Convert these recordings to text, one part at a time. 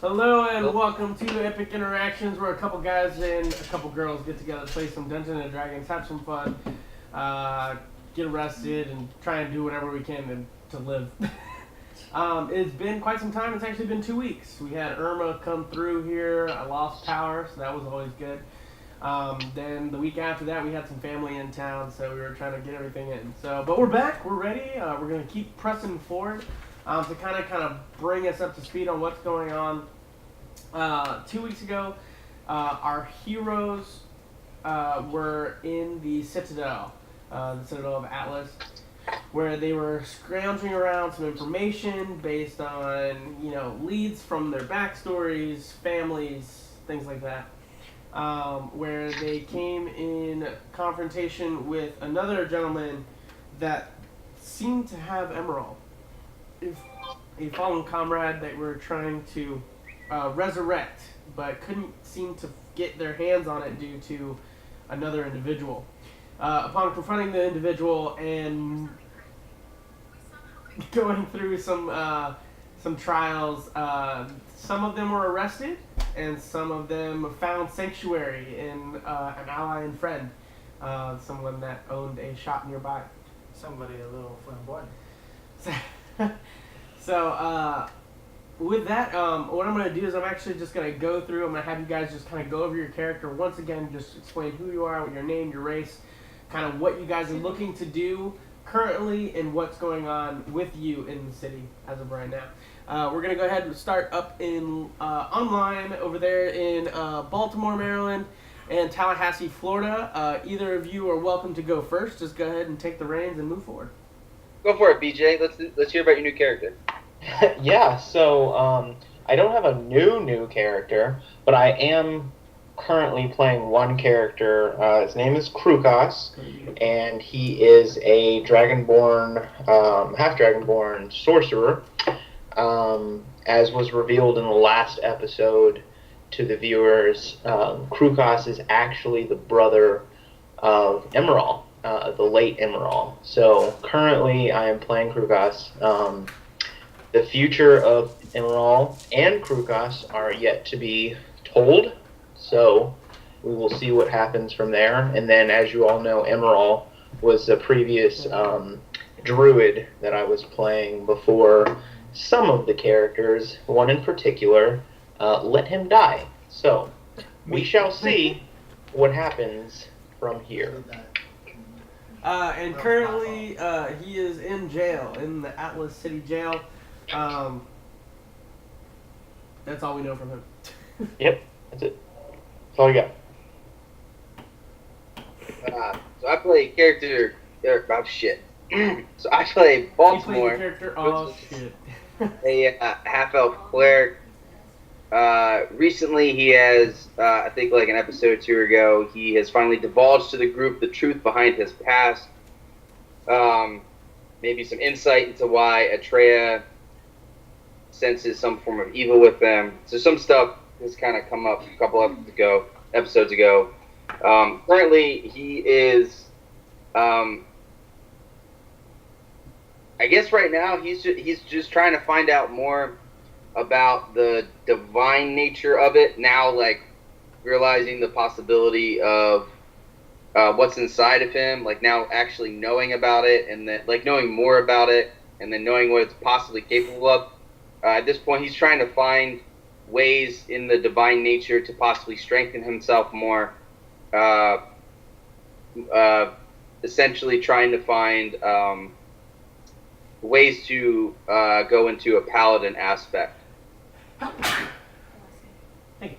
Hello and welcome to Epic Interactions, where a couple guys and a couple girls get together to play some Dungeons and Dragons, have some fun, get arrested, and try and do whatever we can to live. It's been quite some time. It's actually been 2 weeks. We had Irma come through here. I lost power, so that was always good. Then the week after that, we had some family in town, so we were trying to get everything in. But we're back. We're ready. We're going to keep pressing forward. To kind of bring us up to speed on what's going on. 2 weeks ago, our heroes were in the Citadel of Atlas, where they were scrounging around some information based on, leads from their backstories, families, things like that. Where they came in confrontation with another gentleman that seemed to have Emerald. A fallen comrade that we're trying to resurrect, but couldn't seem to get their hands on it due to another individual. Upon confronting the individual and going through some trials, some of them were arrested, and some of them found sanctuary in an ally and friend, someone that owned a shop nearby. Somebody a little flamboyant. So, with that, what I'm going to do is I'm actually just going to go through, I'm going to have you guys just kind of go over your character once again, just explain who you are, your name, your race, kind of what you guys are looking to do currently, and what's going on with you in the city as of right now. We're going to go ahead and start up in online over there in Baltimore, Maryland, and Tallahassee, Florida. Either of you are welcome to go first. Just go ahead and take the reins and move forward. Go for it, BJ. Let's hear about your new character. Yeah, so I don't have a new character, but I am currently playing one character. His name is Krukos, and he is a Dragonborn, half-Dragonborn sorcerer. As was revealed in the last episode to the viewers, Krukos is actually the brother of Immeral, the late Immeral. So currently I am playing Krukos. The future of Immeral and Krukos are yet to be told, so we will see what happens from there. And then, as you all know, Immeral was the previous druid that I was playing before some of the characters, one in particular, let him die. So we shall see what happens from here. And currently, he is in jail, in the Atlas City jail. That's all we know from him. Yep, that's it. That's all you got. So I play character. Oh shit. So I play Baltimore. You play the character. Oh shit. A half-elf cleric. Recently, he has, I think, like an episode or two ago, he has finally divulged to the group the truth behind his past. Maybe some insight into why Atreya senses some form of evil with them. So some stuff has kind of come up a couple episodes ago. Currently, he is, I guess right now he's just trying to find out more about the divine nature of it. Now, like, realizing the possibility of what's inside of him, like now actually knowing about it, and then like knowing more about it, and then knowing what it's possibly capable of. At this point, he's trying to find ways in the divine nature to possibly strengthen himself more. Essentially trying to find ways to go into a paladin aspect. Thank you.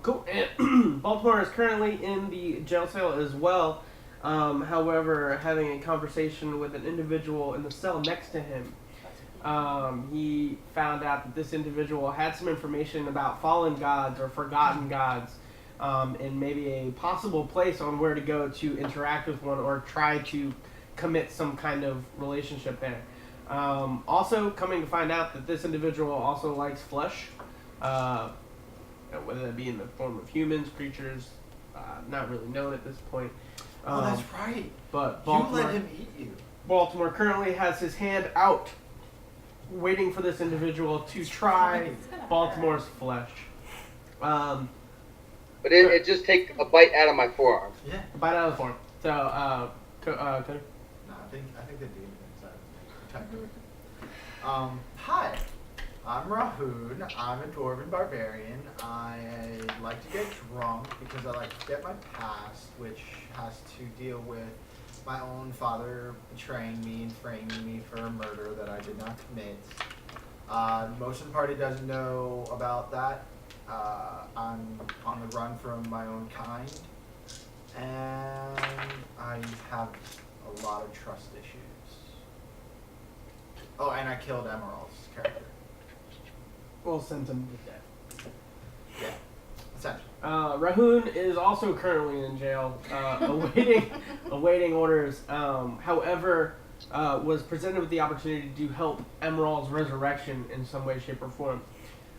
Cool. And Baltimore is currently in the jail cell as well. However, having a conversation with an individual in the cell next to him, he found out that this individual had some information about fallen gods or forgotten gods, and maybe a possible place on where to go to interact with one or try to commit some kind of relationship there. Also, coming to find out that this individual also likes flesh, whether that be in the form of humans, creatures, not really known at this point. Oh, that's right. But Baltimore, You let him eat you. Baltimore currently has his hand out waiting for this individual to try Baltimore's flesh. But it just take a bite out of my forearm. Yeah. Bite out of the form. So, Cody? No, I think the demon inside of me. Hi. I'm Rahoon. I'm a dwarven barbarian. I like to get drunk because I like to get my past, which has to deal with my own father betraying me and framing me for a murder that I did not commit. Most of the party doesn't know about that. I'm on the run from my own kind, and I have a lot of trust issues. Oh, and I killed Emerald's character. We'll send him to death. Yeah, essentially. Rahoon is also currently in jail, awaiting orders. However, was presented with the opportunity to help Emerald's resurrection in some way, shape, or form.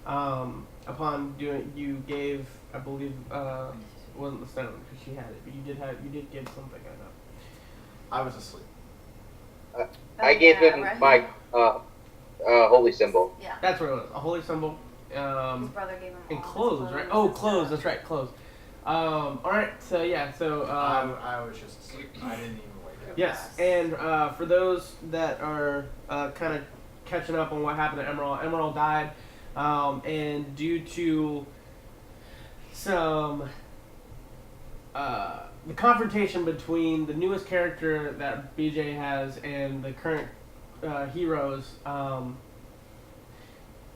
Upon doing, you gave, I believe, it wasn't the stone because she had it, but you did give something. I know. I was asleep. I gave him my holy symbol. Yeah. That's what it was. A holy symbol. His brother gave him And all clothes, his right? clothes Oh, and clothes. stuff. That's right, clothes. All right. So yeah. So I was just asleep. I didn't even wake up. yes. And for those that are kind of catching up on what happened to Emerald, Emerald died, and due to some the confrontation between the newest character that BJ has and the current heroes.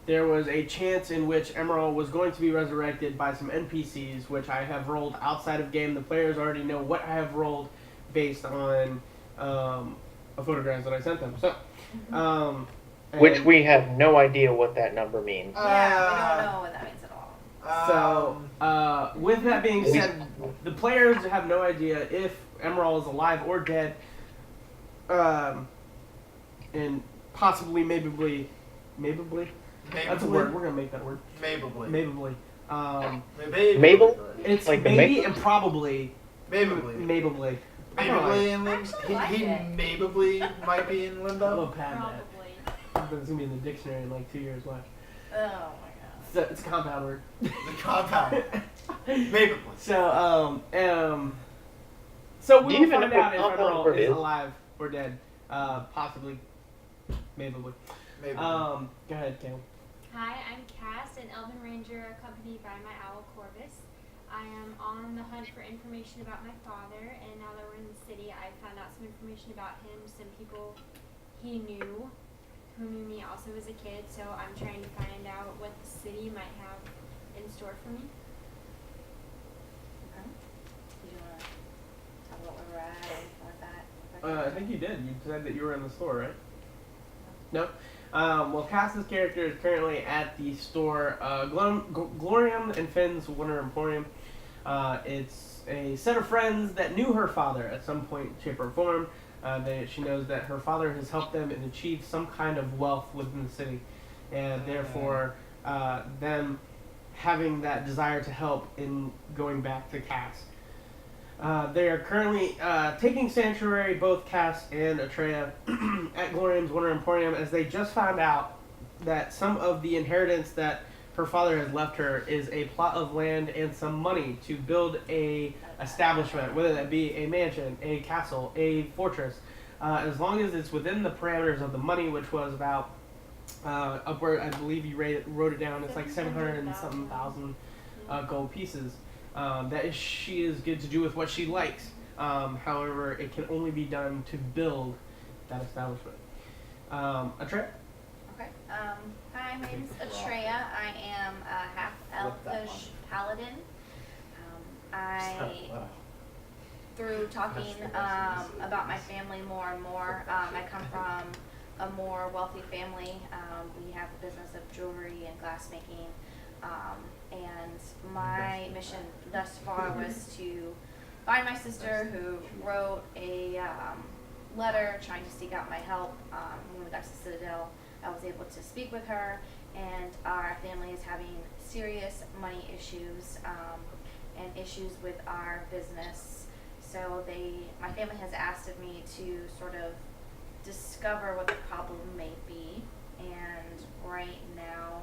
There was a chance in which Emerald was going to be resurrected by some NPCs, which I have rolled outside of game. The players already know what I have rolled based on photographs that I sent them. So, Which we have no idea what that number means. Yeah, we don't know what that means at all. So, with that being said, the players have no idea if Emerald is alive or dead, and possibly, maybe. That's a word. We're gonna make that word. Mabably. Mably. Mabel? It's Like the maybe and probably. Mabably. Mably. Mabably in limbo. Actually like He it. mabably might be in I'm limbo. a pad that. Probably. But it's gonna be in the dictionary in like 2 years. Watch. Oh my god. It's a compound word. The compound. Mabably. So Do we'll you even find know what out if compound Emerald word is is? alive or dead. Possibly. Maybe. Mabably. Go ahead, Cam. Hi, I'm Cass, an Elven Ranger accompanied by my owl Corvus. I am on the hunt for information about my father, and now that we're in the city, I found out some information about him, some people he knew, who knew me also as a kid, so I'm trying to find out what the city might have in store for me. Okay. Do you want to talk about where we're at or anything like that? I think you did. You said that you were in the store, right? No? Well, Cass's character is currently at the store, Glorium and Finn's Winter Emporium. It's a set of friends that knew her father at some point, shape, or form. She knows that her father has helped them and achieved some kind of wealth within the city. And therefore, them having that desire to help in going back to Cass. They are currently taking sanctuary, both Cass and Atreya, at Glorium's Winter Emporium, as they just found out that some of the inheritance that her father has left her is a plot of land and some money to build a establishment, whether that be a mansion, a castle, a fortress, as long as it's within the parameters of the money, which was about upward, I believe you wrote it down, it's like 700 and something thousand gold pieces. She is good to do with what she likes. However, it can only be done to build that establishment. Atreya? Okay. Hi, my name's Atreya. I am a half elfish paladin. Through talking about my family more and more, I come from a more wealthy family. We have a business of jewelry and glassmaking. And my mission thus far was to find my sister, who wrote a letter trying to seek out my help. When we got to Citadel, I was able to speak with her, and our family is having serious money issues and issues with our business. So my family has asked of me to sort of discover what the problem may be and right now,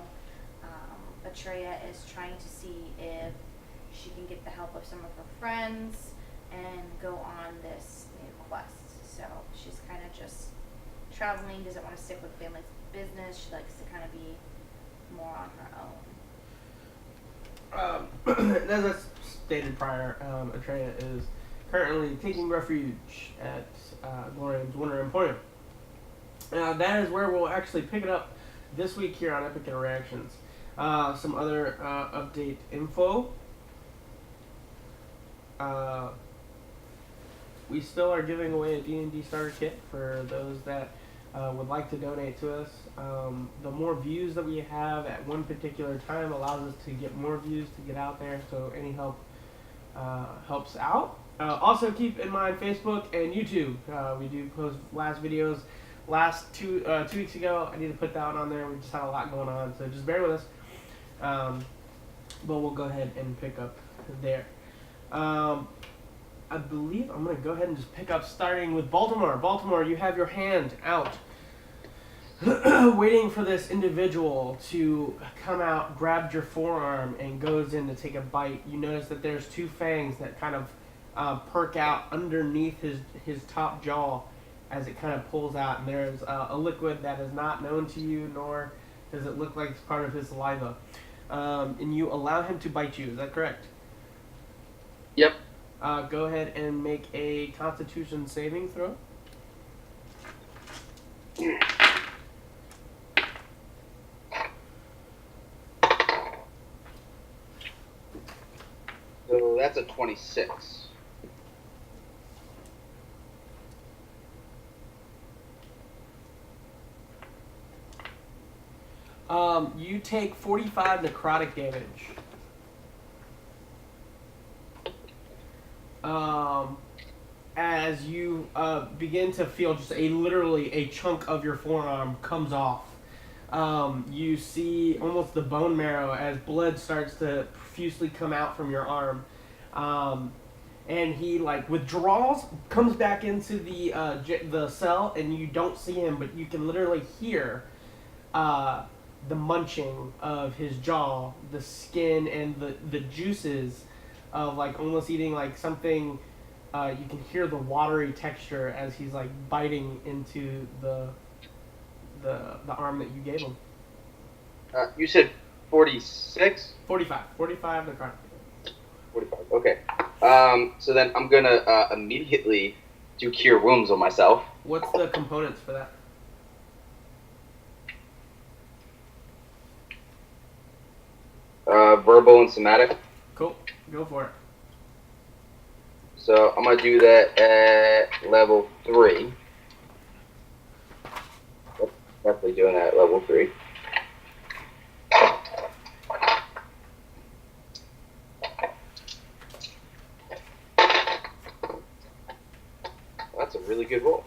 Atreya is trying to see if she can get the help of some of her friends and go on this new quest. So she's kind of just traveling, doesn't want to stick with family's business. She likes to kind of be more on her own. As I stated prior, Atreya is currently taking refuge at Glorian's Winter Emporium. That is where we'll actually pick it up this week here on Epic Interactions. Some other update info. We still are giving away a D&D starter kit for those that would like to donate to us. The more views that we have at one particular time allows us to get more views to get out there, so any help helps out. Also keep in mind Facebook and YouTube. We do post last videos last 2 weeks ago. I need to put that one on there. We just had a lot going on, so just bear with us. But we'll go ahead and pick up there. I believe I'm going to go ahead and just pick up starting with Baltimore. Baltimore, you have your hand out. Waiting for this individual to come out, grabs your forearm, and goes in to take a bite. You notice that there's 2 fangs that kind of perk out underneath his top jaw as it kind of pulls out. And there's a liquid that is not known to you, nor does it look like it's part of his saliva. And you allow him to bite you. Is that correct? Yep. Go ahead and make a Constitution saving throw. So that's a 26. You take 45 necrotic damage. As you begin to feel just literally a chunk of your forearm comes off. You see almost the bone marrow as blood starts to profusely come out from your arm. And he withdraws, comes back into the cell, and you don't see him, but you can literally hear the munching of his jaw, the skin, and the juices of almost eating something. You can hear the watery texture as he's biting into the arm that you gave him. You said 46? 45 necrotic. 45. Okay. So then I'm gonna immediately do cure wounds on myself. What's the components for that? Verbal and somatic. Cool. Go for it. So I'm gonna do that at level 3. Yep, definitely doing that at level 3. That's a really good roll.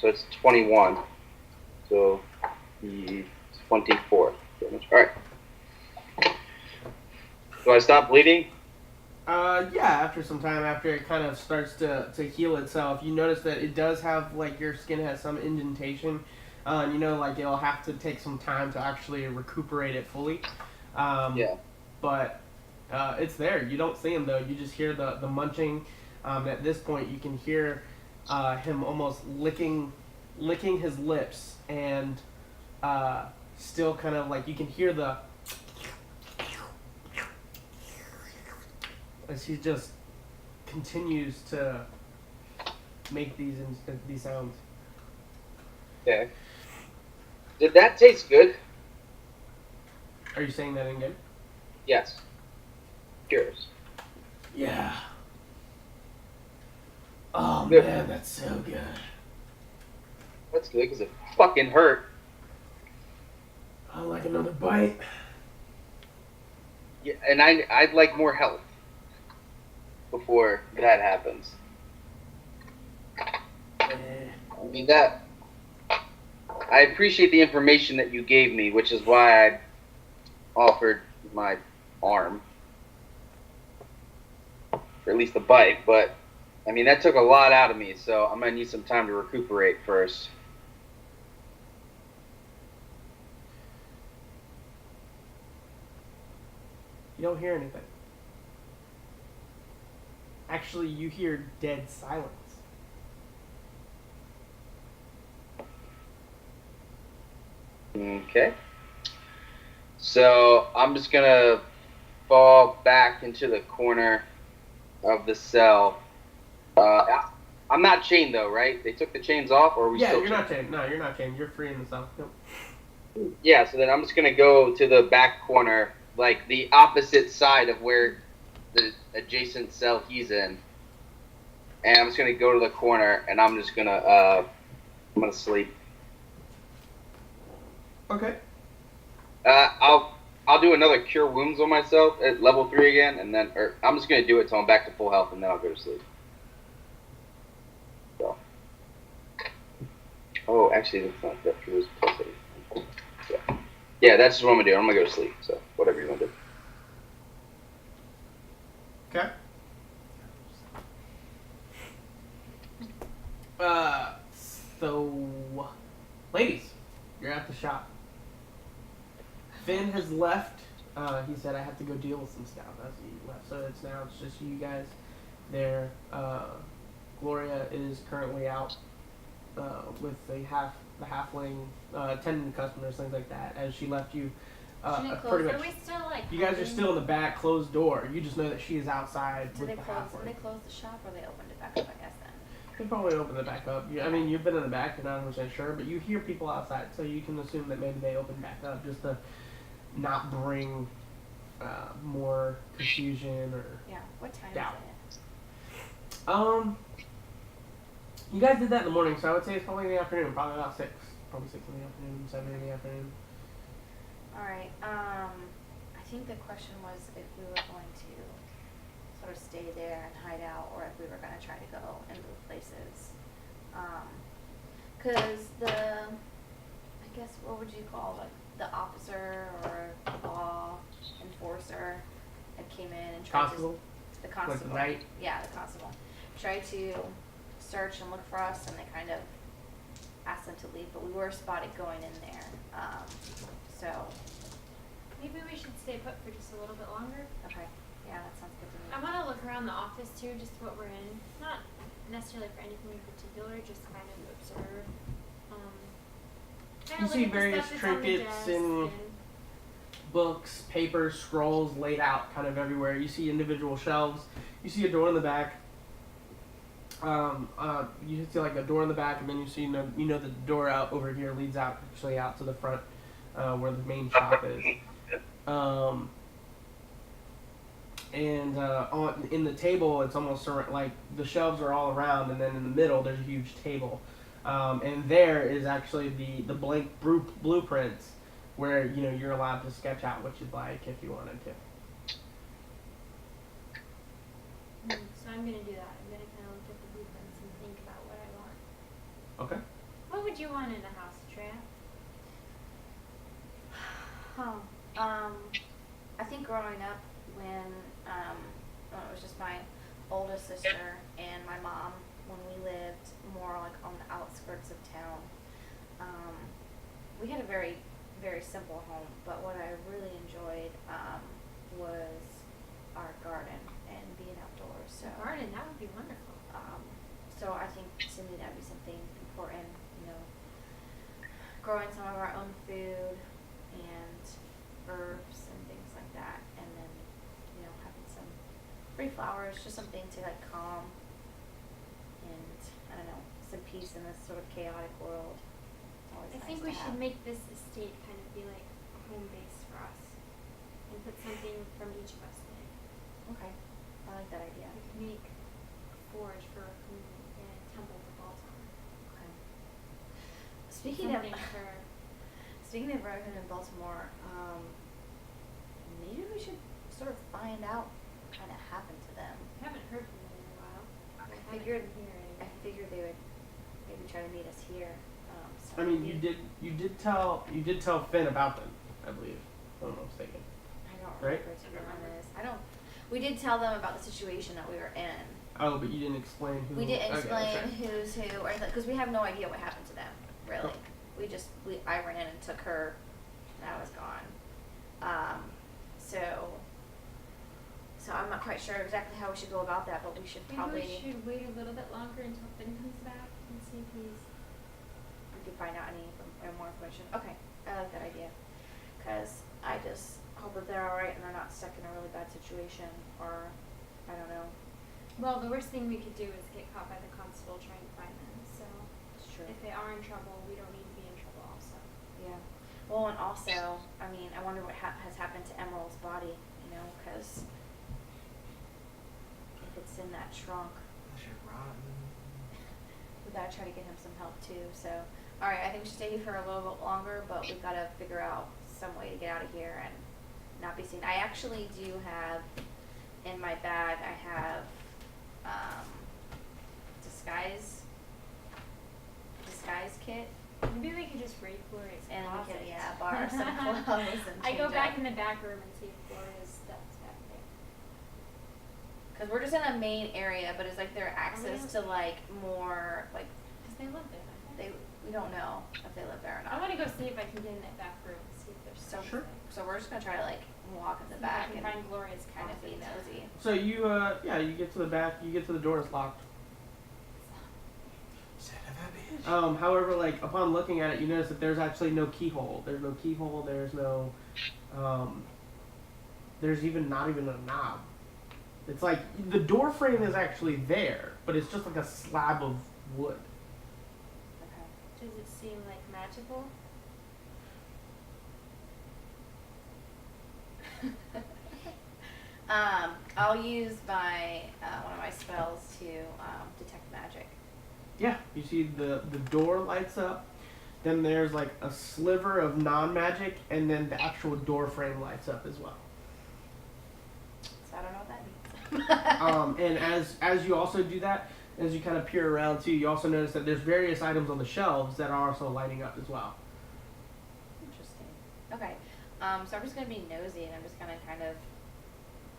So it's 21. So the 24 damage. All right. Do I stop bleeding? Yeah, after some time, after it kind of starts to heal itself, you notice that it does have, your skin has some indentation. It'll have to take some time to actually recuperate it fully. Yeah. But it's there. You don't see him, though. You just hear the munching. At this point, you can hear him almost licking his lips, and still kind of you can hear the... as he just continues to make these sounds. Okay. Did that taste good? Are you saying that in game? Yes. Cures. Yeah. Oh Good. man, that's so good. That's good because it fucking hurt. I like another bite. Yeah, and I'd like more health before that happens. I mean that. I appreciate the information that you gave me, which is why I offered my arm, or at least a bite. But I mean, that took a lot out of me, so I'm gonna need some time to recuperate first. You don't hear anything. Actually, you hear dead silence. Okay. So I'm just gonna fall back into the corner of the cell. I'm not chained though, right? They took the chains off, or are we Yeah, still you're chained? not chained. No, you're not chained. You're free in the cell. Nope. Yeah, so then I'm just gonna go to the back corner, like the opposite side of where the adjacent cell he's in, and I'm just gonna go to the corner, and I'm just gonna I'm gonna sleep. Okay. I'll do another cure wounds on myself at level 3 again, and then or I'm just gonna do it till I'm back to full health, and then I'll go to sleep. So. Oh, actually, that's not that cures plus 8. Yeah, that's just what I'm gonna do. I'm gonna go to sleep. So whatever you want to do. Okay. So, ladies, you're at the shop. Finn has left. He said I have to go deal with some stuff as he left. So it's just you guys there. Gloria is currently out with the halfling attending to customers, things like that. As she left you, Shouldn't pretty close. much. Are we still like? You guys are helping? still in the back, closed door. You just know that she is outside Did with they the close? halfling. Did they close the shop or they opened it back up? I guess then. They probably open it back up. I mean, you've been in the back, you're not 100% sure, but you hear people outside, so you can assume that maybe they open back up just to not bring more confusion or Yeah. What time doubt. is You guys did that in the morning, so I would say it's probably in the afternoon, probably about 6. Probably 6 in the afternoon, 7 in the afternoon. it? All right. I think the question was if we were going to sort of stay there and hide out, or if we were going to try to go and move places. Because I guess, what would you call, like, the officer or law enforcer that came in and tried Constable? to, the Like constable. the knight? Yeah, the constable. Tried to search and look for us, and they kind of asked them to leave, but we were spotted going in there. So, Maybe we should stay put for just a little bit longer. okay. Yeah, that sounds good to me. I want to look around the office too, just what we're in. Not necessarily for anything in particular, just kind of observe. Kinda You look see at the various stuff that's on the trinkets desk and books, papers, scrolls laid out kind of everywhere. You see individual shelves. You see a door in the back. You see like a door in the back, and then you see the door out over here leads out actually out to the front where the main shop is. In the table, it's almost like the shelves are all around, and then in the middle there's a huge table, and there is actually the blank blueprints where you're allowed to sketch out what you'd like if you wanted to. So I'm gonna do that. I'm gonna kind of look at the blueprints and think about what I want. Okay. What would you want in a house, Treya? I think growing up when it was just my oldest sister and my mom when we lived more like on the outskirts of town. We had a very, very simple home, but what I really enjoyed was our garden and being outdoors. So Garden, that would be wonderful. so I think to me that'd be something important, growing some of our own food and herbs and things like that, and then having some free flowers, just something to like calm and I don't know, some peace in this sort of chaotic world. It's always I nice think to we have. should make this estate kind of be like a home base for us, and put something from each of us in it. Okay, I like that idea. We could make a forge for Raccoon and a temple for Baltimore. Okay. Speaking of Something for Speaking of Raccoon in Baltimore, maybe we should sort of find out what kind of happened to them. I haven't heard from them in a while. I haven't figured heard I anything. figured they would maybe try to meet us here. So I mean, maybe- you did tell Finn about them, I believe. If I'm not mistaken. I don't Right? remember, to be honest. We did tell them about the situation that we were in. Oh, but you didn't explain who. We didn't okay, explain okay. who's who, or because we have no idea what happened to them, really. I ran and took her, and I was gone. So I'm not quite sure exactly how we should go about that, but we should probably. Maybe we should wait a little bit longer until Finn comes back and see if he's. We could find out any more information. Okay, I like that idea, because I just hope that they're all right and they're not stuck in a really bad situation, or I don't know. Well, the worst thing we could do is get caught by the constable trying to find them. So It's true. if they are in trouble, we don't need to be in trouble also. Yeah. Well, and also, I mean, I wonder what has happened to Emerald's body, you know, because if it's in that trunk, Unless you're rotten. we gotta try to get him some help too. So, all right, I think we should stay here for a little bit longer, but we've got to figure out some way to get out of here and not be seen. I actually do have in my bag. I have disguise kit, Maybe we could just raid Gloria's and we closet. could borrow some clothes and I go change back out. in the back room and see if Gloria's stuff's back there. Because we're just in a main area, but it's like their access to like more like Because they live there, don't they? we don't know if they live there or I not. want to go see if I can get in that back room and see if there's So stuff Sure. there. so we're just gonna try to like walk in the See if I back can and find Gloria's kind of be closet. nosy. So you you get to the back. You get to the door. It's locked. Son of a bitch. However, like upon looking at it, you notice that there's actually no keyhole. There's no keyhole. There's no. There's not even a knob. It's like the door frame is actually there, but it's just like a slab of wood. Okay. Does it seem like magical? I'll use my one of my spells to detect magic. Yeah, you see the door lights up. Then there's like a sliver of non-magic, and then the actual door frame lights up as well. So I don't know what that means. And as you also do that, as you kind of peer around too, you also notice that there's various items on the shelves that are also lighting up as well. Interesting. Okay. So I'm just gonna be nosy, and I'm just gonna kind of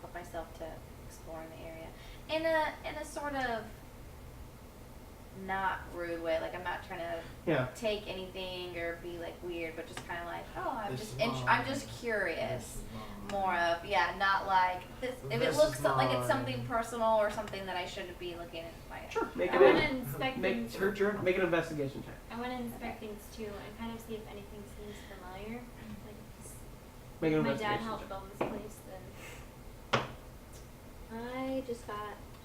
put myself to exploring the area in a sort of not rude way. Like I'm not trying to Yeah. take anything or be like weird, but just kind of like, oh, This is I'm mine. just curious. This is mine. More of not like this. If This it looks is like it's mine. something personal or something that I shouldn't be looking at my. Sure. Make I it want to in. inspect Make things. It's her journal. Make an investigation check. I want to inspect things too and kind of see if anything seems familiar. Like if Make an my dad investigation helped check. build this place, then I just got.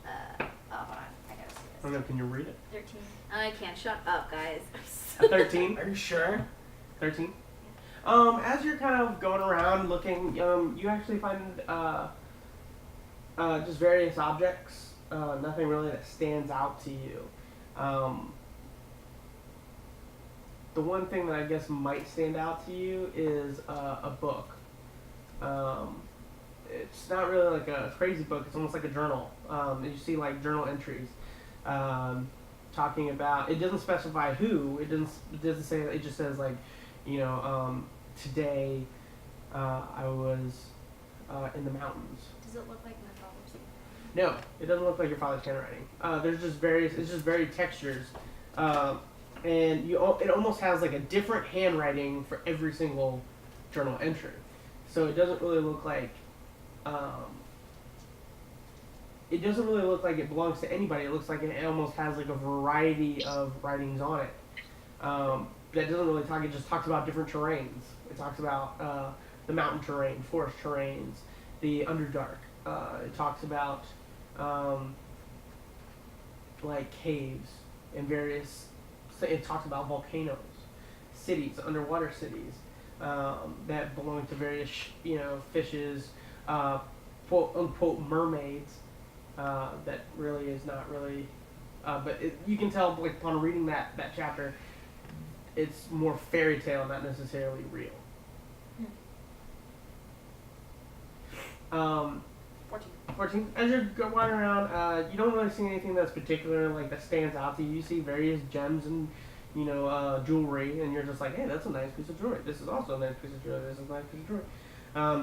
Oh, hold on. I gotta see I don't know. Can you read it? 13. I can't. Shut up, guys. A 13. Are you sure? 13. As you're kind of going around looking, you actually find just various objects. Nothing really that stands out to you. The one thing that I guess might stand out to you is a book. It's not really like a crazy book. It's almost like a journal. You see like journal entries. Talking about, it doesn't specify who. It doesn't say. It just says like, today I was in the mountains. Does it look like my father's? No, it doesn't look like your father's handwriting. There's just various. It's just varied textures, and it almost has like a different handwriting for every single journal entry. So it doesn't really look like. It doesn't really look like it belongs to anybody. It looks like it almost has like a variety of writings on it. That doesn't really talk. It just talks about different terrains. It talks about the mountain terrain, forest terrains, the Underdark. It talks about like caves and various. It talks about volcanoes, cities, underwater cities that belong to various fishes, quote unquote mermaids. That really is not really, but you can tell like upon reading that chapter, it's more fairy tale, not necessarily real. 14. 14. As you're wandering around, you don't really see anything that's particular, like that stands out to you. You see various gems and jewelry, and you're just like, hey, that's a nice piece of jewelry. This is also a nice piece of jewelry. This is a nice piece of jewelry.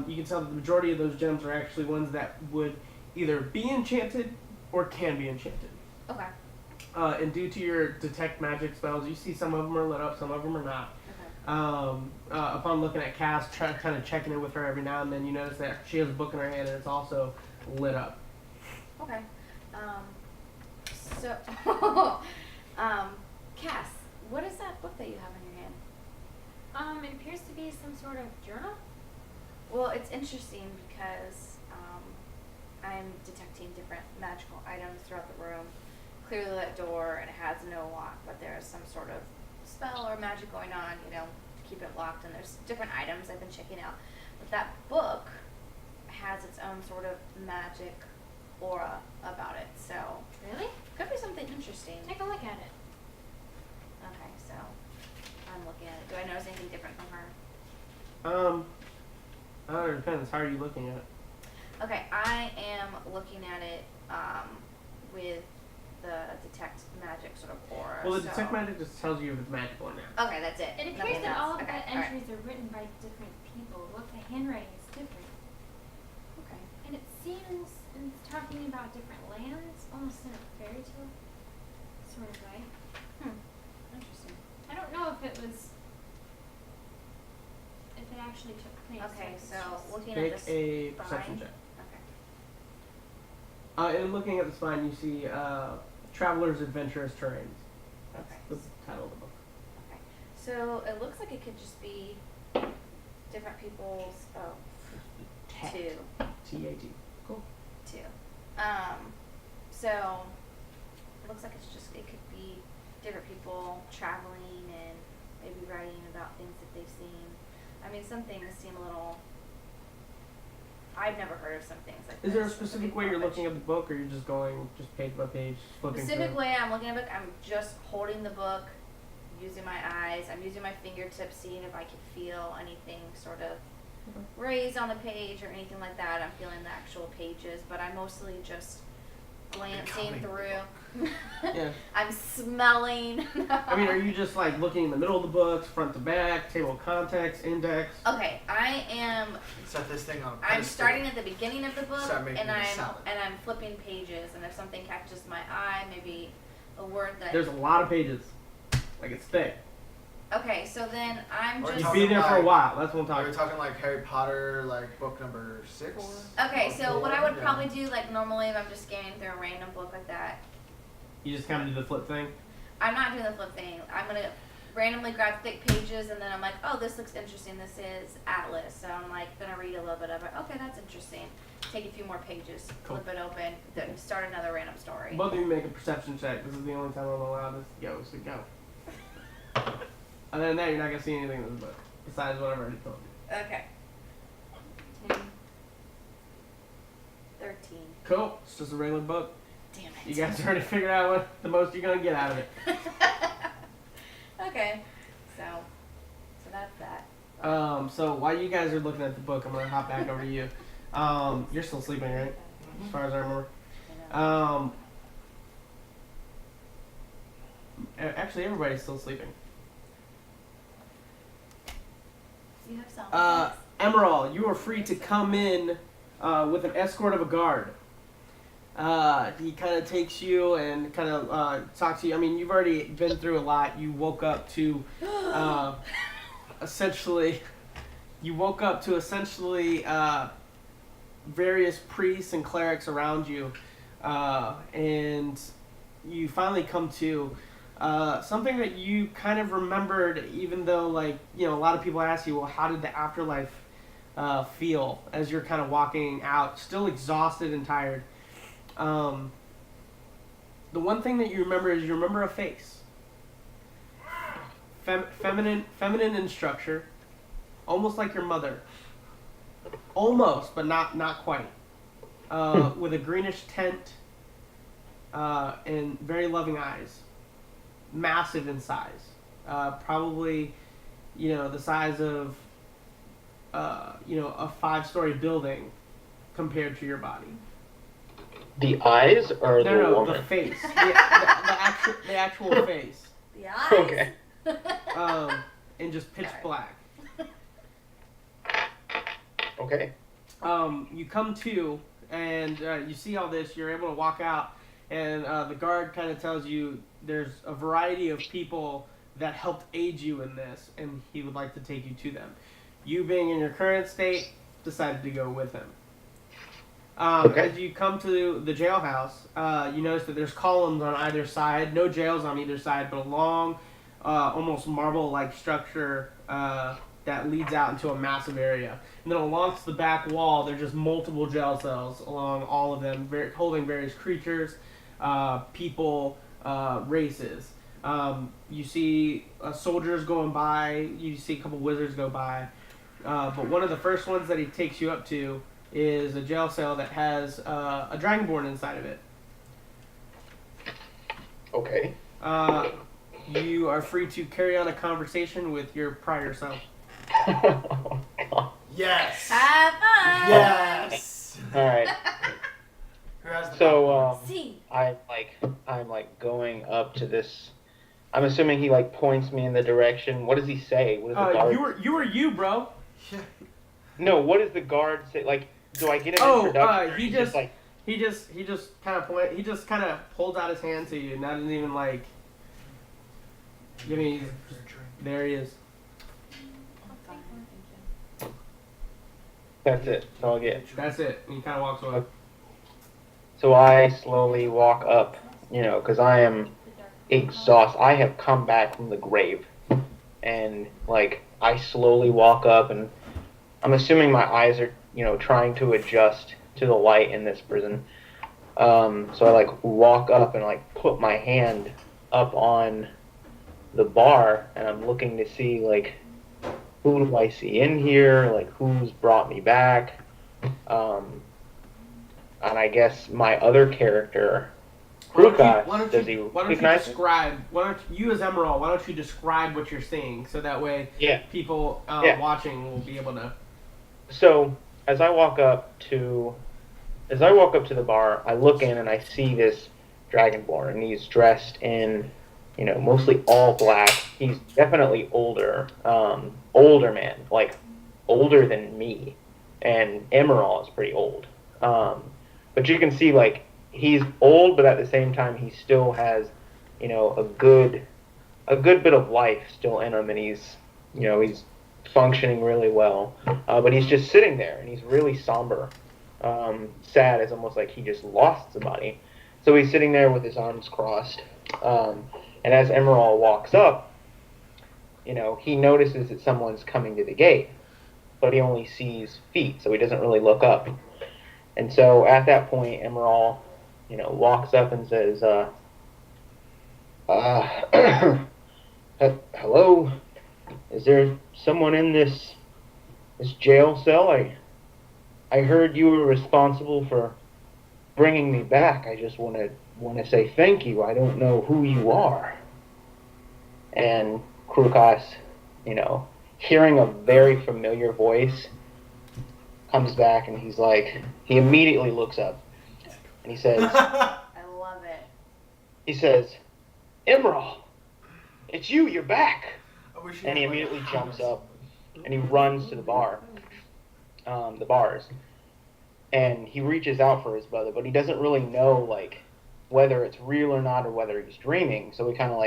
You can tell that the majority of those gems are actually ones that would either be enchanted or can be enchanted. Okay. And due to your detect magic spells, you see some of them are lit up, some of them are not. Upon looking at Cass, kind of checking in with her every now and then, you notice that she has a book in her hand and it's also lit up. Okay. So, Cass, what is that book that you have in your hand? It appears to be some sort of journal. Well, it's interesting because I'm detecting different magical items throughout the room. Clearly that door, and it has no lock, but there's some sort of spell or magic going on, you know, to keep it locked, and there's different items I've been checking out. But that book has its own sort of magic aura about it, so Really? could be something interesting. Take a look at it. Okay, so I'm looking at it. Do I notice anything different from her? It depends. How are you looking at it? Okay, I am looking at it with the detect magic sort of aura. Well, the so. detect magic just tells you if it's magical or not. Okay, that's it. It appears Nothing that else. all of Okay, the all right. entries are written by different people. Look, the handwriting is different. Okay. And it seems it's talking about different lands, almost in a fairy tale sort of way. Interesting. I don't know if it actually took place. Okay, or if it's so just- looking Make at this a perception spine. check. Okay. And looking at the spine, you see Traveler's Adventurous Terrains. That's Okay. the title of the book. Okay. So it looks like it could just be different people's. Oh, Tat. two. T-A-T. Cool. Two. So it looks like it could be different people traveling and maybe writing about things that they've seen. I mean, some things seem a little. I've never heard of some things like this. Is there a It's specific bit way you're far-fetched. looking at the book, or you're just going just page by page, flipping Specific through? way I'm looking at the book, I'm just holding the book, using my eyes. I'm using my fingertips, seeing if I can feel anything sort of raised on the page or anything like that. I'm feeling the actual pages, but I'm mostly just glancing Becoming the through. Yeah. I'm smelling. I mean, are you just like looking in the middle of the books, front to back, table of contents, index? Okay, I am. Set this thing on a I'm pedestal. starting at the beginning of the book, Start making and it a I'm salad. flipping pages, and if something catches my eye, maybe a word that. There's a lot of pages. Like it's thick. Okay, so then I'm Or just. You'd talking be there for a like- while. That's what I'm Are talking we about. talking like Harry Potter, like book number 6? Okay, Or so what I would 4? probably do, like normally if I'm just scanning through a random book like that, You just kind of do the flip thing. I'm not doing the flip thing. I'm gonna randomly grab thick pages and then I'm like, oh, this looks interesting. This is Atlas, so I'm like gonna read a little bit of it. Okay, that's interesting. Take a few more pages, Cool. flip it open, then start another random story. Both of you make a perception check. This is the only time I'm allowed this to go, so go. Other than that, you're not gonna see anything in this book besides what I've already told you. Okay. 10. 13. Cool. It's just a regular book. Damn it. You guys already figured out what the most you're gonna get out of it. Okay. So that's that. So while you guys are looking at the book, I'm gonna hop back over to you. You're still sleeping, right? As far as I remember. Actually, everybody's still sleeping. You have some. Emerald, you are free to come in with an escort of a guard. He kind of takes you and kind of talks to you. I mean, you've already been through a lot. You woke up to essentially various priests and clerics around you, and you finally come to something that you kind of remembered, even though, like, you know, a lot of people ask you, well, how did the afterlife feel as you're kind of walking out, still exhausted and tired. The one thing that you remember is you remember a face. Feminine in structure, almost like your mother. Almost, but not quite. With a greenish tint and very loving eyes. Massive in size. Probably, the size of, a 5-story building compared to your body. The eyes or the No, woman? the face. The actual face. The eyes. Okay. And just pitch black. Okay. You come to, and you see all this. You're able to walk out, and the guard kind of tells you there's a variety of people that helped aid you in this, and he would like to take you to them. You, being in your current state, decided to go with him. Okay. As you come to the jailhouse, you notice that there's columns on either side. No jails on either side, but a long, almost marble-like structure that leads out into a massive area. And then along the back wall, there's just multiple jail cells along all of them, holding various creatures, people, races. You see soldiers going by. You see a couple wizards go by. But one of the first ones that he takes you up to is a jail cell that has a dragonborn inside of it. Okay. You are free to carry on a conversation with your prior self. Yes. Have fun. Yes. All right. Who has the So See. I'm like going up to this. I'm assuming he like points me in the direction. What does he say? What does the guard? You were you, bro. No. What does the guard say? Like, do I get an introduction? Or he he's just like. he just kind of he just kind of holds out his hand to you. Not even like. I mean, there he is. That's it. That's all I get. That's it. And he kind of walks away. So I slowly walk up, because I am exhausted. I have come back from the grave. And, like, I slowly walk up, and I'm assuming my eyes are, trying to adjust to the light in this prison. So I, like, walk up and, like, put my hand up on the bar, and I'm looking to see, like, who do I see in here? Like, who's brought me back? And I guess my other character, Krukas, does he recognize me? You as Emerald, why don't you describe what you're seeing, so that way people watching will be able to... So, as I walk up to the bar, I look in and I see this Dragonborn, and he's dressed in, mostly all black. He's definitely older man, like older than me, and Emerald is pretty old. But you can see, like, he's old, but at the same time, he still has, a good bit of life still in him, and he's functioning really well. But he's just sitting there, and he's really somber, sad. It's almost like he just lost somebody. So he's sitting there with his arms crossed. And as Emerald walks up, he notices that someone's coming to the gate, but he only sees feet, so he doesn't really look up. And so at that point, Emerald, walks up and says, hello? Is there someone in this jail cell? I heard you were responsible for bringing me back. I just want to say thank you. I don't know who you are. And Krukas, hearing a very familiar voice, comes back, and he immediately looks up, and he says, I love it. he says, Emerald, it's you, you're back. And he immediately jumps up, and he runs to the bars, and he reaches out for his brother, but he doesn't really know, like, whether it's real or not, or whether he's dreaming, so he kind of,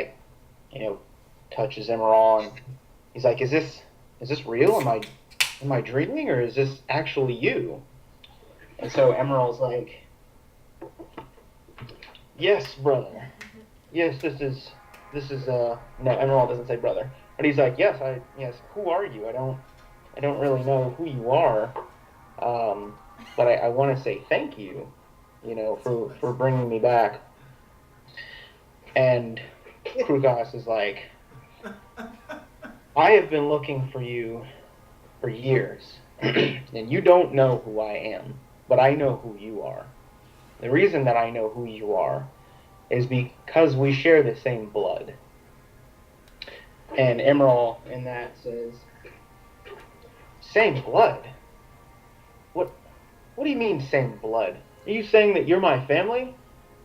touches Emerald, and he's like, is this real? Am I dreaming, or is this actually you? And so Emerald's like, yes, brother. Yes, this is, no, Emerald doesn't say brother. But he's like, yes, who are you? I don't really know who you are. But I want to say thank you, for bringing me back. And Krugas is like, I have been looking for you for years, and you don't know who I am, but I know who you are. The reason that I know who you are is because we share the same blood. And Emerald in that says, same blood? What do you mean same blood? Are you saying that you're my family?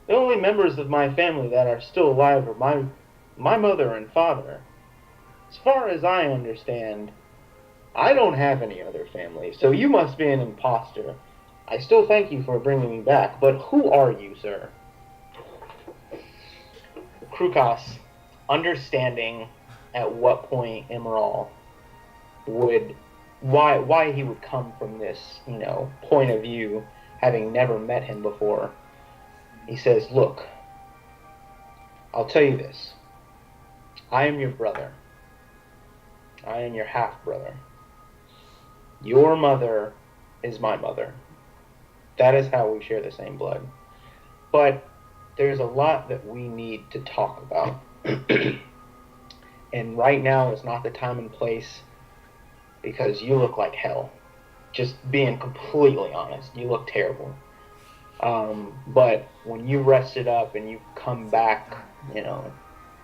The only members of my family that are still alive are my mother and father. As far as I understand, I don't have any other family, so you must be an imposter. I still thank you for bringing me back, but who are you, sir? Krukas understanding at what point Imral would, why he would come from this, point of view, having never met him before. He says, look, I'll tell you this. I am your brother. I am your half-brother. Your mother is my mother. That is how we share the same blood. But there's a lot that we need to talk about. And right now is not the time and place because you look like hell. Just being completely honest, you look terrible. But when you rested up and you come back,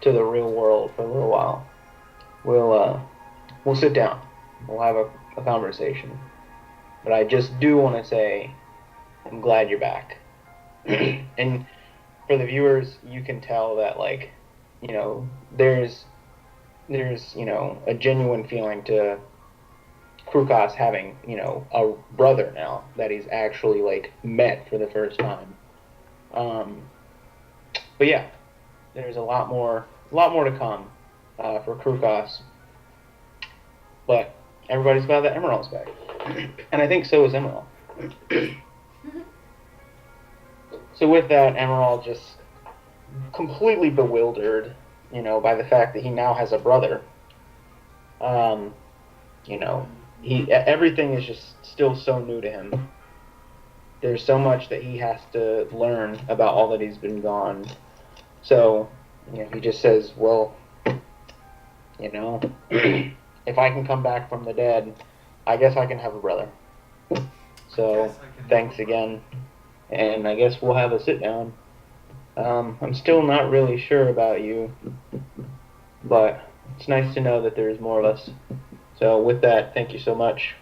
to the real world for a little while, we'll sit down. We'll have a conversation. But I just do want to say, I'm glad you're back. And for the viewers, you can tell that, there's a genuine feeling to Krukas having, a brother now that he's actually, met for the first time. But yeah, there's a lot more to come for Krukas. But everybody's glad that Emerald's back. And I think so is Emerald. So with that, Emerald just completely bewildered, by the fact that he now has a brother. Everything is just still so new to him. There's so much that he has to learn about all that he's been gone. So, he just says, well, if I can come back from the dead, I guess I can have a brother. So, thanks again. And I guess we'll have a sit down. I'm still not really sure about you, but it's nice to know that there's more of us. So with that, thank you so much.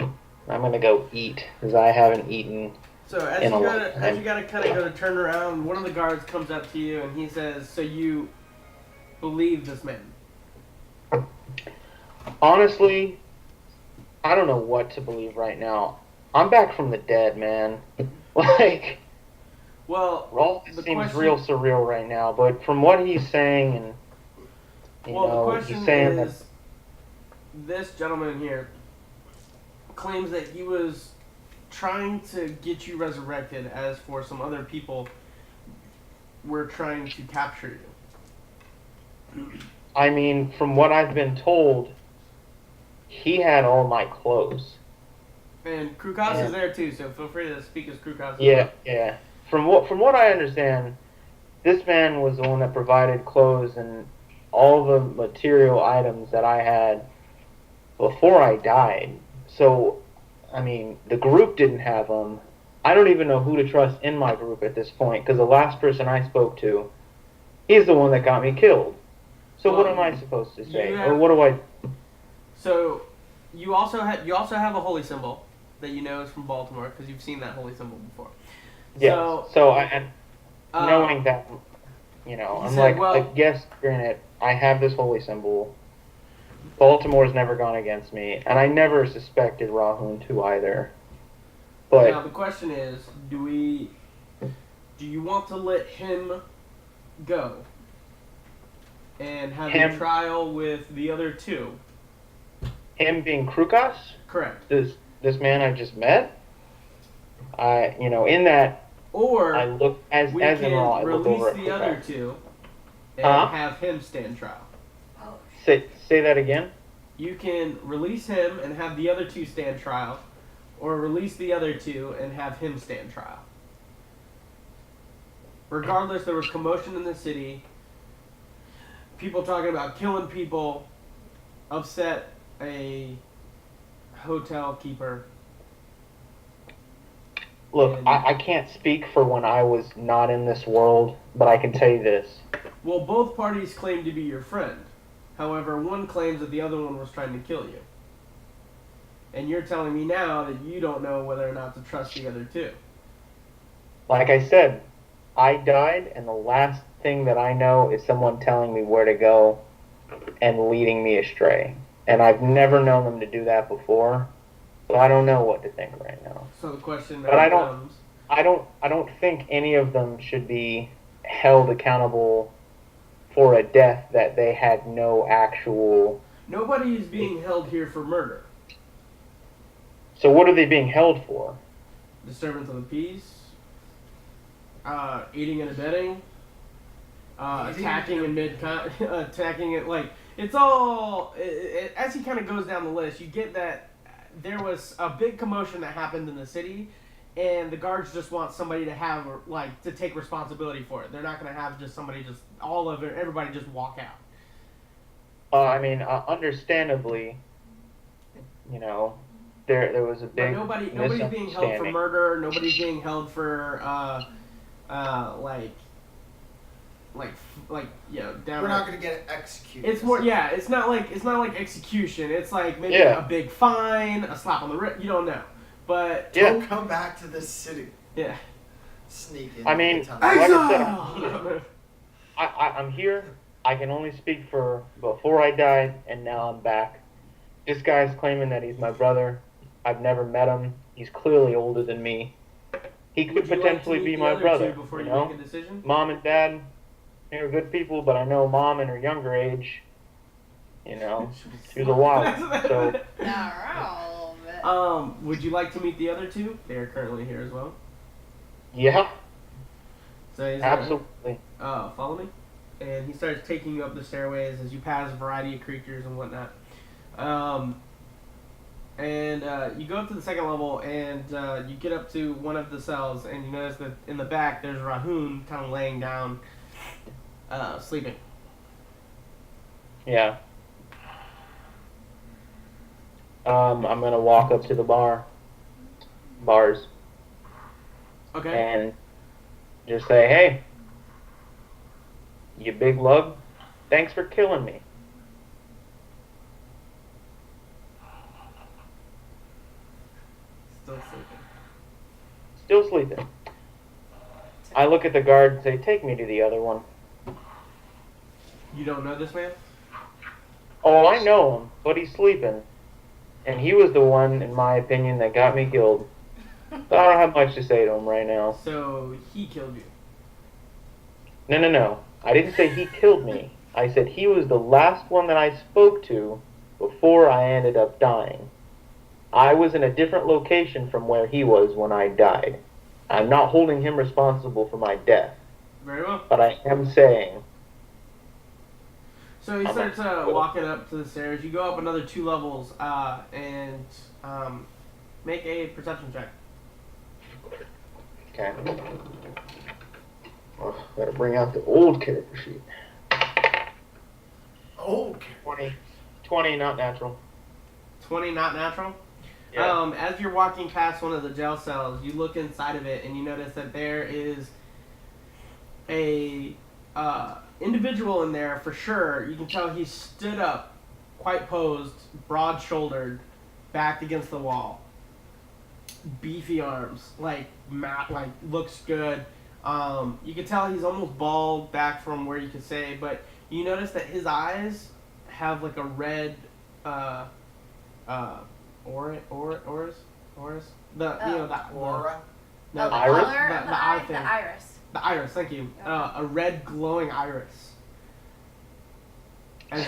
I'm gonna go eat because I haven't eaten. So as you gotta kind of go to turn around, one of the guards comes up to you and he says, "So you believe this man?" Honestly, I don't know what to believe right now. I'm back from the dead, man. Well, seems real surreal right now. But from what he's saying, and the question he's saying is, that this gentleman here claims that he was trying to get you resurrected, as for some other people were trying to capture you. I mean, from what I've been told, he had all my clothes. And Krukas is there too, so feel free to speak as Krukas. Yeah. From what I understand, this man was the one that provided clothes and all the material items that I had before I died. So, I mean, the group didn't have them. I don't even know who to trust in my group at this point, because the last person I spoke to, he's the one that got me killed. So what am I supposed to say? Or what do I... So, you also have a holy symbol that you know is from Baltimore, because you've seen that holy symbol before. Yeah, so I knowing that, I'm like, yes, granted, I have this holy symbol. Baltimore's never gone against me, and I never suspected Rahun to either. But now the question is, do you want to let him go and have a trial with the other two? Him being Krukas? Correct. This man I just met? In that, or I look as we as can I look over release at the other Krukas. two and have him stand trial. Say that again. You can release him and have the other two stand trial, or release the other two and have him stand trial. Regardless, there was commotion in the city. People talking about killing people, upset a hotel keeper. Look, I can't speak for when I was not in this world, but I can tell you this. Well, both parties claim to be your friend. However, one claims that the other one was trying to kill you. And you're telling me now that you don't know whether or not to trust the other two. Like I said, I died, and the last thing that I know is someone telling me where to go and leading me astray. And I've never known them to do that before, so I don't know what to think right now. So the question But becomes... I don't think any of them should be held accountable for a death that they had no actual... Nobody is being held here for murder. So what are they being held for? Disturbance of the peace, aiding and abetting, attacking in attacking it, like, it's all, as he kind of goes down the list, you get that there was a big commotion that happened in the city, and the guards just want somebody to have, like, to take responsibility for it. They're not going to have just somebody just, everybody just walk out. I mean, understandably, you know, there was a big nobody's being held for murder. Nobody's being held for down. We're not gonna get executed. It's more, yeah. It's not like execution. It's like maybe a big fine, a slap on the wrist. You don't know, but don't come back to this city. Yeah. Sneak in. I mean, like I said, I'm here. I can only speak for before I died, and now I'm back. This guy's claiming that he's my brother. I've never met him. He's clearly older than me. He could potentially be my brother. Before you you know? make a decision? Mom and Dad, they're good people, but I know Mom in her younger age, you know, she was a wild. So. Would you like to meet the other two? They are currently here as well. Yeah. So he's absolutely. Follow me. And he starts taking you up the stairways as you pass a variety of creatures and whatnot. You go up to the second level, and you get up to one of the cells, and you notice that in the back there's Rahun kind of laying down, sleeping. Yeah. I'm gonna walk up to the bars. Okay. And just say, hey, you big lug, thanks for killing me. Still sleeping. I look at the guard and say, take me to the other one. You don't know this man? Oh, I know him, but he's sleeping. And he was the one, in my opinion, that got me killed. So I don't have much to say to him right now. So he killed you? No. I didn't say he killed me. I said he was the last one that I spoke to before I ended up dying. I was in a different location from where he was when I died. I'm not holding him responsible for my death. Very well. But I am saying... So he starts walking up to the stairs. You go up another 2 levels and make a perception check. Okay. Oh, gotta bring out the old character sheet. Old 20, not natural. 20, not natural? Yeah. As you're walking past one of the jail cells, you look inside of it and you notice that there is a individual in there for sure. You can tell he stood up, quite posed, broad-shouldered, backed against the wall. Beefy arms, looks good. You can tell he's almost bald back from where you could say, but you notice that his eyes have like a red, oris? The aura? No, the iris? color of the eye, the iris. The iris, thank you. A red glowing iris.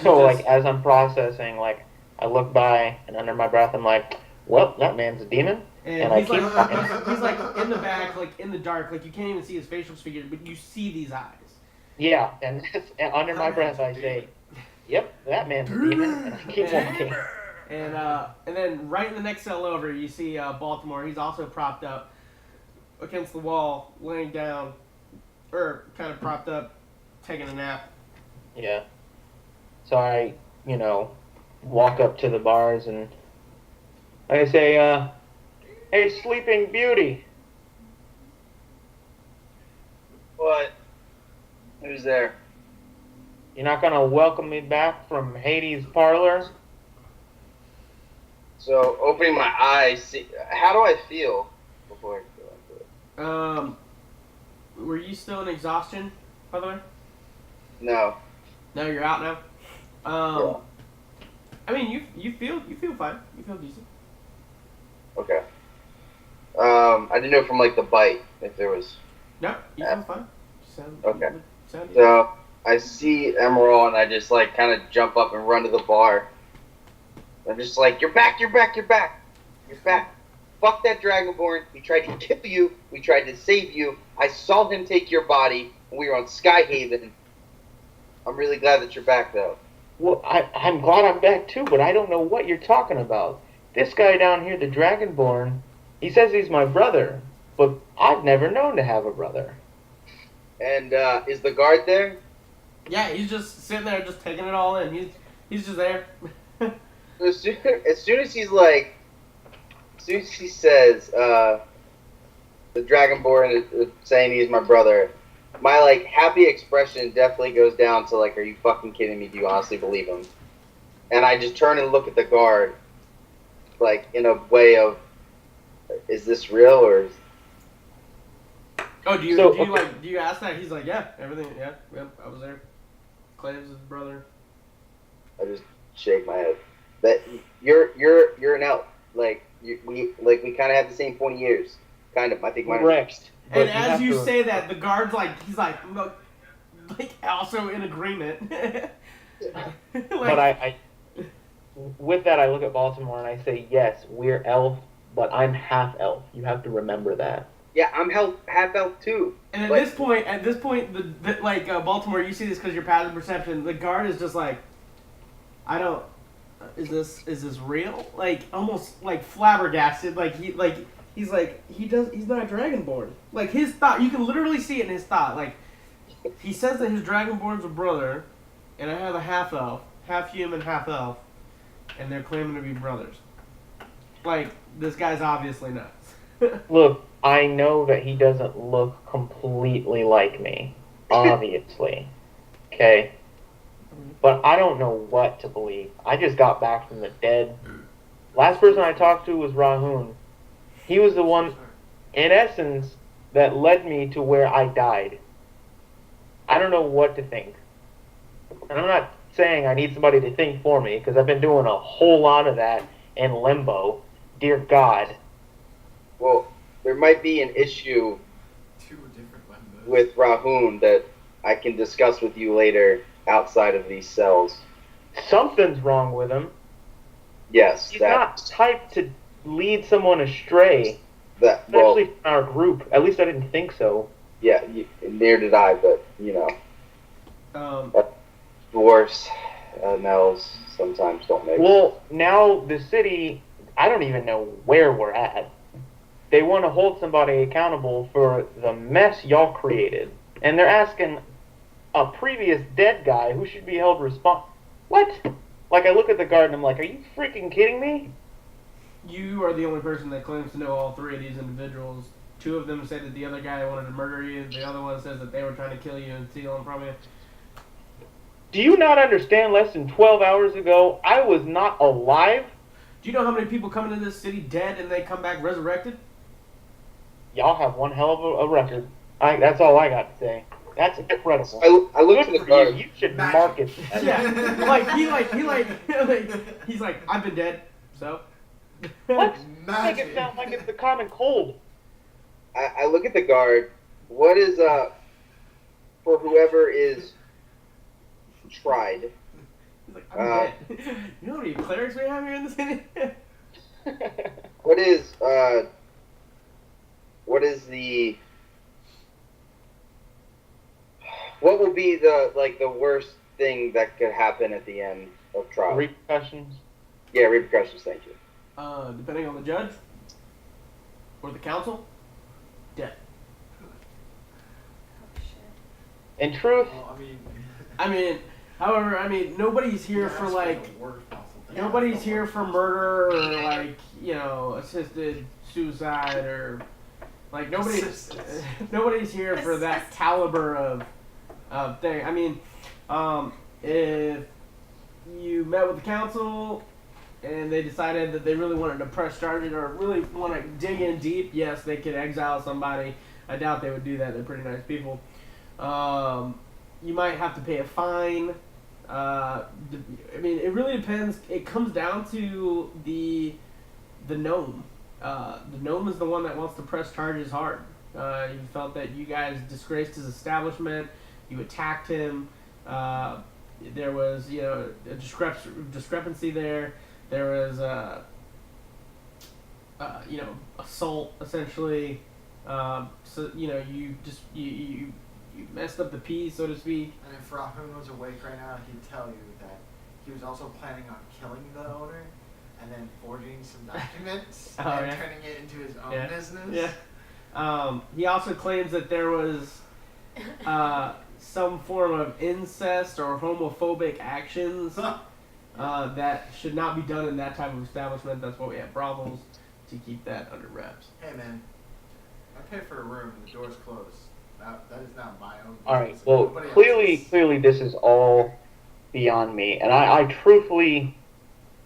So, as I'm processing, I look by, and under my breath, I'm like, well, that man's a demon. And he's like in the back, like in the dark, like you can't even see his facial features, but you see these eyes. Yeah, and under my breath I say, yep, that man's a demon, and I keep walking. And then right in the next cell over, you see Baltimore. He's also propped up against the wall, laying down, or kind of propped up, taking a nap. Yeah. So I, walk up to the bars and I say, hey, Sleeping Beauty. What? Who's there? You're not going to welcome me back from Hades' parlor? So, opening my eyes, how do I feel before I go into it? Were you still in exhaustion, by the way? No. No, you're out now? Yeah. I mean, you feel fine. You feel decent. Okay. I didn't know from the bite if there was. No, you feel fine. Okay. Sound So I see Emerald and I just like kind of jump up and run to the bar. I'm just like, you're back, you're back, you're back, you're back. Fuck that Dragonborn. He tried to kill you. We tried to save you. I saw him take your body when we were on Skyhaven. I'm really glad that you're back, though. Well, I'm glad I'm back too, but I don't know what you're talking about. This guy down here, the Dragonborn, he says he's my brother, but I've never known to have a brother. And is the guard there? Yeah, he's just sitting there, just taking it all in. He's just there. As soon as he's like, as soon as he says, the Dragonborn is saying he's my brother, my like happy expression definitely goes down to like, are you fucking kidding me? Do you honestly believe him? And I just turn and look at the guard, like in a way of, is this real or? Oh, do you ask that? He's like, yeah, everything, yeah, I was there. Claims his brother. I just shake my head. That you're an elf. Like we kind of have the same 20 years. Kind of. I think mine. Correct. And as you say that, the guard's like, he's like also in agreement. But I, with that, I look at Baltimore and I say, yes, we're elf, but I'm half elf. You have to remember that. Yeah, I'm half elf too. And at this point, the Baltimore, you see this because your passive perception. The guard is just like, I don't. Is this real? Like almost like flabbergasted. He's not Dragonborn. Like his thought, you can literally see it in his thought. Like he says that his Dragonborn's a brother, and I have a half elf, half human, half elf, and they're claiming to be brothers. Like this guy's obviously nuts. Look, I know that he doesn't look completely like me, obviously. Okay? But I don't know what to believe. I just got back from the dead. Last person I talked to was Rahun. He was the one, in essence, that led me to where I died. I don't know what to think. And I'm not saying I need somebody to think for me, because I've been doing a whole lot of that in limbo. Dear God. Well, there might be an issue with Rahun that I can discuss with you later outside of these cells. Something's wrong with him. Yes, He's not typed to lead someone astray. Especially in our group. At least I didn't think so. Yeah, neither did I, but, you know. Dwarfs, Nels sometimes don't make Well, now the city, I don't even know where we're at. They want to hold somebody accountable for the mess y'all created. And they're asking a previous dead guy who should be held responsible. What? Like, I look at the guard and I'm like, are you freaking kidding me? You are the only person that claims to know all three of these individuals. Two of them say that the other guy wanted to murder you. The other one says that they were trying to kill you and steal them from you. Do you not understand less than 12 hours ago, I was not alive? Do you know how many people come into this city dead and they come back resurrected? Y'all have one hell of a record. That's all I got to say. That's incredible. I look to the guard. You should market that. Yeah, he's like, I've been dead, so. What? Make it sound like it's the common cold. I look at the guard. What is for whoever is tried? He's like, I'm dead. You know how many clerics we have here in the city? What will be the worst thing that could happen at the end of trial? Repercussions? Yeah, repercussions, thank you. Depending on the judge or the council, death. Oh shit. In truth, However, nobody's here for nobody's here for murder or assisted suicide or nobody's here for that caliber of thing. If you met with the council and they decided that they really wanted to press charges or really want to dig in deep, yes, they could exile somebody. I doubt they would do that. They're pretty nice people. You might have to pay a fine. It really depends. It comes down to the gnome. The gnome is the one that wants to press charges hard. He felt that you guys disgraced his establishment. You attacked him. There was, a discrepancy there. There was, assault essentially. So you messed up the peace, so to speak. And if Rahun was awake right now, he'd tell you that he was also planning on killing the owner and then forging some documents Oh, and yeah. turning it into his own Yeah. business. Yeah. He also claims that there was some form of incest or homophobic actions that should not be done in that type of establishment. That's why we have brothels, to keep that under wraps. Hey man, I pay for a room and the door's closed. That is not my own business. All right. Well, Nobody else's. clearly, this is all beyond me, and I truthfully,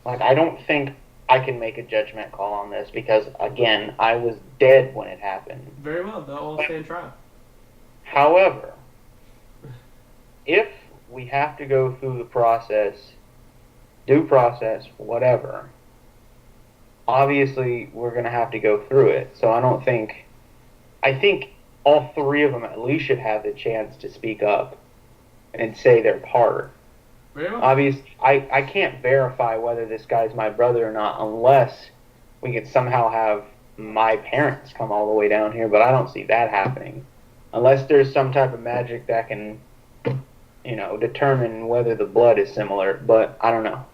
I don't think I can make a judgment call on this because, again, I was dead when it happened. Very well, they'll all stand trial. However, if we have to go through the process, due process, whatever, obviously we're going to have to go through it. So I think all three of them at least should have the chance to speak up and say their part. Very well. Obviously, I can't verify whether this guy's my brother or not unless we could somehow have my parents come all the way down here, but I don't see that happening. Unless there's some type of magic that can, determine whether the blood is similar, but I don't know.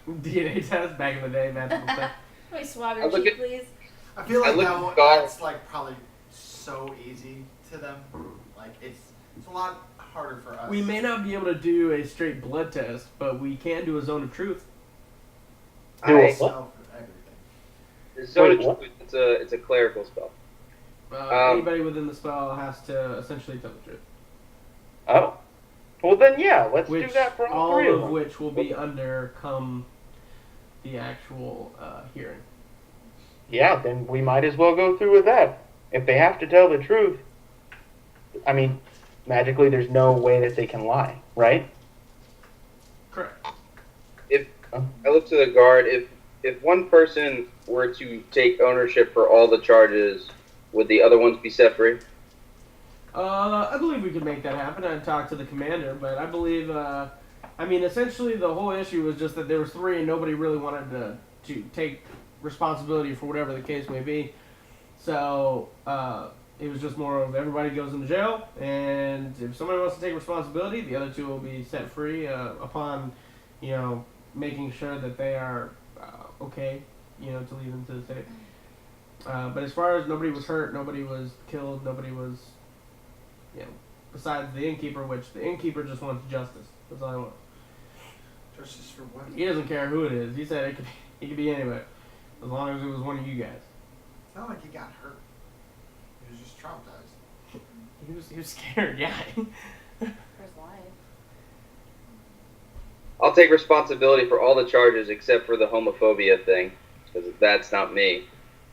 DNA test back in the day, magical stuff. Let me swab I your look cheek, at- please. I feel I like look at that's probably so easy to them. Like it's a lot harder for us. We may not be able to do a straight blood test, but we can do a zone of truth. Do I- it. Sell for everything. It's so Wait, what? it's a clerical spell. Anybody within the spell has to essentially tell the truth. Oh. Well, then, yeah, let's Which do that for all all three of of them. which will be under come the actual hearing. Yeah, then we might as well go through with that. If they have to tell the truth, I mean, magically there's no way that they can lie, right? Correct. I look to the guard. If one person were to take ownership for all the charges, would the other ones be set free? I believe we could make that happen. I'd talk to the commander, but I believe, essentially the whole issue was just that there was three and nobody really wanted to take responsibility for whatever the case may be. So, it was just more of everybody goes into jail, and if somebody wants to take responsibility, the other two will be set free upon, making sure that they are okay, to leave into the state. But as far as nobody was hurt, nobody was killed, nobody was, besides the innkeeper, which the innkeeper just wants justice. That's all he wants. Justice for what? He doesn't care who it is. He said it could be anybody, as long as it was one of you guys. It's not like he got hurt. He was just traumatized. He was scared, yeah. For his life. I'll take responsibility for all the charges except for the homophobia thing, because that's not me.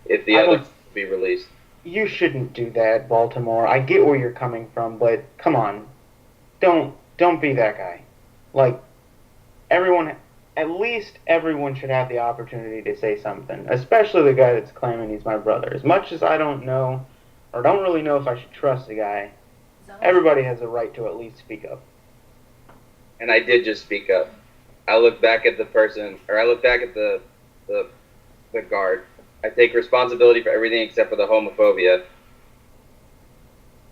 If the I others don't- be released. You shouldn't do that, Baltimore. I get where you're coming from, but come on. Don't be that guy. At least everyone should have the opportunity to say something, especially the guy that's claiming he's my brother. As much as I don't know, or don't really know if I should trust the guy, Zone. everybody has a right to at least speak up. And I did just speak up. I look back at the person, or I look back at the guard. I take responsibility for everything except for the homophobia,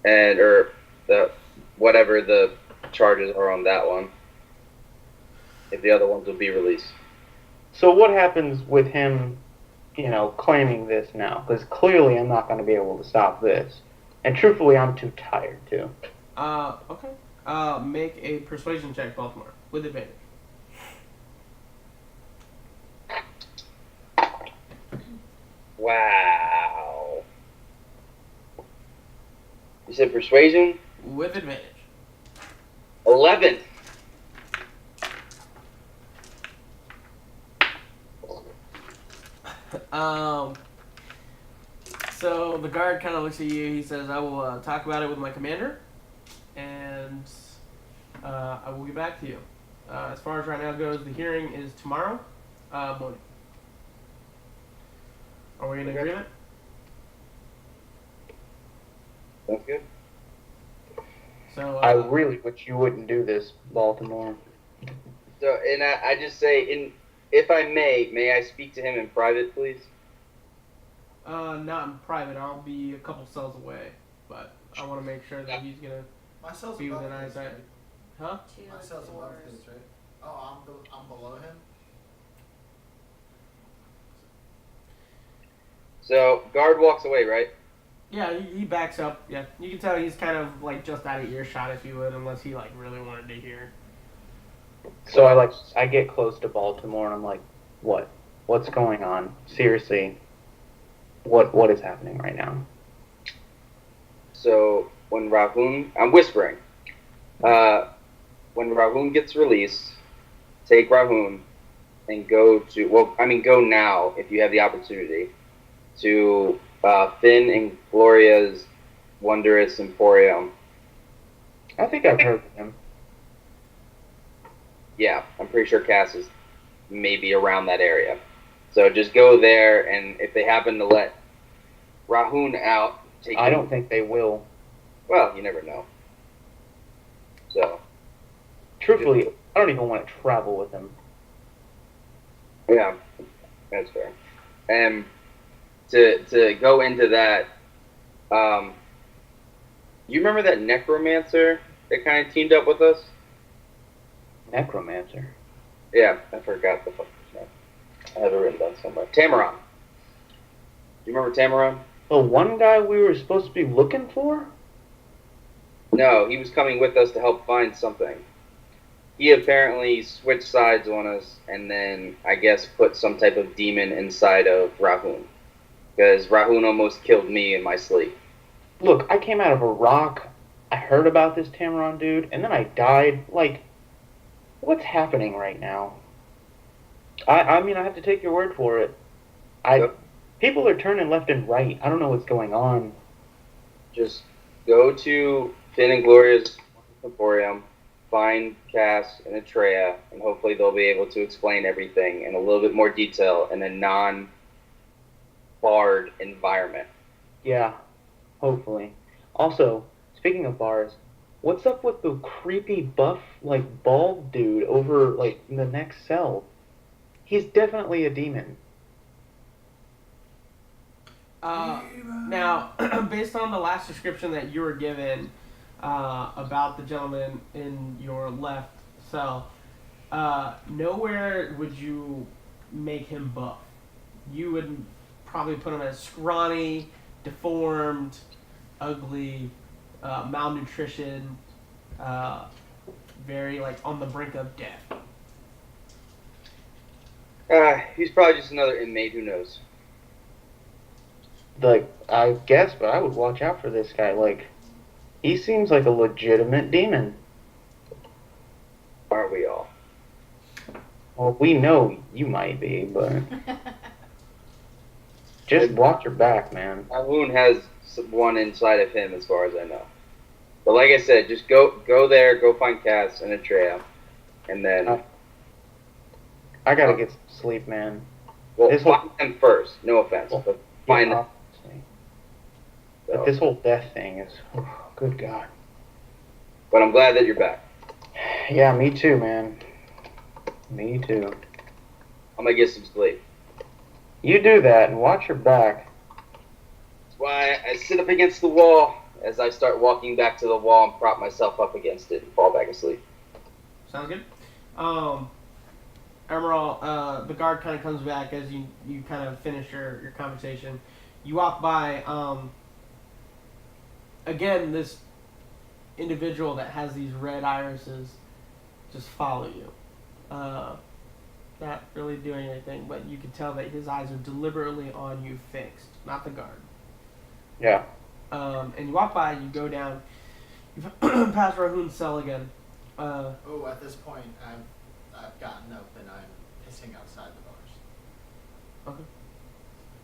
or the whatever the charges are on that one. If the other ones will be released. So what happens with him, claiming this now? Because clearly I'm not going to be able to stop this. And truthfully, I'm too tired to. Okay. Make a persuasion check, Baltimore, with advantage. Wow. You said persuasion? With advantage. 11. So the guard kind of looks at you. He says, "I will talk about it with my commander, and I will get back to you." As far as right now goes, the hearing is tomorrow morning. Are we in Okay. agreement? Sounds good. So I really wish you wouldn't do this, Baltimore. So, and I just say, if I may I speak to him in private, please? not in private. I'll be a couple cells away, but I want to make sure that he's gonna My cell's be above within his, eyesight. right? Huh? My cell's above his, right? Oh, I'm below him? So, guard walks away, right? Yeah, he backs up. Yeah, you can tell he's kind of like just out of earshot, if you would, unless he like really wanted to hear. So I get close to Baltimore and I'm like, what? What's going on? Seriously, what is happening right now? So, when Rahun, I'm whispering, when Rahun gets released, take Rahun and go now if you have the opportunity, to Finn and Gloria's Wondrous Emporium. I think I've heard of him. Yeah, I'm pretty sure Cass is maybe around that area. So just go there, and if they happen to let Rahun out, I don't think they will. Well, you never know. So, Truthfully, I don't even want to travel with him. yeah, that's fair. And to go into that, you remember that necromancer that kind of teamed up with us? Necromancer? Yeah, I forgot the fucking name. I have it written down somewhere. Tamaron. Do you remember Tamaron? The one guy we were supposed to be looking for? No, he was coming with us to help find something. He apparently switched sides on us and then, I guess, put some type of demon inside of Rahun. Because Rahun almost killed me in my sleep. Look, I came out of a rock. I heard about this Tamaron dude, and then I died. Like, what's happening right now? I mean, I have to take your word for it. Yep. People are turning left and right. I don't know what's going on. Just go to Finn and Gloria's Emporium, find Cass and Atreya, and hopefully they'll be able to explain everything in a little bit more detail in a non-barred environment. Yeah, hopefully. Also, speaking of bars, what's up with the creepy buff, like, bald dude over, like, in the next cell? He's definitely a demon. Now, based on the last description that you were given about the gentleman in your left cell, nowhere would you make him buff. You would probably put him as scrawny, deformed, ugly, malnutrition, very like on the brink of death. He's probably just another inmate, who knows? Like, I guess, but I would watch out for this guy. Like, he seems like a legitimate demon. Aren't we all? Well, we know you might be, but just watch your back, man. Rahun has one inside of him as far as I know. But like I said, just go there, go find Cass and Atreya, and then... I gotta get some sleep, man. Well, This find them first. No offense, but find them. But this whole death thing is, good God. But I'm glad that you're back. Yeah, me too, man. Me too. I'm gonna get some sleep. You do that and watch your back. That's why I sit up against the wall as I start walking back to the wall and prop myself up against it and fall back asleep. Sounds good. Emerald, the guard kind of comes back as you kind of finish your conversation. You walk by, again, this individual that has these red irises just follow you. Not really doing anything, but you can tell that his eyes are deliberately on you fixed, not the guard. Yeah. And you walk by, you go down, you pass Rahun's cell again. At this point, I've gotten up and I'm pissing outside the bars. Okay.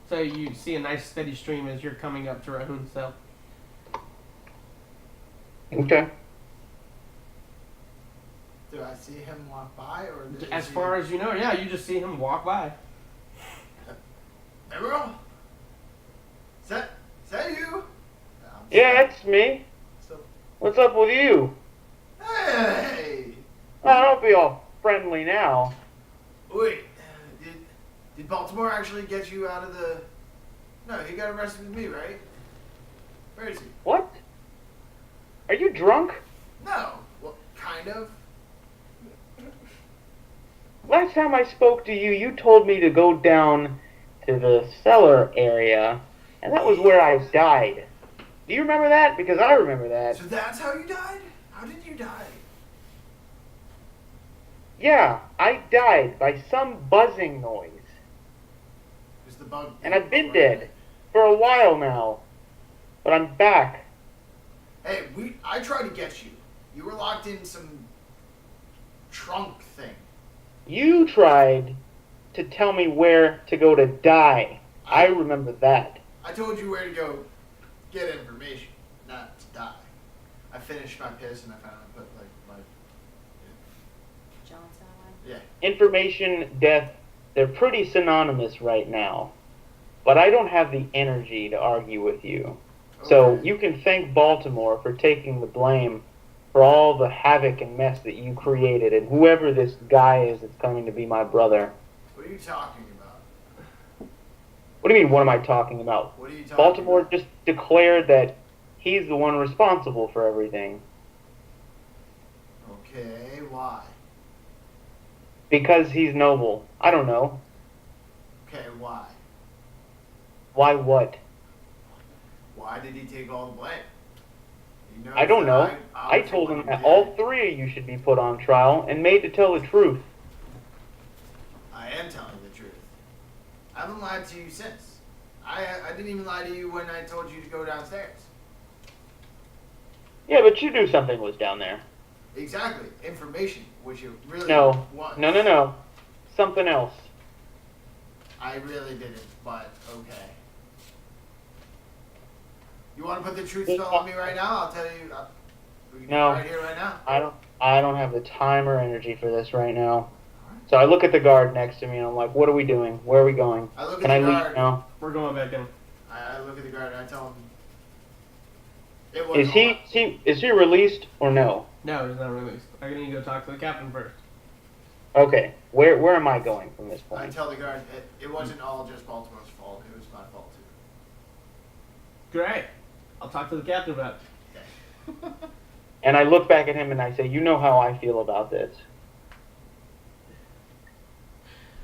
So you see a nice steady stream as you're coming up to Rahun's cell. Okay. Do I see him walk by, or As far as you know, yeah, you just see him walk by. Emerald? Is that you? I'm Yeah, it's me. So, What's up with you? hey! Oh, don't be all friendly now. Wait, did Baltimore actually get you out of the... No, he got arrested with me, right? Where is he? What? Are you drunk? No. Well, kind of. Last time I spoke to you, you told me to go down to the cellar area, and that was where I died. Do you remember that? Because I remember that. So that's how you died? How did you die? Yeah, I died by some buzzing noise. Is the bug... And I've been dead for a while now. But I'm back. Hey, I tried to get you. You were locked in some trunk thing. You tried to tell me where to go to die. I remember that. I told you where to go get information, not to die. I finished my piss and I finally put like my... Johnson one. Yeah. Information, death, they're pretty synonymous right now. But I don't have the energy to argue with you. So Okay. you can thank Baltimore for taking the blame for all the havoc and mess that you created, and whoever this guy is that's coming to be my brother. What are you talking about? What do you mean, what am I talking about? What are you talking Baltimore about? just declared that he's the one responsible for everything. Okay, why? Because he's noble. I don't know. Okay, why? Why what? Why did he take all the blame? He knows I don't that know. I was the told one him who that did all it. three of you should be put on trial and made to tell the truth. I am telling the truth. I haven't lied to you since. I didn't even lie to you when I told you to go downstairs. Yeah, but you knew something was down there. Exactly. Information, which it really No. was. No. Something else. I really didn't, but okay. You want to put the truth spell on me right now? I'll tell you. We can do No. it right here, right now. I don't have the time or energy for this right now. So I look at the guard next to me and I'm like, what are we doing? Where are we going? I look Can at I the leave guard. now? We're going back in. I look at the guard and I tell him. It was Is he released or no? No, he's not released. I'm gonna need to go talk to the captain first. Okay. Where am I going from this I point? tell the guard it wasn't all just Baltimore's fault. It was my fault too. Great. I'll talk to the captain about it. Okay. And I look back at him and I say, you know how I feel about this.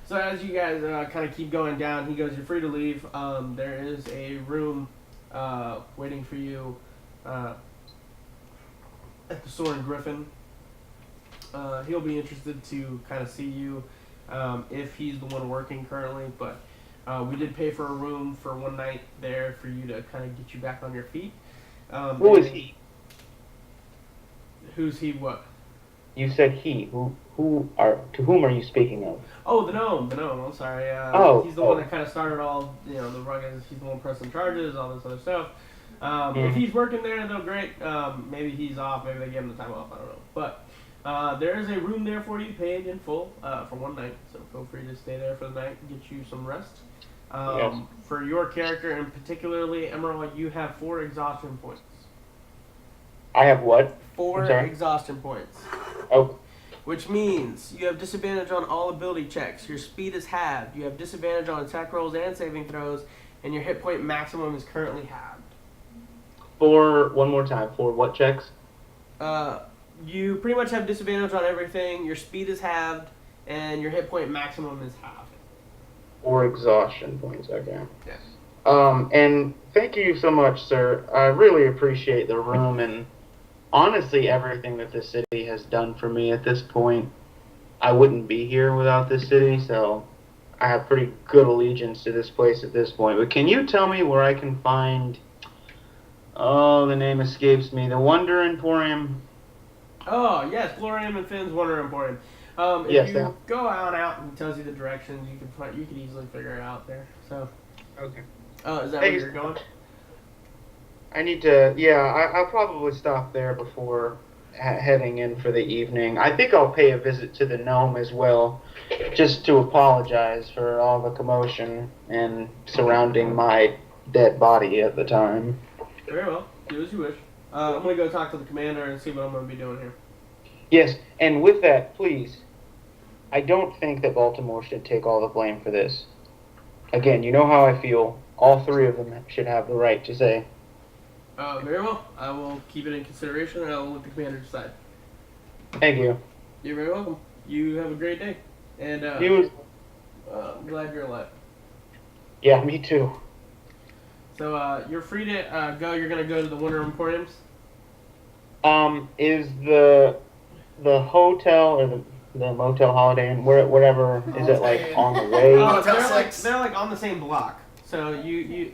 So as you guys kind of keep going down, he goes, "You're free to leave. There is a room waiting for you at the Soaring Griffin. He'll be interested to kind of see you if he's the one working currently, but we did pay for a room for one night there for you to kind of get you back on your feet." Who is he? Who's he? What? You said he. To whom are you speaking of? Oh, the gnome. I'm sorry. He's the one that kind of started all, the rugged. He's the one pressing charges, all this other stuff. If he's working there, though, great. Maybe he's off. Maybe they give him the time off. I don't know. But there is a room there for you, paid in full for one night. So feel free to stay there for the night and get you some rest. Yes. For your character, and particularly Emerald, you have 4 exhaustion points. I have what? 4 I'm sorry? exhaustion points. Oh, Which means you have disadvantage on all ability checks. Your speed is halved. You have disadvantage on attack rolls and saving throws, and your hit point maximum is currently halved. one more time. For what checks? You pretty much have disadvantage on everything. Your speed is halved, and your hit point maximum is halved. Or exhaustion points, okay. Yes. And thank you so much, sir. I really appreciate the room and honestly everything that this city has done for me at this point. I wouldn't be here without this city, so I have pretty good allegiance to this place at this point. But can you tell me where I can find... Oh, the name escapes me. The Wonder Emporium? Oh, yes, Glorium and Finn's Wonder Emporium. If Yes, you that. go on out and it tells you the directions, you can easily figure it out there. So, Okay. oh, is that Hey, where you're going? I need to, I'll probably stop there before heading in for the evening. I think I'll pay a visit to the gnome as well, just to apologize for all the commotion and surrounding my dead body at the time. Very well. Do as you wish. I'm gonna go talk to the commander and see what I'm gonna be doing here. Yes, and with that, please, I don't think that Baltimore should take all the blame for this. Again, you know how I feel. All three of them should have the right to say. Very well. I will keep it in consideration, and I will let the commander decide. Thank you. You're very welcome. You have a great day, and You. I'm glad you're alive. Yeah, me too. So you're free to go. You're gonna go to the Wonder Emporiums. Is the hotel or the Motel Holiday Inn, whatever, is it like on the way? Oh, Motel they're like 6. they're like on the same block. So you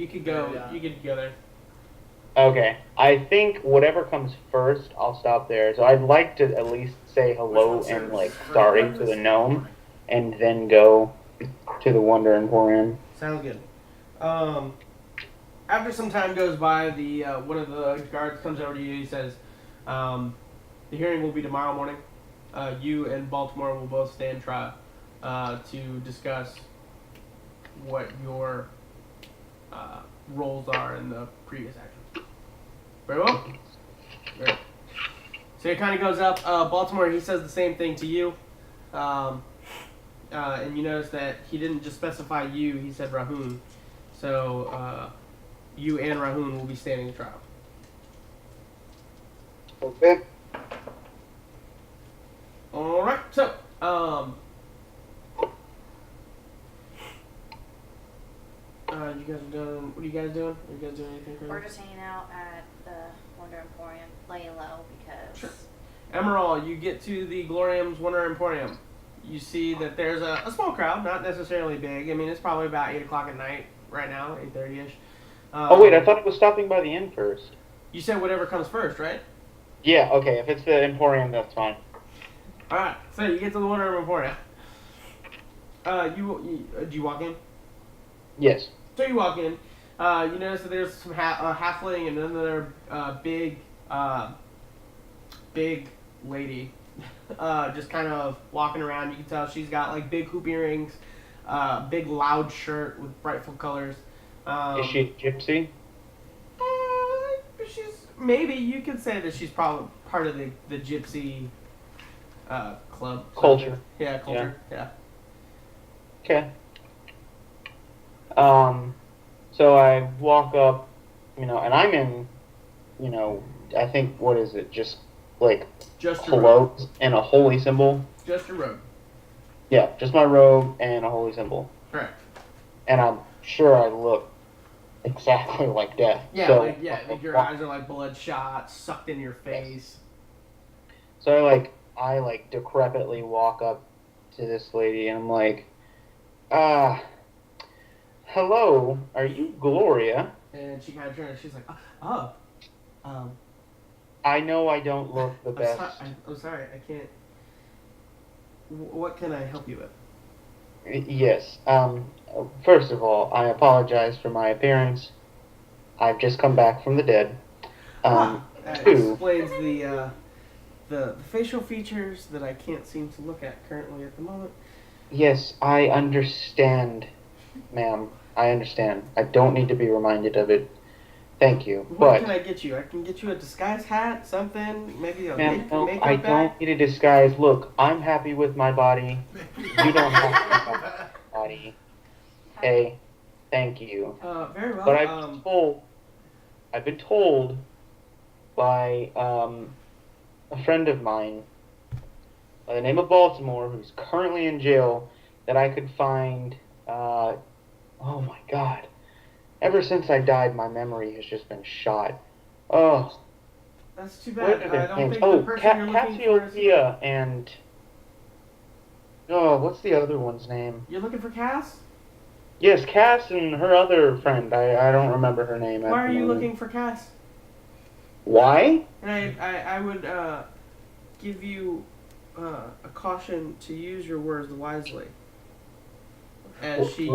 could go. Yeah. You could go there. Okay, I think whatever comes first, I'll stop there. So I'd like to at least say hello Which one's and like yours? sorry to the gnome, and then go to the Wonder Emporium. Sounds good. After some time goes by, the one of the guards comes over to you. He says, "The hearing will be tomorrow morning. You and Baltimore will both stand trial to discuss what your roles are in the previous actions." Very well. Very well. So it kind of goes up. Baltimore, he says the same thing to you. And you notice that he didn't just specify you, he said Rahun. So you and Rahun will be standing trial. Okay. Alright, so, you guys are done. What are you guys doing? Are you guys doing anything crazy? We're just hanging out at the Wonder Emporium, laying low because. Sure. Emerald, you get to the Glorium's Wonder Emporium. You see that there's a small crowd, not necessarily big. I mean, it's probably about 8 o'clock at night right now, 8:30ish. Oh wait, I thought it was stopping by the inn first. You said whatever comes first, right? Yeah, okay, if it's the Emporium, that's fine. Alright, so you get to the Wonder Emporium. Do you walk in? Yes. So you walk in. You notice that there's some halfling and another big lady, just kind of walking around. You can tell she's got like big hoop earrings, big loud shirt with bright full colors. Is she a gypsy? Maybe you could say that she's probably part of the gypsy club Culture. Yeah, culture. Yeah. Okay. So I walk up, and I'm in, I think, what is it, just like Just your robe. clothes and a holy symbol? Just your robe. Yeah, just my robe and a holy symbol. Correct. And I'm sure I look exactly like death. Yeah, so, like your eyes are like bloodshot, sucked in your face. So I decrepitly walk up to this lady and I'm like, hello, are you Gloria? And she kind of turns. She's like, I know I don't look the best. I'm sorry, I can't. What can I help you with? Yes. First of all, I apologize for my appearance. I've just come back from the dead. That Two. explains the facial features that I can't seem to look at currently at the moment. Yes, I understand, ma'am. I understand. I don't need to be reminded of it. Thank you. What can I get you? I can get you a disguise hat, something, maybe a Ma'am, no, makeup I bag. don't need a disguise. Look, I'm happy with my body. You don't have to be happy with my body. Okay? Thank you. Very well. But I've been told by a friend of mine by the name of Baltimore, who's currently in jail, that I could find, oh my god. Ever since I died, my memory has just been shot. Oh. That's too What bad. are their I don't names? think Oh, the person you're looking for is... Cassiopeia and... Oh, what's the other one's name? You're looking for Cass? Yes, Cass and her other friend. I don't remember her name. Why are you looking for Cass? Why? And I would give you a caution to use your words wisely. As she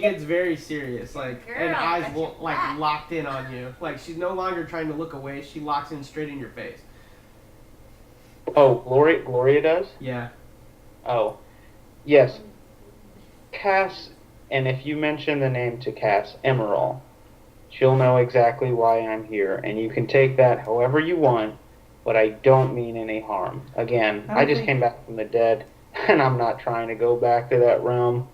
gets very serious, and Girl, eyes got your back. locked in on you. Like she's no longer trying to look away. She locks in straight in your face. Oh, Gloria does? Yeah. Oh. Yes. Cass, and if you mention the name to Cass, Emerald. she'll know exactly why I'm here, and you can take that however you want, but I don't mean any harm. Again, I I don't just think- came back from the dead, and I'm not trying to go back to that realm.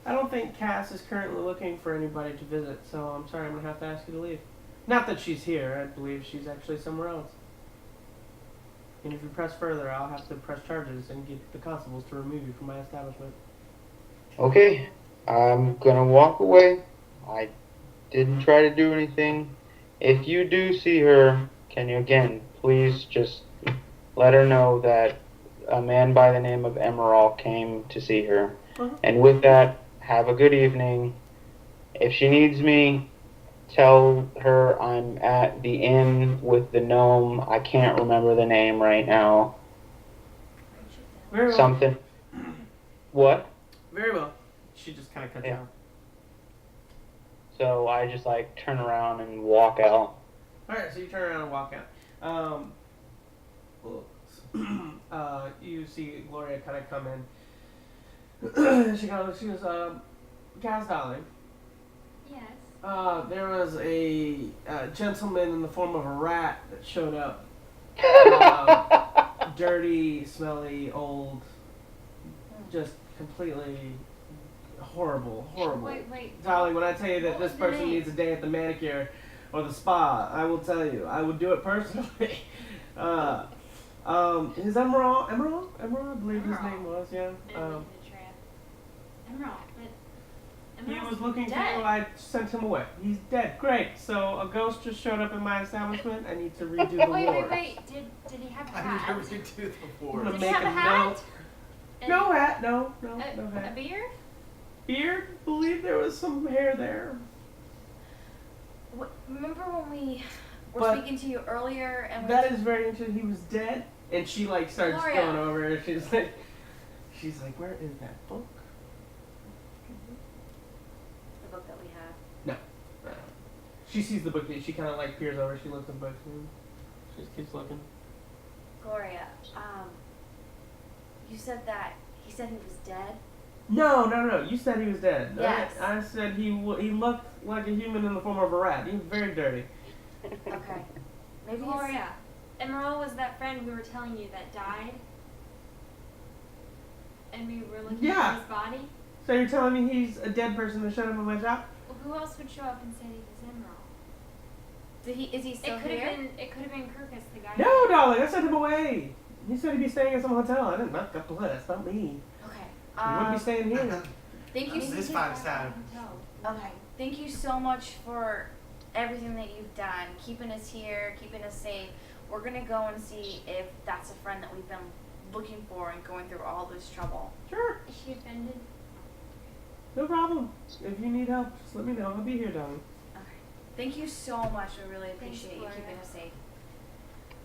I don't think Cass is currently looking for anybody to visit, so I'm sorry, I'm gonna have to ask you to leave. Not that she's here, I believe she's actually somewhere else. And if you press further, I'll have to press charges and get the constables to remove you from my establishment. Okay, I'm gonna walk away. I didn't try to do anything. If you do see her, can you again, please just let her know that a man by the name of Emerald came to see her. Uh-huh. And with that, have a good evening. If she needs me, tell her I'm at the inn with the gnome. I can't remember the name right now. Very well. Something. What? Very well. She just kind of cut you Yeah. off. So I just like turn around and walk out. Alright, so you turn around and walk out. You see Gloria kind of come in. she goes, Cass, darling. Yes. There was a gentleman in the form of a rat that showed up. Dirty, smelly, old, just completely horrible. Wait. Darling, when I tell you that What this was the person name? needs a day at the manicure or the spa, I will tell you. I would do it personally. His Emerald, I believe his Emerald. name was, yeah. Emerald, but He Emerald's was looking for dead. you, I sent him away. He's dead. Great. So a ghost just showed up in my establishment. I need to redo the war. Wait. Did he have a I hat? never did do the I'm board. gonna Did he make have a a hat? note. And No hat, no a hat. beard? Beard? Believe there was some hair there. Remember when we were But speaking to you earlier and we that is very interesting. He was dead, and she like starts Gloria. going over. And she's like, where is that book? the book that we have. She sees the book. She kind of like peers over. She looks at the book. And she just keeps looking. Gloria, you said that he said he was dead. No. You said he was dead. Yes. I said he looked like a human in the form of a rat. He was very dirty. Okay. Maybe he's- Gloria. Emerald was that friend we were telling you that died? And we were looking Yeah. for his body? So you're telling me he's a dead person that showed up at my shop? Well, who else would show up and say he was Emerald? Is he still It could here? have been Kirkus, the guy. No, darling. I sent him away. He said he'd be staying at some hotel. I didn't knock up the list. Not me. Okay. He wouldn't be staying here. Thank you. This is fine time. Okay. Thank you so much for everything that you've done, keeping us here, keeping us safe. We're gonna go and see if that's a friend that we've been looking for and going through all this trouble. Sure. Is she offended? No problem. If you need help, just let me know. I'll be here, darling. Okay. Thank you so much. I really Thanks, appreciate you Gloria. keeping us safe.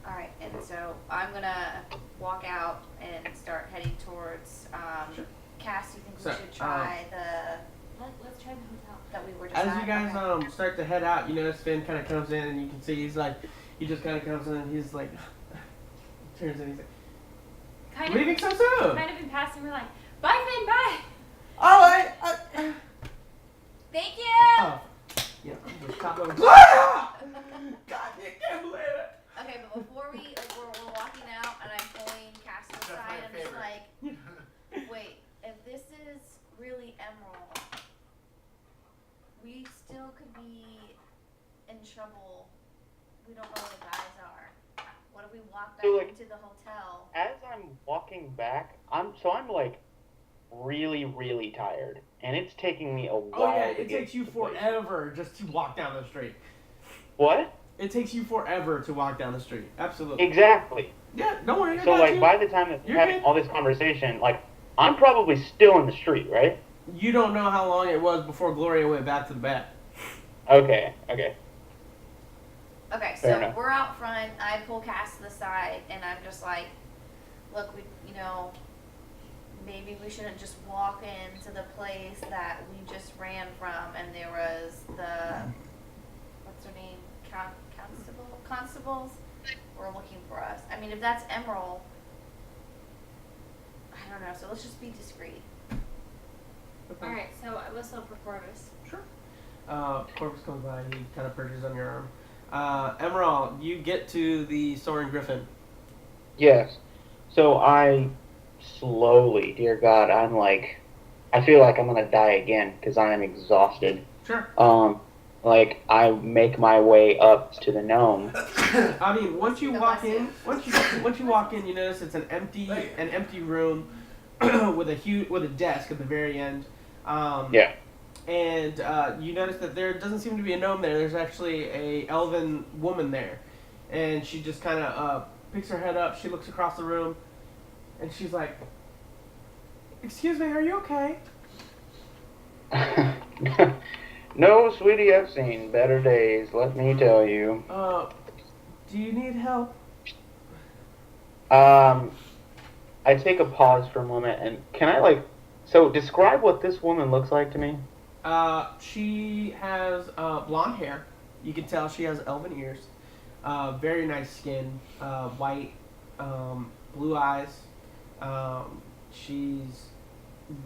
All right, and so I'm gonna walk out and start heading towards Sure. Cass. You think So, we should try Let's try the hotel. that we were just As at? you guys Okay. start to head out, you notice Finn kind of comes in, and you can see he just kind of comes in, and he's like, turns in, he's like, Kind leaving of, so soon. kind of in passing, we're like, bye, Finn, bye. Oh, Thank you. oh, yeah, I'm just top of Gloria! God, you can't believe it. Okay, but before we're walking out and I'm pulling Cass to the That's side, my I'm just favorite. like, wait, if this is really Emerald, we still could be in trouble. We don't know where the guys are. What if we walk back So, like, into the hotel? As I'm walking back, I'm like really, really tired, and it's taking me a while. Oh yeah, to it get takes you to the place. forever just to walk down the street. What? It takes you forever to walk down the street. Absolutely. Exactly. Yeah, don't worry. I So got like you. by the time that we're You're having good. all this conversation, like I'm probably still in the street, right? You don't know how long it was before Gloria went back to the bat. Okay. Okay, Fair so enough. we're out front. I pull Cass to the side, and I'm just like, look, maybe we shouldn't just walk into the place that we just ran from, and there was what's her name, constables were looking for us. I mean, if that's Emerald, I don't know. So let's just be discreet. Okay. All right, so I whistle for Corvus. Sure. Corvus comes by. He kind of perches on your arm. Emerald, you get to the Soaring Griffin. Yes. So I slowly, dear God, I feel like I'm gonna die again because I am exhausted. Sure. Like I make my way up to the gnome. I mean, once you walk in, you notice it's an empty room with a desk at the very end. Yeah. And you notice that there doesn't seem to be a gnome there. There's actually a elven woman there, and she just kind of picks her head up. She looks across the room, and she's like, "Excuse me, are you okay?" No, sweetie, I've seen better days, let me tell you. Do you need help? I take a pause for a moment, and can I, so describe what this woman looks like to me? She has blonde hair. You can tell she has elven ears. Very nice skin. White, blue eyes. She's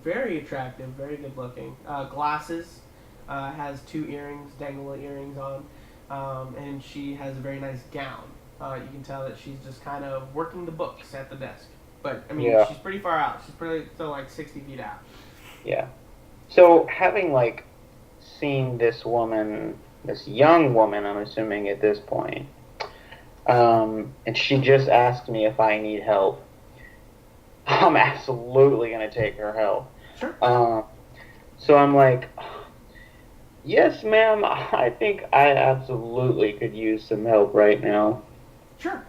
very attractive, very good looking. Glasses. Has 2 earrings, dangle earrings on. And she has a very nice gown. You can tell that she's just kind of working the books at the desk. But, I mean, Yeah. She's pretty far out. She's pretty still 60 feet out. Yeah. So, having, seen this woman, this young woman, I'm assuming at this point, and she just asked me if I need help, I'm absolutely going to take her help. Sure. So I'm like, yes, ma'am, I think I absolutely could use some help right now. Sure.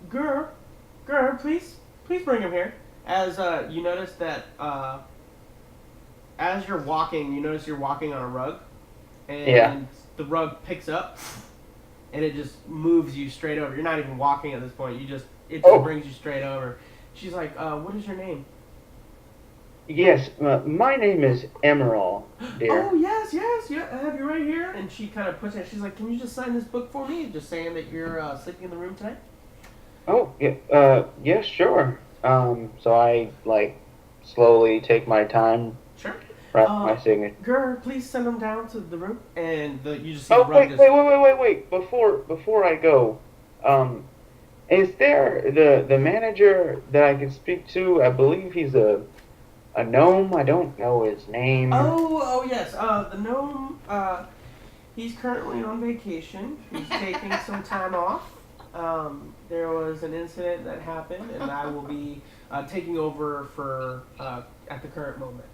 Gur, please bring him here. As you notice that as you're walking, you're walking on a rug, and the rug picks up, and it just moves you straight over. You're not even walking at this point. It just brings you straight over. She's like, "What is your name?" Yes, my name is Emerald, dear. Oh, yes, yeah, I have you right here. And she kind of puts it. She's like, "Can you just sign this book for me? Just saying that you're sleeping in the room tonight." Oh, yeah, sure. So I, slowly take my time, Sure. write my signature. Gur, please send him down to the room. And you just see Oh, the rug wait. Before I go, is there the manager that I can speak to? I believe he's a gnome. I don't know his name. Oh, yes. The gnome, he's currently on vacation. He's taking some time off. There was an incident that happened, and I will be taking over for at the current moment.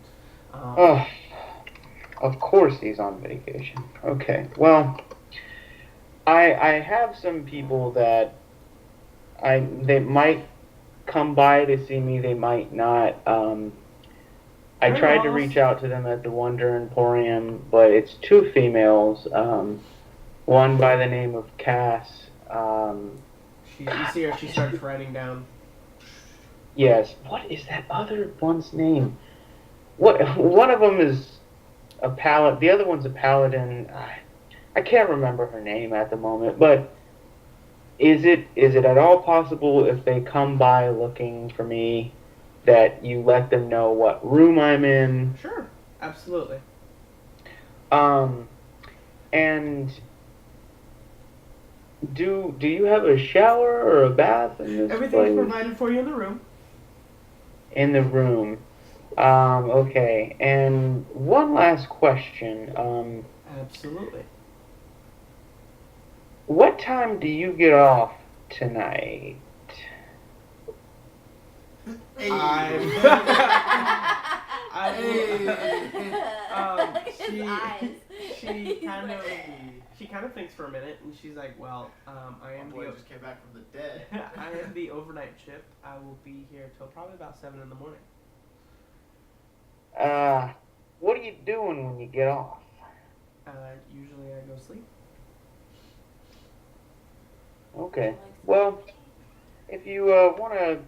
Of course he's on vacation. Okay, well, I have some people that they might come by to see me. They might not. I tried to reach out to them at the Wonder Emporium, but it's 2 females. One by the name of Cass. You see her, she starts writing down. Yes. What is that other one's name? One of them is a paladin. The other one's a paladin. I can't remember her name at the moment. But is it at all possible if they come by looking for me that you let them know what room I'm in? Sure, absolutely. And do you have a shower or a bath in this Everything's place? provided for you in the room. In the room. Okay. And one last question. Absolutely. What time do you get off tonight? She kind of thinks for a minute, and she's like, "Well, I am just came back from the dead. I am the overnight shift. I will be here till probably about 7 in the morning." What are you doing when you get off? Usually I go sleep. Okay. Well, if you want to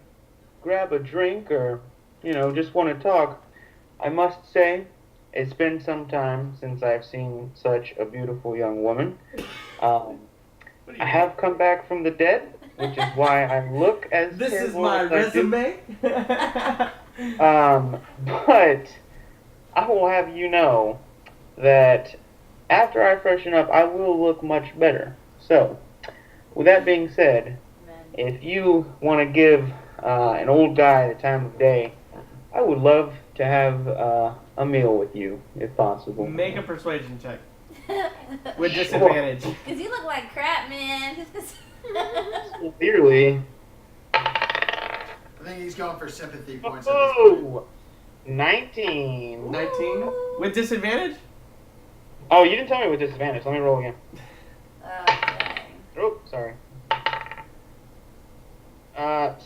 grab a drink or, just want to talk, I must say it's been some time since I've seen such a beautiful young woman. I have come back from the dead, which is why I look as This is terrible my as I do. resume. But I will have you know that after I freshen up, I will look much better. So, with that being said, if you want to give an old guy the time of day, I would love to have a meal with you, if possible. Make a persuasion check with disadvantage. Cause you look like crap, man. Clearly. I think he's going for sympathy points at this point. Oh, 19. 19 with disadvantage. Oh, you didn't tell me with disadvantage. Let me roll again. Oh, dang. Oh, sorry.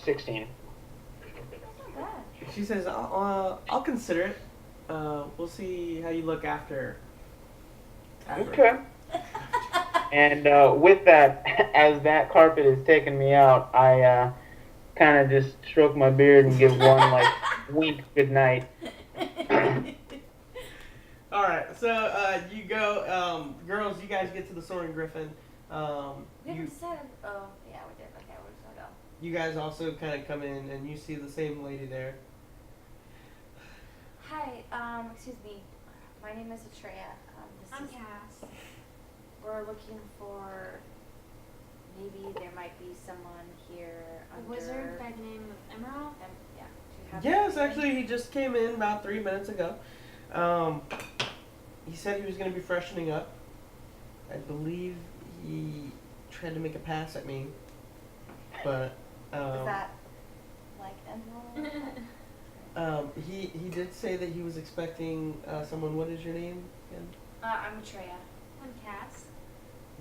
16. Not bad. She says, I'll consider it. We'll see how you look after. Okay. And with that, as that carpet is taking me out, I kind of just stroke my beard and give one like wink good night. All right, so you go, girls. You guys get to the Soaring Griffin. We haven't said. Oh, yeah, we did. Okay, we're just gonna go. You guys also kind of come in and you see the same lady there. Hi. Excuse me. My name is Atreya. I'm Cass. We're looking for. Maybe there might be someone here A under. wizard by the name of Emerald. Yeah. Do you have Yes, anything? actually, he just came in about 3 minutes ago. He said he was going to be freshening up. I believe he tried to make a pass at me, but Is that like Emerald? he did say that he was expecting someone. What is your name again? I'm Atreya. I'm Cass.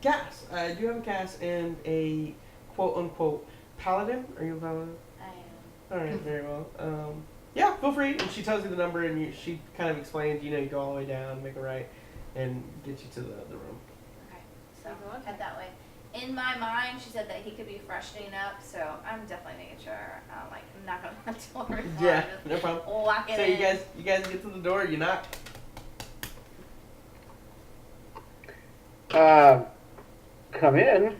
Cass. I do have a Cass and a quote-unquote paladin. Are you a paladin? I am. All right, very well. Yeah, feel free. And she tells you the number, and she kind of explains. You go all the way down, make a right, and get you to the room. Okay. So You go head that way. In my mind, she said that he could be freshening up, so I'm definitely making sure. I'm not gonna let the door. Yeah, no problem. Walk it So in. you guys get to the door. You knock. Come in. And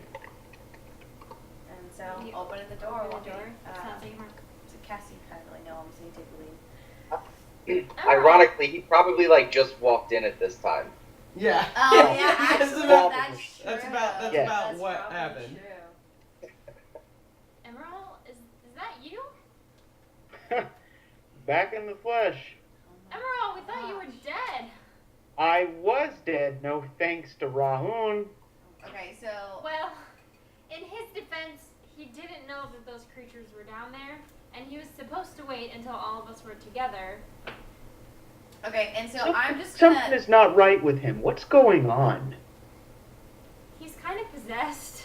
so You opening the door. Open will the be, door. Sounds like Mark. So Cassie kind of really know him, so you take the lead. Ironically, he probably like just walked in at this time. Yeah. Oh yeah, That's actually, about- that's true. that's about That's what probably happened. true. Emerald, is that you? Back in the flesh. Emerald, we thought you were dead. I was dead, no thanks to Rahun. Okay, so Well, in his defense, he didn't know that those creatures were down there, and he was supposed to wait until all of us were together. okay, and so Something- I'm just Something gonna. is not right with him. What's going on? He's kind of possessed.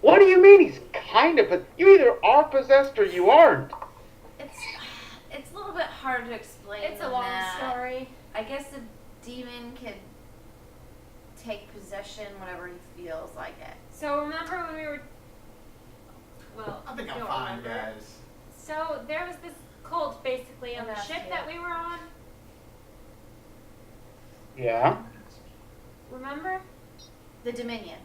What do you mean he's kind of... You either are possessed or you aren't. It's a little bit hard to explain. It's a than long that. story. I guess the demon can take possession whenever he feels like it. So remember when we were... Well, I think you I'm don't fine, remember. guys. So there was this cult basically on the That's ship it. that we were on. Yeah. Remember? The Dominion.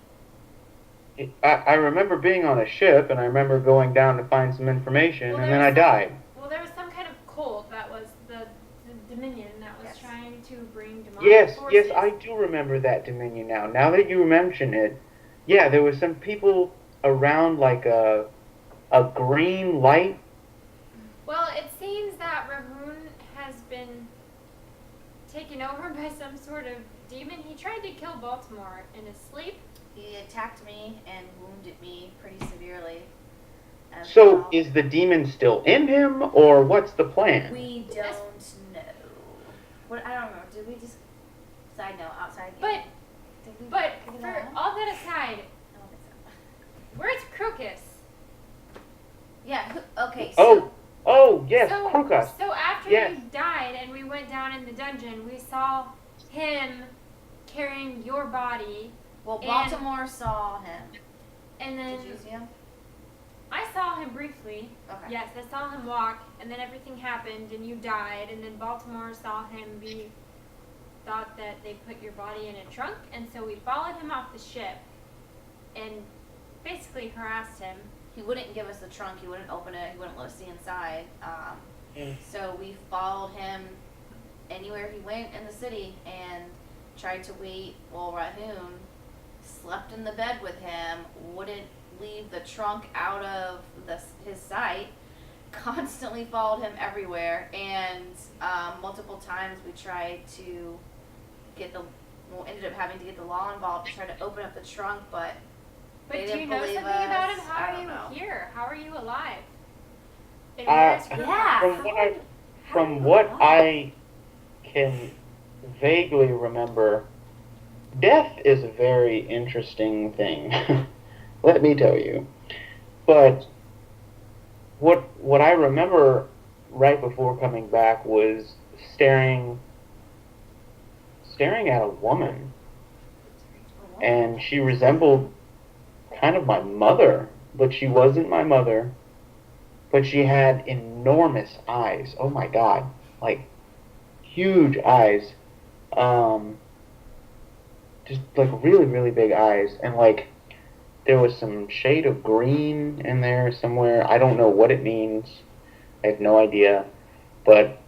I remember being on a ship, and I remember going down to find some information, Well, and then I there's- died. Well, there was some kind of cult that was the Dominion that was Yes. trying to bring demonic Yes, forces. I do remember that Dominion now. Now that you mention it, yeah, there was some people around like a green light. Well, it seems that Rahun has been taken over by some sort of demon. He tried to kill Baltimore in his sleep. He attacked me and wounded me pretty severely. as So well. is the demon still in him, or what's the plan? We don't know. What I don't remember. Did we just side note outside? But- game? Did we But figure for that out? all that aside, I don't think so. where's Crocus? Yeah. Okay. So Oh, yes, so, Krukas. So after Yes. you died and we went down in the dungeon, we saw him carrying your body, well, and- Baltimore saw him. and then Did you see him? I saw him briefly. Okay. Yes, I saw him walk, and then everything happened, and you died, and then Baltimore saw him thought that they put your body in a trunk, and so we followed him off the ship, and basically harassed him. He wouldn't give us the trunk. He wouldn't open it. He wouldn't let us see inside. Yeah. So we followed him anywhere he went in the city, and tried to wait while Rahun slept in the bed with him, wouldn't leave the trunk out of his sight, constantly followed him everywhere, and multiple times we tried to ended up having to get the law involved to try to open up the trunk, but But they do you didn't know believe something about us. him? How I are don't you know. here? How are you alive? And Uh, where's Krukoff? Yeah. From what I can vaguely remember, death is a very interesting thing. Let me tell you. But what I remember right before coming back was staring at a woman, and she resembled kind of my mother, but she wasn't my mother. But she had enormous eyes. Oh my God, like huge eyes. Just like really, really big eyes, and like there was some shade of green in there somewhere. I don't know what it means. I have no idea. But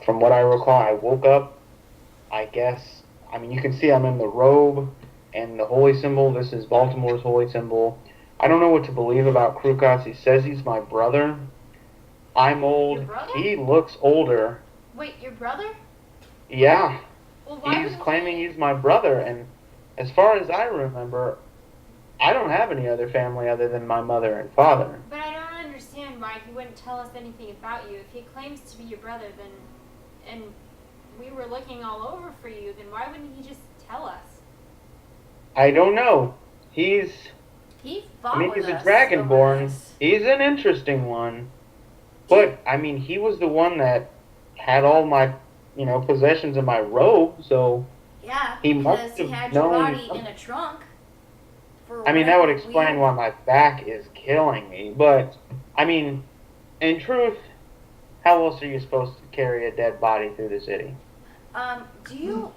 from what I recall, I woke up. I guess. I mean, you can see I'm in the robe and the holy symbol. This is Baltimore's holy symbol. I don't know what to believe about Krukas. He says he's my brother. I'm old. Your brother? He looks older. Wait, your brother? Yeah. Well, why He's would claiming he's my brother, and as far as I remember, I don't have any other family other than my mother and father. But I don't understand why he wouldn't tell us anything about you. If he claims to be your brother, then, and we were looking all over for you, then why wouldn't he just tell us? I don't know. He followed he's a us dragonborn. over this. He's an interesting one. But, I mean, he was the one that had all my, possessions in my robe, so Yeah, he because must he have had your known body in a trunk. I mean, that would explain why my back is killing me. But, I mean, in truth, how else are you supposed to carry a dead body through the city? Do you?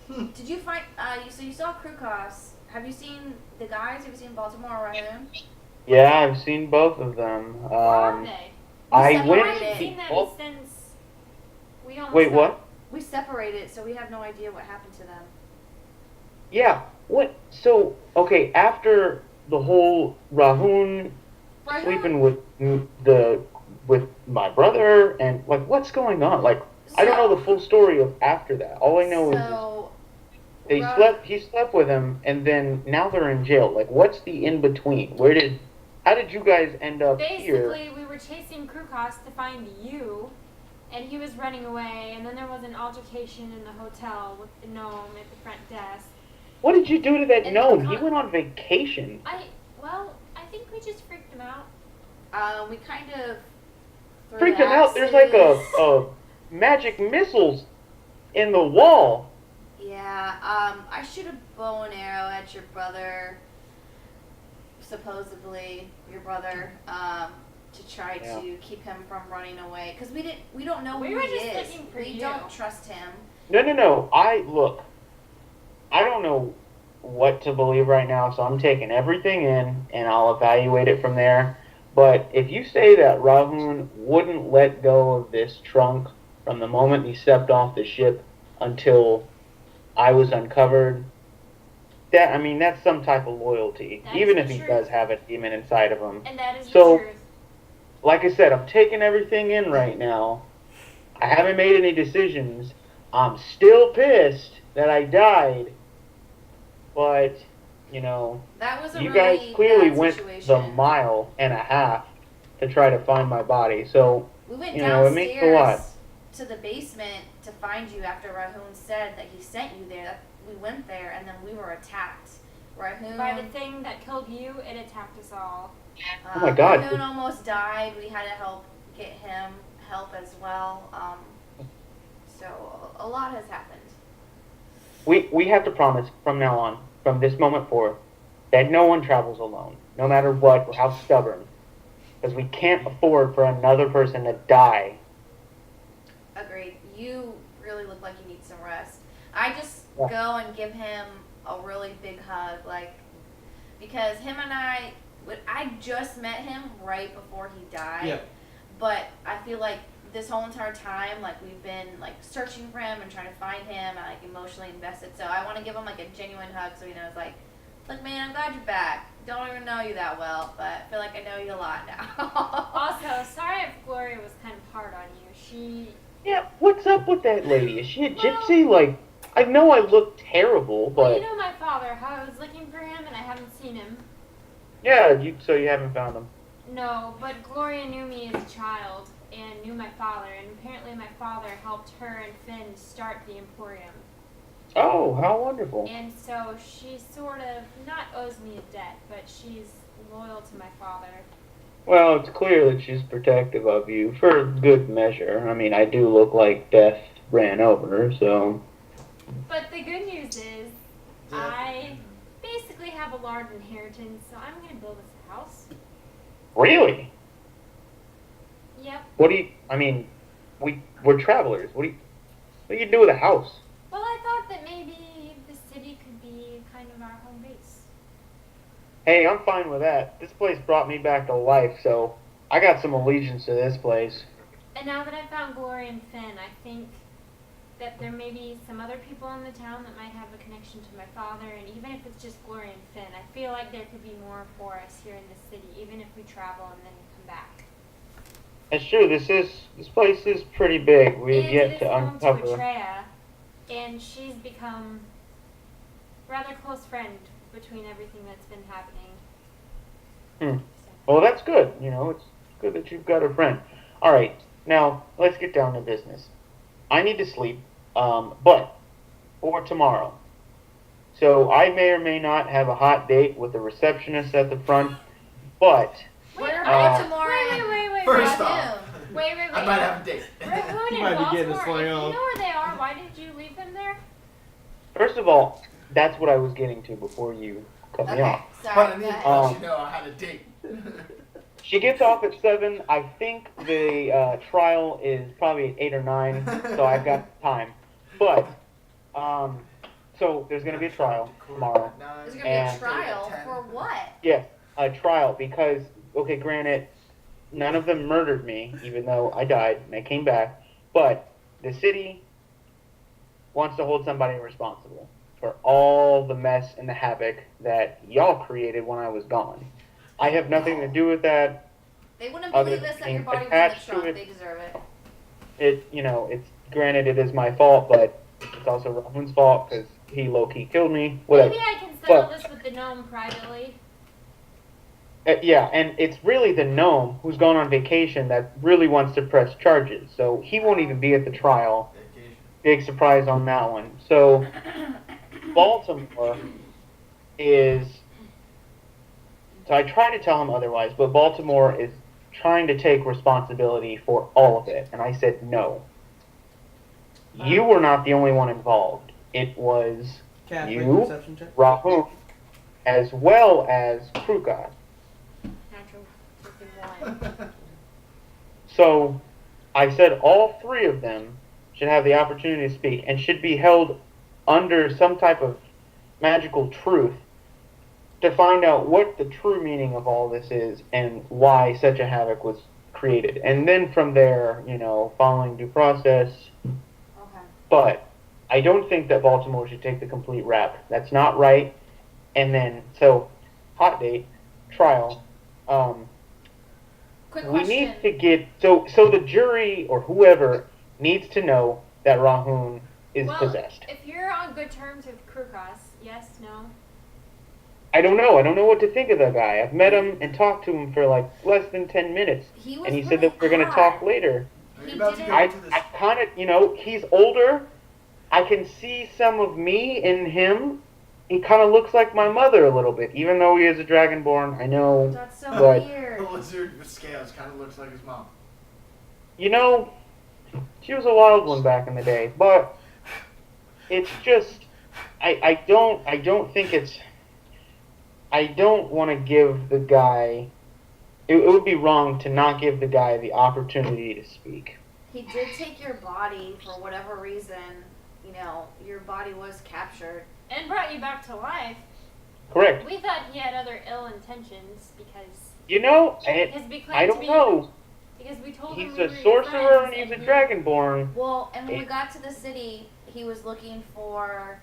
Did you find? So you saw Krukas. Have you seen the guys? Have you seen Baltimore or Rahun? Yeah, I've seen both of them. Where are they? I separated. went. I haven't seen them Oh, since we almost wait, got- what? We separated, so we have no idea what happened to them. Yeah. What? So, okay, after the whole Rahun sleeping with my brother and like what's going on? Like I don't know the full story of after that. All I know is he slept with him and then now they're in jail. Like what's the in between? How did you guys end up here? Basically, we were chasing Krukos to find you, and he was running away, and then there was an altercation in the hotel with the gnome at the front desk. What did you do to that And gnome? He went on vacation. I think we just freaked him out. We kind of Freaked him out. There's like a magic missiles in the wall. Yeah. I shoot a bow and arrow at your brother. Supposedly your brother. To try to keep him from running away, because we don't know We who were he just is. looking for We you. don't trust him. No. I don't know what to believe right now, so I'm taking everything in and I'll evaluate it from there. But if you say that Rahun wouldn't let go of this trunk from the moment he stepped off the ship until I was uncovered, that's some type of loyalty, That even is if the he truth. does have a demon inside of him. And that is So- the truth. Like I said, I'm taking everything in right now. I haven't made any decisions. I'm still pissed that I died. But, That was a you really guys clearly bad went situation. the mile and a half to try to find my body. So, We went it downstairs means a lot. to the basement to find you after Rahun said that he sent you there. We went there and then we were attacked. Rahun, By the thing that killed you, it attacked us all. Oh my God. Rahun almost died. We had to get him help as well. So a lot has happened. we have to promise from now on, from this moment forth, that no one travels alone, no matter what or how stubborn. Because we can't afford for another person to die. Agreed. You really look like you need some rest. I just Yeah. go and give him a really big hug, because him and I just met him right before he died. Yeah. But I feel like this whole entire time, like, we've been, like, searching for him and trying to find him and, like, emotionally invested. So I want to give him, like, a genuine hug so he knows, like, look, man, I'm glad you're back. Don't even know you that well, but I feel like I know you a lot now. Also, sorry if Gloria was kind of hard on you. She. Yeah, what's up with that lady? Is she a gypsy? Like, I know I look terrible, Well, but you know my father, how I was looking for him and I haven't seen him. yeah, so you haven't found him. No, but Gloria knew me as a child and knew my father, and apparently my father helped her and Finn start the Emporium. Oh, how wonderful. And so she sort of, not owes me a debt, but she's loyal to my father. Well, it's clear that she's protective of you for good measure. I mean, I do look like death ran over her, so. But the good news is, I basically have a large inheritance, so I'm going to build us a house. Really? Yep. What do you, I mean, we're travelers. What do you do with a house? Well, I thought that maybe the city could be kind of our home base. Hey, I'm fine with that. This place brought me back to life, so I got some allegiance to this place. And now that I've found Gloria and Finn, I think that there may be some other people in the town that might have a connection to my father, and even if it's just Gloria and Finn, I feel like there could be more for us here in the city, even if we travel and then come back. It's true, this place is pretty big. We've And yet it to is home to uncover. Atreya, and she's become a rather close friend between everything that's been happening. Hmm. So. Well, that's good. You know, it's good that you've got a friend. All right, now let's get down to business. I need to sleep, but for tomorrow. So I may or may not have a hot date with the receptionist at the front, but We're Uh, tomorrow. Wait. First Rahoon. off, Wait. I might have a date. Rahoon You and might be getting this Baltimore, if flying you off. know where they are, why did you leave them there? first of all, that's what I was getting to before you cut me Okay, off. But I sorry. need Go to ahead. let you know I had a date. She gets off at 7. I think the trial is probably at 8 or 9, so I've got time. But, so there's going to be a trial tomorrow. There's gonna be a And- trial for what? Yes, a trial because, okay, granted, none of them murdered me, even though I died and I came back. But the city wants to hold somebody responsible for all the mess and the havoc that y'all created when I was gone. I have nothing to do with that. They wouldn't Other believe us that than your body was in attached the to trunk. it. They deserve it. It's granted it is my fault, but it's also Rahun's fault because he low-key killed me. Whatever. Maybe I can settle But- this with the gnome privately. Yeah, and it's really the gnome who's gone on vacation that really wants to press charges. So he won't even be at the trial. Vacation. Big surprise on that one. So Baltimore is. So I try to tell him otherwise, but Baltimore is trying to take responsibility for all of it, and I said no. You were not the only one involved. It was Catholic You? perception check. Rahun, as well as Kruka. Natural freaking one. So I said all 3 of them should have the opportunity to speak and should be held under some type of magical truth to find out what the true meaning of all this is and why such a havoc was created. And then from there, following due process. Okay. But I don't think that Baltimore should take the complete rap. That's not right. And then, so, hot date, trial. Quick We question. need to get so the jury or whoever needs to know that Rahun is Well, possessed. if you're on good terms with Krukas, yes, no? I don't know. I don't know what to think of that guy. I've met him and talked to him for like less than 10 minutes, He was and he said really that we're going to talk odd. later. Are you He about to didn't- go I into this? kind of, he's older. I can see some of me in him. He kind of looks like my mother a little bit, even though he is a dragonborn. I know. That's so But- The weird. lizard with scales kind of looks like his mom. She was a wild one back in the day, but it's just, I don't think it's, I don't want to give the guy, it would be wrong to not give the guy the opportunity to speak. He did take your body for whatever reason. Your body was captured. And brought you back to life. Correct. We thought he had other ill intentions because I his big claim I to don't be know. Because we told him He's we a were your sorcerer and friends, he's a he- dragonborn. Well, and when we got to the city, he was looking for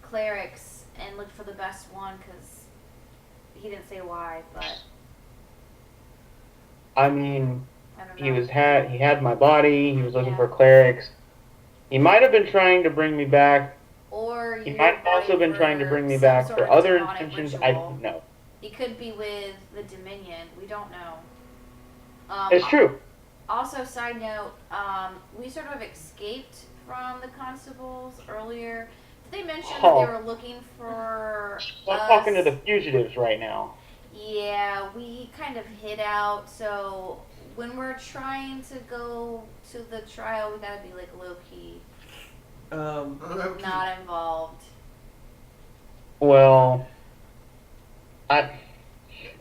clerics and looked for the best one because he didn't say why, but I mean, I don't know. he had my body. He was looking Yeah. for clerics. He might have been trying to bring me back. Or He you might have were also going been trying to for bring me some back sort for of other demonic intentions. I ritual. don't know. He could be with the Dominion. We don't know. It's true. Also, side note, we sort of escaped from the constables earlier. Did they mention that they were looking for I'm us? talking to the fugitives right now. Yeah, we kind of hid out. So when we're trying to go to the trial, we gotta be like low key, not involved. Well,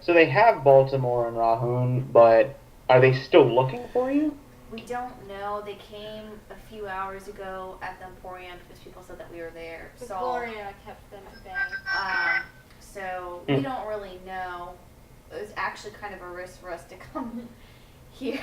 so they have Baltimore and Rahun, but are they still looking for you? We don't know. They came a few hours ago at the Emporium because people said that we were there. But So, Gloria kept them at bay. so we don't really know. It was actually kind of a risk for us to come here.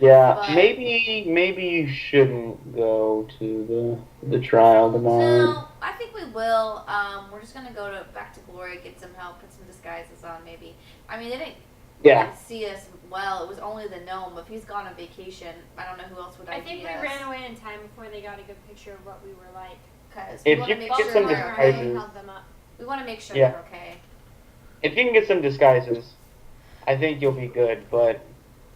Yeah, But- maybe you shouldn't go to the trial tomorrow. No, I think we will. We're just gonna go back to Gloria, get some help, put some disguises on, maybe. I mean, they didn't Yeah. see us well. It was only the gnome. If he's gone on vacation, I don't know who else would I ID think we us. ran away in time before they got a good picture of what we were like. Because If we want you to make get sure some they're disguises- okay. held them up. We want to make sure Yeah. they're okay. If you can get some disguises, I think you'll be good, but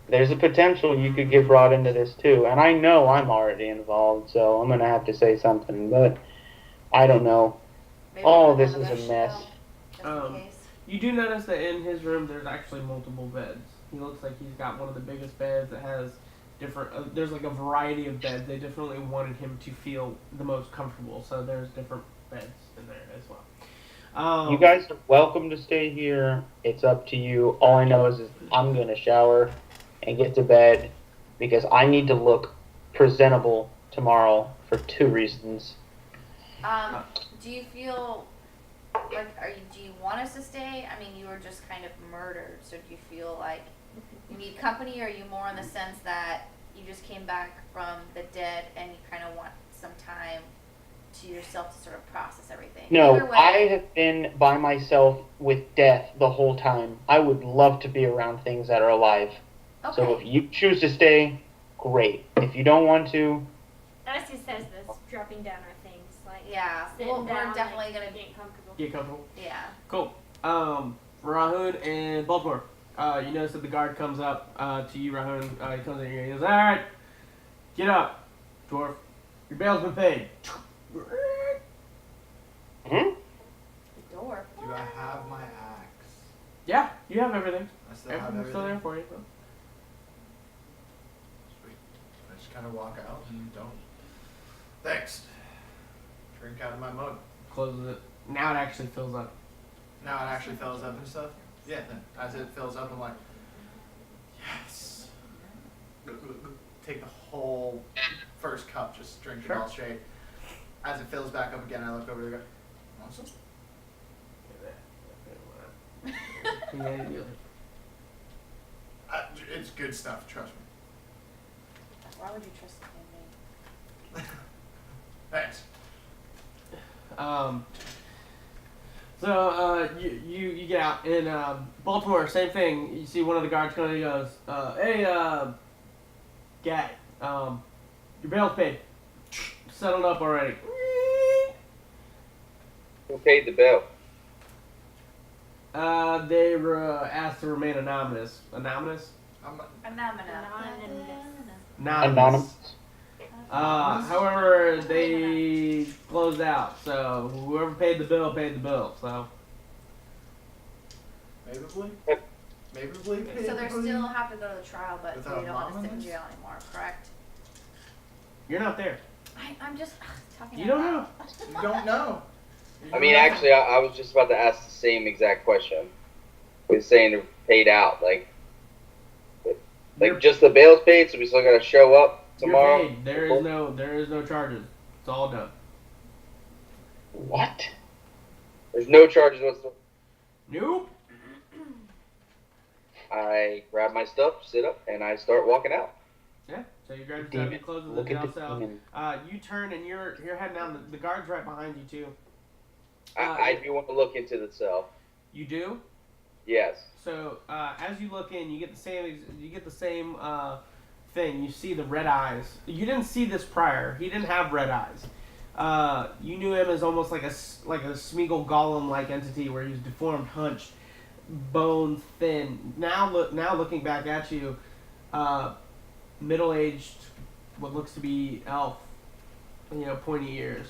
there's a potential you could get brought into this too. And I know I'm already involved, so I'm going to have to say something, but I don't know. Maybe Oh, we'll this have is a show, mess. Just in case. You do notice that in his room there's actually multiple beds. He looks like he's got one of the biggest beds that has different. There's like a variety of beds. They definitely wanted him to feel the most comfortable, so there's different beds in there as well. You guys are welcome to stay here. It's up to you. All I know is I'm going to shower and get to bed because I need to look presentable tomorrow for 2 reasons. Do you feel like do you want us to stay? I mean, you were just kind of murdered, so do you feel like you need company, or are you more in the sense that you just came back from the dead and you kind of want some time to yourself to sort of process everything? No, Either way, I have been by myself with death the whole time. I would love to be around things that are alive. okay. So if you choose to stay, great. If you don't want to, Essie says this, dropping down our things, like Yeah, sitting well, down, we're definitely like, gonna getting comfortable. Get comfortable. yeah. Cool. Rahun and Baltimore. You notice that the guard comes up to you, Rahun. He comes in here. He goes, "All right, get up, dwarf. Your bail's been paid." The door. Do I have my axe? Yeah, you have everything. I still have Everything's still there everything. for you. Sweet. I just kind of walk out and don't. Thanks. Drink out of my mug. Closes it. Now it actually fills up. Now it actually fills up and stuff. Yeah, then as it fills up, I'm like, yes. Take the whole first cup, just drink Sure. it all straight. As it fills back up again, I look over to go, want some? Yeah, you- It's good stuff, trust me. Why would you trust me? Thanks. So you get out in Baltimore. Same thing. You see one of the guards coming. He goes, "Hey, guy, your bail's paid. Settled up already." Who paid the bill? They were asked to remain anonymous. Anonymous. anonymous. However, they closed out. So whoever paid the bill paid the bill. So Maybe. So they still have to go to the trial, but Without they don't have to sit in anonymous? jail anymore, correct? you're not there. I'm just talking. You don't know. You don't know. I mean, actually, I was just about to ask the same exact question. With saying they're paid out, like You're- just the bail's paid, so we still gotta show up tomorrow. You're paid. There is no charges. It's all done. What? There's no charges whatsoever. Nope. I grab my stuff, sit up, and I start walking out. Yeah. So you grab your stuff, Demon. you close the Look at jail the cell. demon. You turn and you're heading down. The guard's right behind you too. I do want to look into the cell. You do. Yes. So as you look in, you get the same. Thing. You see the red eyes. You didn't see this prior. He didn't have red eyes. You knew him as almost like a Smeagol Golem like entity, where he was deformed, hunched, bone thin. Now looking back at you, middle aged, what looks to be elf. Pointy ears.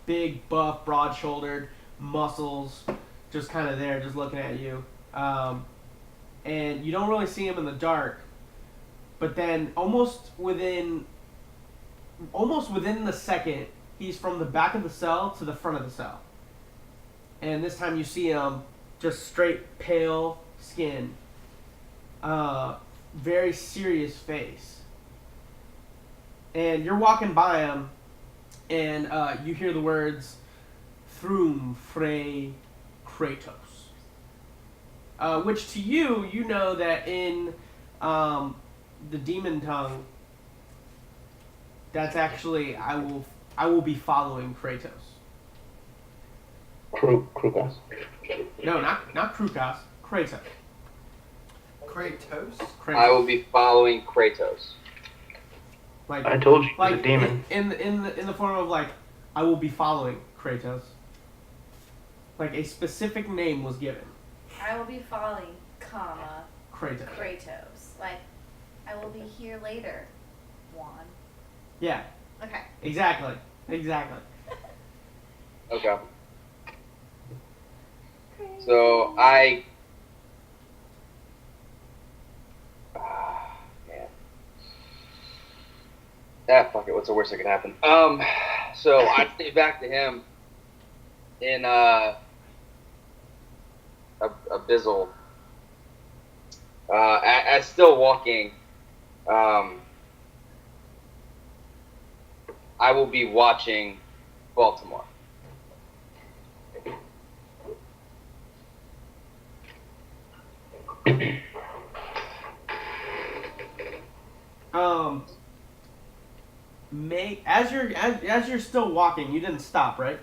Big, buff, broad shouldered, muscles, just kind of there, just looking at you. And you don't really see him in the dark, but then almost within the second, he's from the back of the cell to the front of the cell. And this time you see him just straight pale skin, very serious face. And you're walking by him, and you hear the words, "Thrum Frey Kratos." Which to you know that in the demon tongue, that's actually I will be following Kratos. Krukas. No, not Krukas. Kratos. Kratos? I will be following Kratos. Like I told you, he's like a demon. in the form of like I will be following Kratos. Like a specific name was given. I will be following, Kratos. Kratos. Like, I will be here later, Juan. Yeah. Okay. Exactly. Okay. So I. Man. Fuck it. What's the worst that could happen? So I say back to him in Abyssal. As still walking, I will be watching Baltimore. As you're still walking, you didn't stop, right?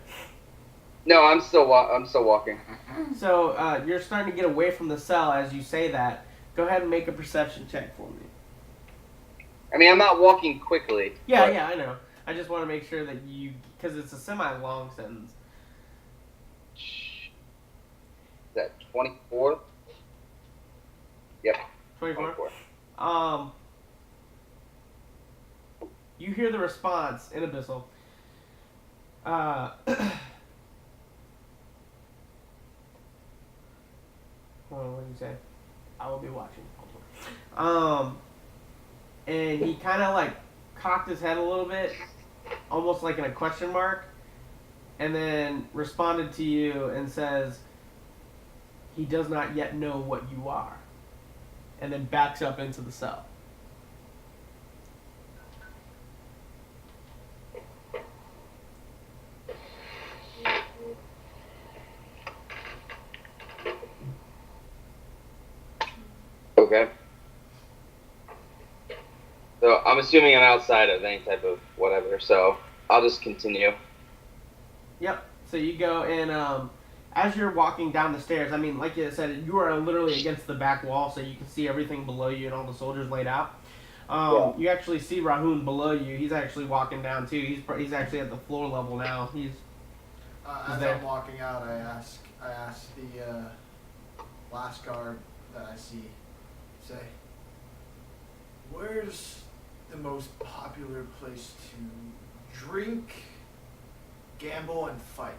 No, I'm still walking. So you're starting to get away from the cell as you say that. Go ahead and make a perception check for me. I mean, I'm not walking quickly. Yeah, I know. I just want to make sure that because it's a semi-long sentence. Is that 24? Yep. 24. You hear the response in Abyssal. What did you say? I will be watching. And he kind of like cocked his head a little bit, almost like in a question mark, and then responded to you and says, "He does not yet know what you are," and then backs up into the cell. Okay. So I'm assuming I'm outside of any type of whatever, so I'll just continue. Yep. So you go and as you're walking down the stairs, I mean, like you said, you are literally against the back wall, so you can see everything below you and all the soldiers laid out. You actually see Rahun below you. He's actually walking down too. He's actually at the floor level now. As there. I'm walking out, I ask the last guard that I see, say, "Where's the most popular place to drink, gamble, and fight,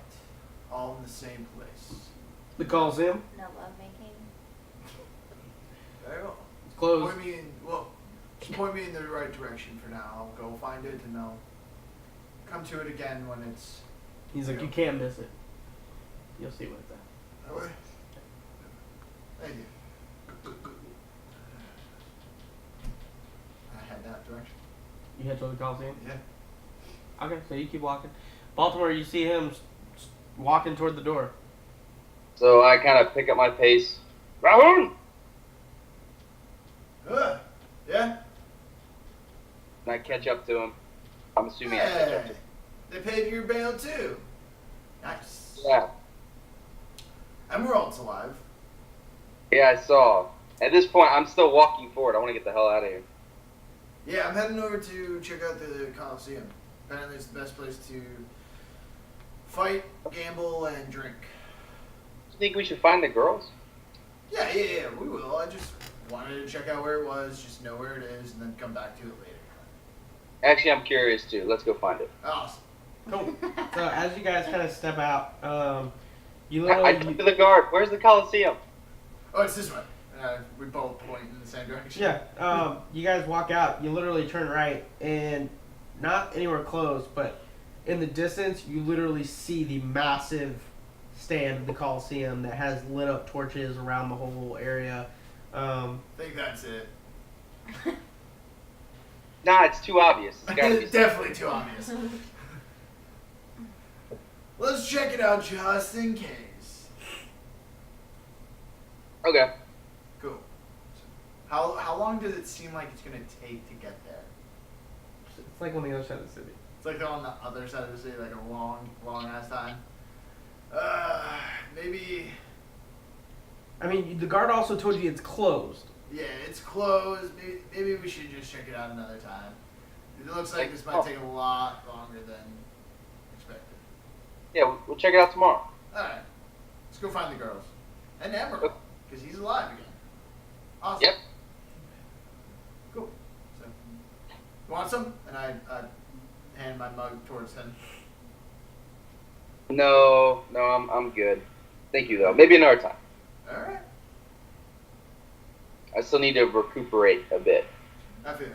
all in the same place?" The Coliseum. No lovemaking. Very well. It's closed. Just point me in the right direction for now. I'll go find it and I'll come to it again when it's. He's like, you can't miss it. You'll see what it's at. That way. Thank you. I head that direction. You head toward the Coliseum? Yeah. Okay, so you keep walking. Baltimore, you see him walking toward the door. So I kind of pick up my pace Rahul! Yeah? And I catch up to him. I'm assuming I catch up to Hey, him. they paid your bail too. Nice. Yeah. Emerald's alive. Yeah, I saw. At this point, I'm still walking forward. I want to get the hell out of here. Yeah, I'm heading over to check out the Coliseum. Apparently it's the best place to fight, gamble, and drink. Do you think we should find the girls? Yeah, we will. I just wanted to check out where it was, just know where it is, and then come back to it later. Actually, I'm curious too. Let's go find it. Awesome. Cool. So as you guys kind of step out, you I literally, talked to the guard. Where's the Coliseum? Oh, it's this way. We both point in the same direction. yeah, you guys walk out. You literally turn right, and not anywhere close, but in the distance, you literally see the massive stand of the Coliseum that has lit up torches around the whole area. I think that's it. Nah, it's too obvious. It's gotta be. Definitely too obvious. Let's check it out just in case. Okay. Cool. How long does it seem like it's gonna take to get there? It's like on the other side of the city. It's like they're on the other side of the city, like a long ass time. Maybe. I mean, the guard also told you it's closed. Yeah, it's closed. Maybe we should just check it out another time. It looks like this might take a lot longer than expected. Yeah, we'll check it out tomorrow. Alright. Let's go find the girls. And Emerald, because he's alive again. Awesome. Yep. Cool. So, you want some? And I hand my mug towards him. No, I'm good. Thank you though. Maybe another time. Alright. I still need to recuperate a bit. I feel it.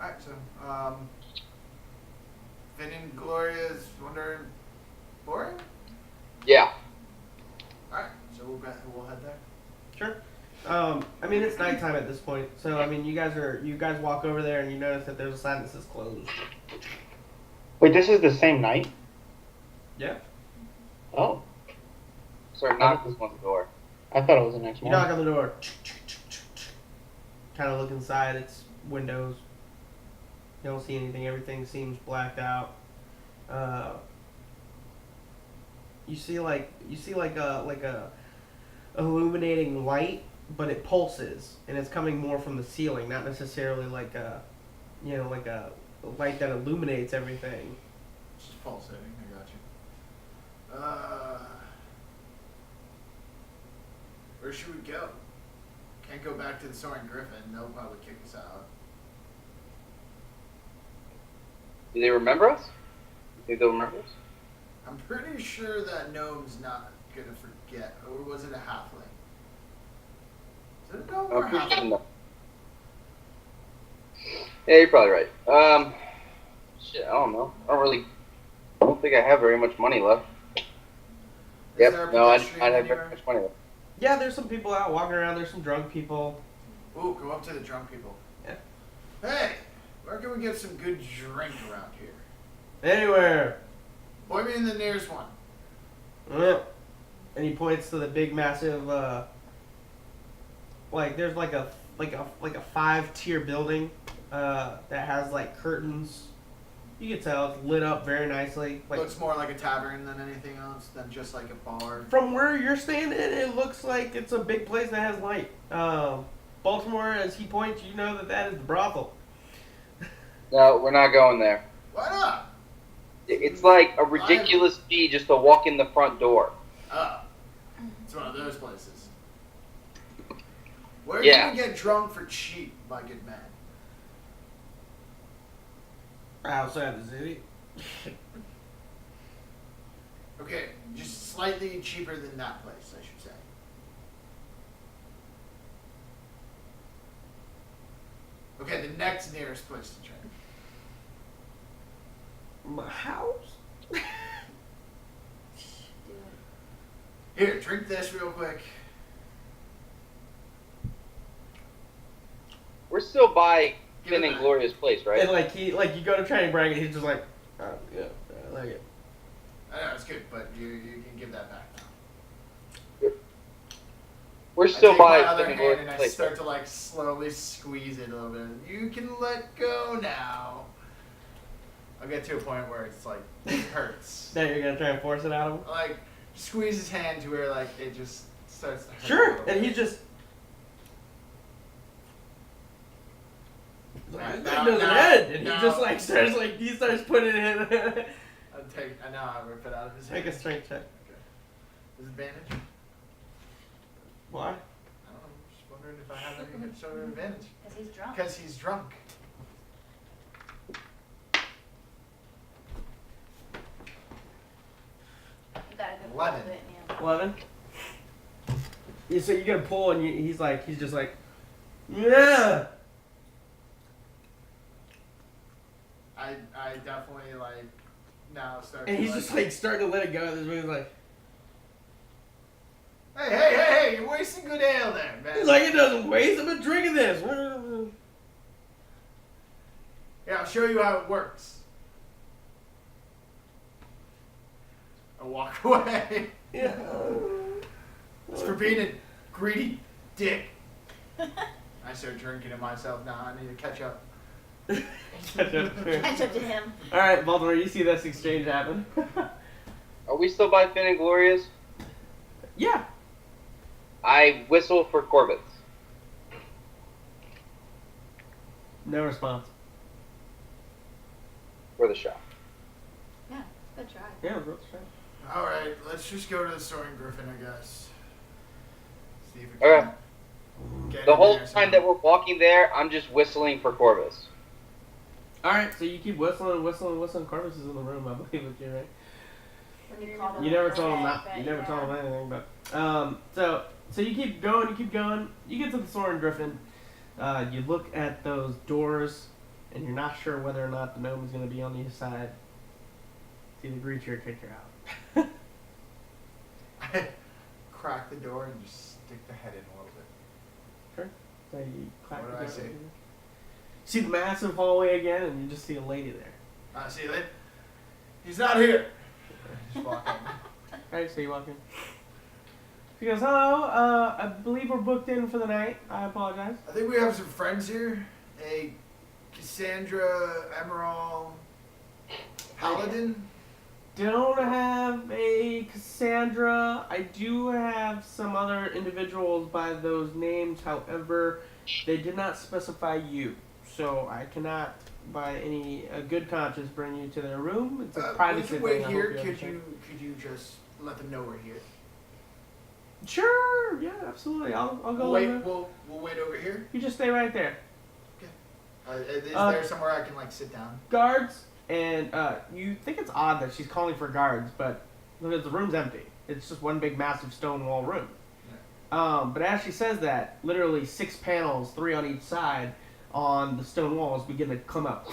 Alright, so, Finn and Gloria's wondering boring? Yeah. Alright, so we'll head there. Sure. I mean, it's nighttime at this point, so I mean, you guys walk over there and you notice that there's a sign that says closed. Wait, this is the same night? Yeah. Oh, Sorry, knock this one's door. I thought it was the next You morning. knock on the door. Kind of look inside. It's windows. You don't see anything. Everything seems blacked out. You see like a illuminating light, but it pulses and it's coming more from the ceiling, not necessarily like a light that illuminates everything. It's just pulsating, I got you. Where should we go? Can't go back to the Soaring Griffin. They'll probably kick us out. Do they remember us? You think they'll remember us? I'm pretty sure that gnome's not gonna forget. Or was it a halfling? Is it a gnome or a I'm pretty sure halfling? no. Yeah, you're probably right. Shit, I don't know. I don't think I have very much money left. Is Yep, there a no, I pedestrian don't have anywhere? very much money left. Yeah, there's some people out walking around. There's some drunk people. Ooh, go up to the drunk people. Yeah. Hey, where can we get some good drink around here? Anywhere. Point me in the nearest one. And he points to the big, massive, there's like a 5-tier building, that has like curtains. You can tell it's lit up very nicely. Like Looks more like a tavern than anything else, than just like a bar. from where you're standing, it looks like it's a big place that has light. Baltimore, as he points, you know that is the brothel. No, we're not going there. Why not? It's like a ridiculous fee just to walk in the front door. Oh, it's one of those places. Where Yeah. can we get drunk for cheap, my good man? Outside the city. Okay, just slightly cheaper than that place, I should say. Okay, the next nearest place to drink. My house? Here, drink this real quick. We're still by Give Finn it and back. Gloria's place, right? And you go to try and brag it, he's just like, oh, yeah, I like it. I know, it's good, but you can give that back now. We're I still take my by other Finn and hand Glory's and I place. start to like slowly squeeze it a little bit. You can let go now. I'll get to a point where it's like it hurts. Now you're gonna try and force it out of him. Like squeeze his hand to where like it just starts to hurt. a Sure, little and bit. he just. Right, Like, now- it doesn't now- end, and now- he just like starts putting it in. I know I rip it out of his hand. Make a strength check. Okay. Disadvantage? Why? I don't know. Just wondering if I have any sort of advantage. Because he's drunk. Because he's drunk. You got a good 11. pull to it, man. 11. Yeah, so you get a pull, and he's just like, yeah. I definitely like now start. And to, he's just like starting to let it go. This man's like, hey, you're wasting good ale there, man. he's like, it doesn't waste. I've been drinking this. Yeah, I'll show you how it works. I walk away. Yeah. It's for being a greedy dick. I start drinking it myself now. I need to catch up. Catch up to him. All right, Baltimore, you see this exchange happen. Are we still by Finn and Glorious? Yeah. I whistle for Corbett. No response. For the shop. Yeah, good try. Yeah, it was worth a try. All right, let's just go to the Soaring Griffin, I guess. See if we Okay. can get The in whole there time that somehow. we're walking there, I'm just whistling for Corvus. All right, so you keep whistling. Corvus is in the room, I believe, with you, right? When you called him You never on told him the that. head, You but never yeah. told him anything, but so you keep going. You get to the Soaring Griffin. You look at those doors, and you're not sure whether or not the gnome is going to be on the other side. It's either greet you or kick you out. I crack the door and just stick the head in a little bit. Sure. So you clap What the do I door. see? See the massive hallway again, and you just see a lady there. See you later. He's not here. Just walk in. Alright, so you walk in. She goes, hello, I believe we're booked in for the night. I apologize. I think we have some friends here. A Cassandra Emerald Paladin. Don't have a Cassandra. I do have some other individuals by those names. However, they did not specify you. So I cannot, by any good conscience, bring you to their room. It's a privacy Would you wait thing. I here? hope you Could understand. you just let them know we're here? Sure. Yeah, absolutely. I'll go Wait, over. we'll wait over here. You just stay right there. Is Uh, there somewhere I can like sit down? Guards, and you think it's odd that she's calling for guards, but look, the room's empty. It's just one big, massive stone wall room. But as she says that, literally 6 panels, 3 on each side, on the stone walls begin to come up.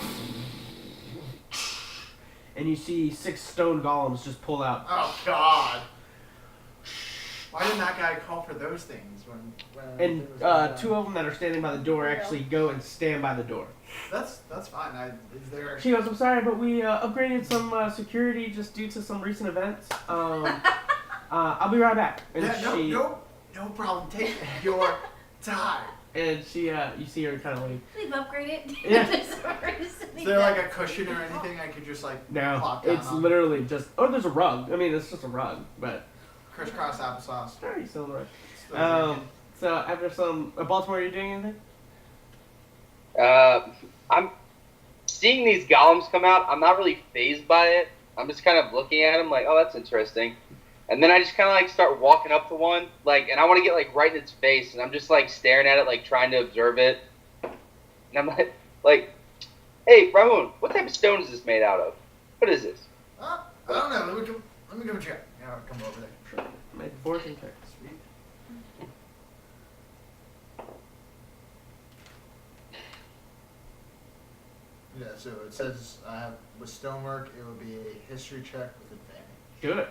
And you see 6 stone golems just pull out. Oh God! Why didn't that guy call for those things when? And it was 2 of them that are standing by the door actually go and stand by the door. That's fine. Is there? She goes, I'm sorry, but we upgraded some security just due to some recent events. I'll be right back. And Yeah, no problem. Take your time. And she, you see her kind of leave. We've upgraded. Yeah. Is there like a cushion or anything I could just like No, plop down it's on? literally just. Oh, there's a rug. I mean, it's just a rug, but. Crisscross applesauce. Sure, you still on the rug. Still drinking. So after some Baltimore, are you doing anything? I'm seeing these golems come out. I'm not really phased by it. I'm just kind of looking at them like, oh, that's interesting. And then I just kind of like start walking up to one, like, and I want to get like right in its face, and I'm just like staring at it, like trying to observe it. And I'm like, hey, Rahun, what type of stone is this made out of? What is this? I don't know. Let me go check. Yeah, I'll come over there. Sure. Make a fortune check. Sweet. Yeah, so it says with stonework, it would be a history check with advantage. Do it.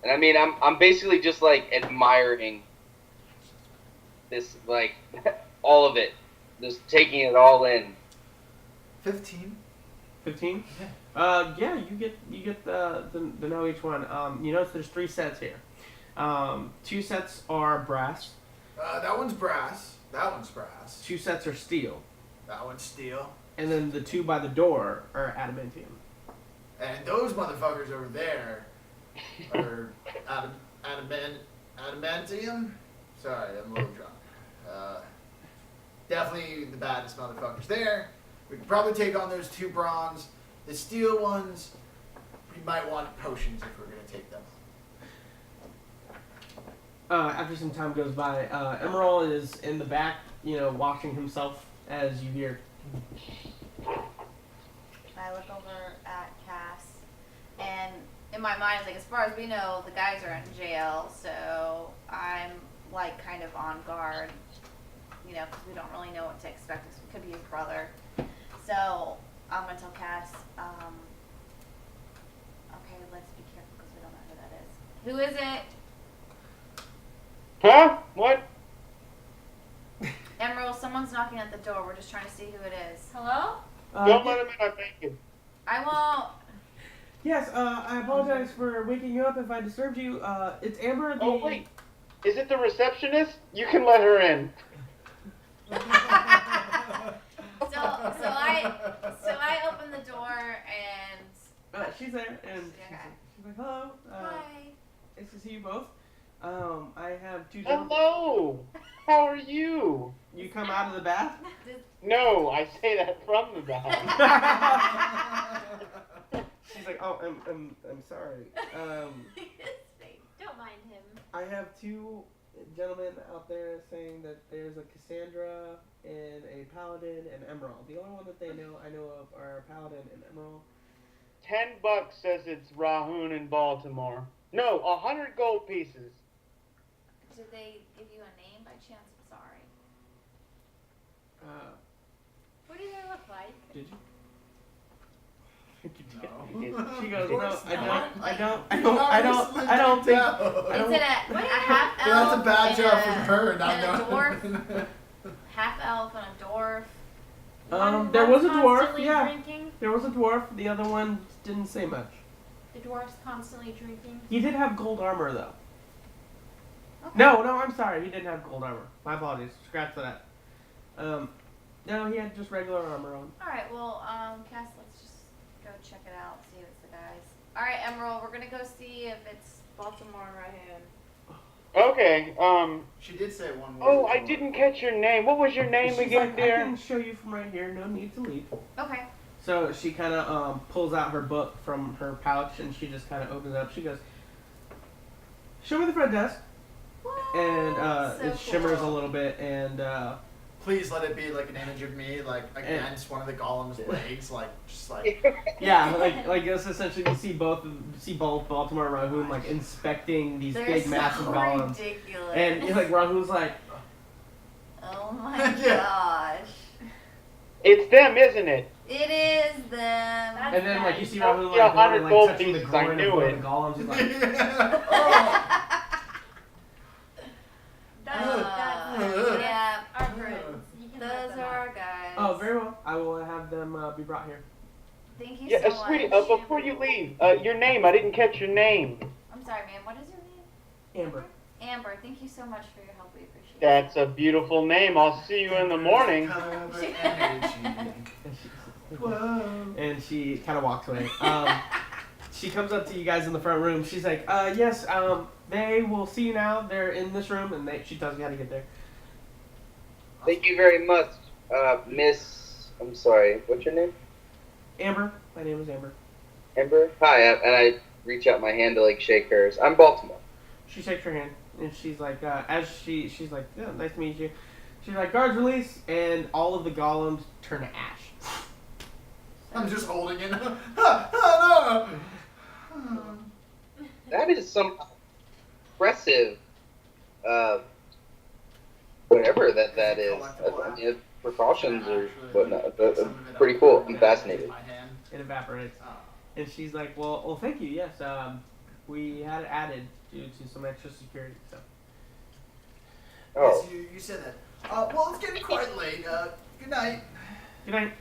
And I mean, I'm basically just like admiring this, like, all of it, just taking it all in. 15. 15. Yeah. Yeah, you get the know each one. You notice there's 3 sets here. 2 sets are brass. That one's brass. That one's brass. 2 sets are steel. That one's steel. And then the 2 by the door are adamantium. And those motherfuckers over there are adamantium. Sorry, I'm a little drunk. Definitely the baddest motherfuckers there. We could probably take on those 2 bronze. The steel ones, we might want potions if we're gonna take them. After some time goes by, Emerald is in the back, washing himself as you hear. I look over at Cass, and in my mind, it's like, as far as we know, the guys are in jail, so I'm like kind of on guard, because we don't really know what to expect. It could be his brother. So I'm gonna tell Cass, okay, let's be careful because we don't know who that is. Who is it? Huh? What? Emerald, someone's knocking at the door. We're just trying to see who it is. Hello? Don't let him in, I'm naked. I won't. Yes, I apologize for waking you up if I disturbed you. It's Amber. Oh, wait. Is it the receptionist? You can let her in. So I open the door and She's there, and she's like, hello. hi. Nice to see you both. I have 2 gentlemen. Hello. How are you? You come out of the bath? No, I say that from the back. She's like, oh, I'm sorry. Don't mind him. I have 2 gentlemen out there saying that there's a Cassandra and a Paladin and Emerald. The only one that I know of are Paladin and Emerald. $10 says it's Rahun in Baltimore. No, 100 gold pieces. Did they give you a name by chance? I'm sorry. What do they look like? Did you? No. She goes, Of no, course I not. don't think. No. Is it a half elf? That's a bad and job from her, not and a knowing. dwarf? Half elf and a dwarf. There was a One's dwarf, constantly yeah. Drinking. There was a dwarf. The other one didn't say much. The dwarf's constantly drinking. He did have gold armor, though. Okay. No, I'm sorry. He didn't have gold armor. My apologies. Scratch that. No, he had just regular armor on. All right. Well, Cass, let's just go check it out. See if it's the guys. All right, Emerald. We're gonna go see if it's Baltimore and Rahoon. Okay, She did say one word. oh, I didn't catch your name. What was your name She's again, like, dear? I can show you from right here. No need to leave. Okay. So she kind of pulls out her book from her pouch and she just kind of opens it up. She goes, show me the front desk. What? And So it shimmers cool. a little bit and Please let it be like an image of me, like against one of the golem's legs, like just like. yeah, like it's essentially you see both Baltimore and Rahoon like inspecting these They're big so massive golems. ridiculous. And you're like Rahoon's like, oh my Yeah. gosh. It's them, isn't it? It is them. That's and then like you nice. see Rahoon Yeah, like, 100 going, gold like touching the pieces, I groin knew of one it. of the golems. He's like, Yeah. Our friends. You can let Those them are out. our guys. oh, very well. I will have them be brought here. Thank you Yeah, so sweetie, much. before you leave, your name, I didn't catch your name. I'm sorry, ma'am. What is your name? Amber. Amber. Thank you so much for your help. We appreciate it. That's a beautiful name. I'll see you in the morning. Cover energy. Whoa. And she kind of walks away. She comes up to you guys in the front room. She's like, yes, they will see you now. They're in this room, and she tells you how to get there. Thank you very much, Miss. I'm sorry. What's your name? Amber. My name is Amber. Amber. Hi, and I reach out my hand to like shake hers. I'm Baltimore. She shakes her hand, and she's like, she's like, yeah, nice to meet you. She's like, guards release, and all of the golems turn to ash. I'm just holding it. No. That is some impressive, whatever that is. I mean, precautions or whatnot. Pretty cool. I'm fascinated. It evaporates. Oh. And she's like, well, thank you. Yes, we had it added due to some extra security. So. Oh, Yes, you said that. Well, it's getting quite late. Good night. Good night.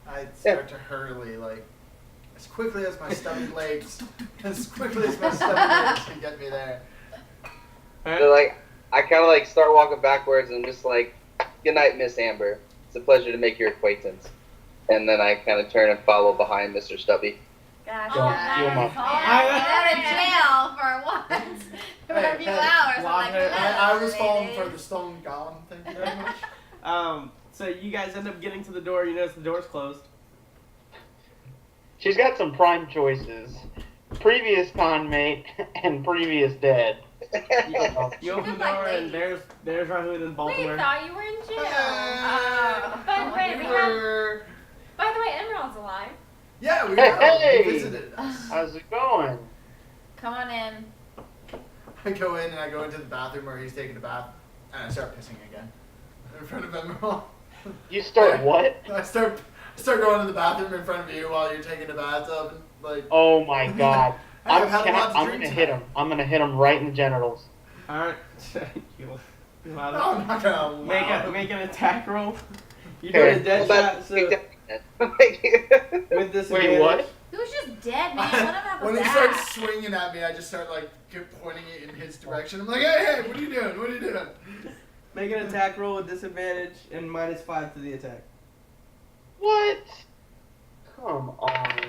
I start to hurry, like, as quickly as my stubby legs can get me there. Alright. So like, I kind of like start walking backwards and just like, good night, Miss Amber. It's a pleasure to make your acquaintance. And then I kind of turn and follow behind Mr. Stubby. Gosh, Don't guys. steal my- Get out of jail for once. For a few hours. I'm like, I was falling ladies. for the stone golem. Thank you very much. So you guys end up getting to the door. You notice the door's closed. She's got some prime choices. Previous con mate and previous dead. You open the Like door and ladies. there's Rahud in We Baltimore. thought you were in jail. Oh. By the way, Emerald's alive. Yeah, we Hey, know. hey. He visited us. How's it going? Come on in. I go in and I go into the bathroom where he's taking a bath, and I start pissing again in front of Emerald. You start what? I start going to the bathroom in front of you while you're taking a bathtub, and like. Oh my god. I've had a lot to I'm drink gonna hit him. I'm gonna hit him right in the genitals. Alright. you No, I'm not gonna allow make an attack roll. You Okay. do a dead Well, shot, that's so with this Wait, what? He was just dead, man. Let him have a When he bath. starts swinging at me, I just start like pointing it in his direction. I'm like, hey, what are you doing? What are you doing? make an attack roll with disadvantage and -5 to the attack. What? Come on.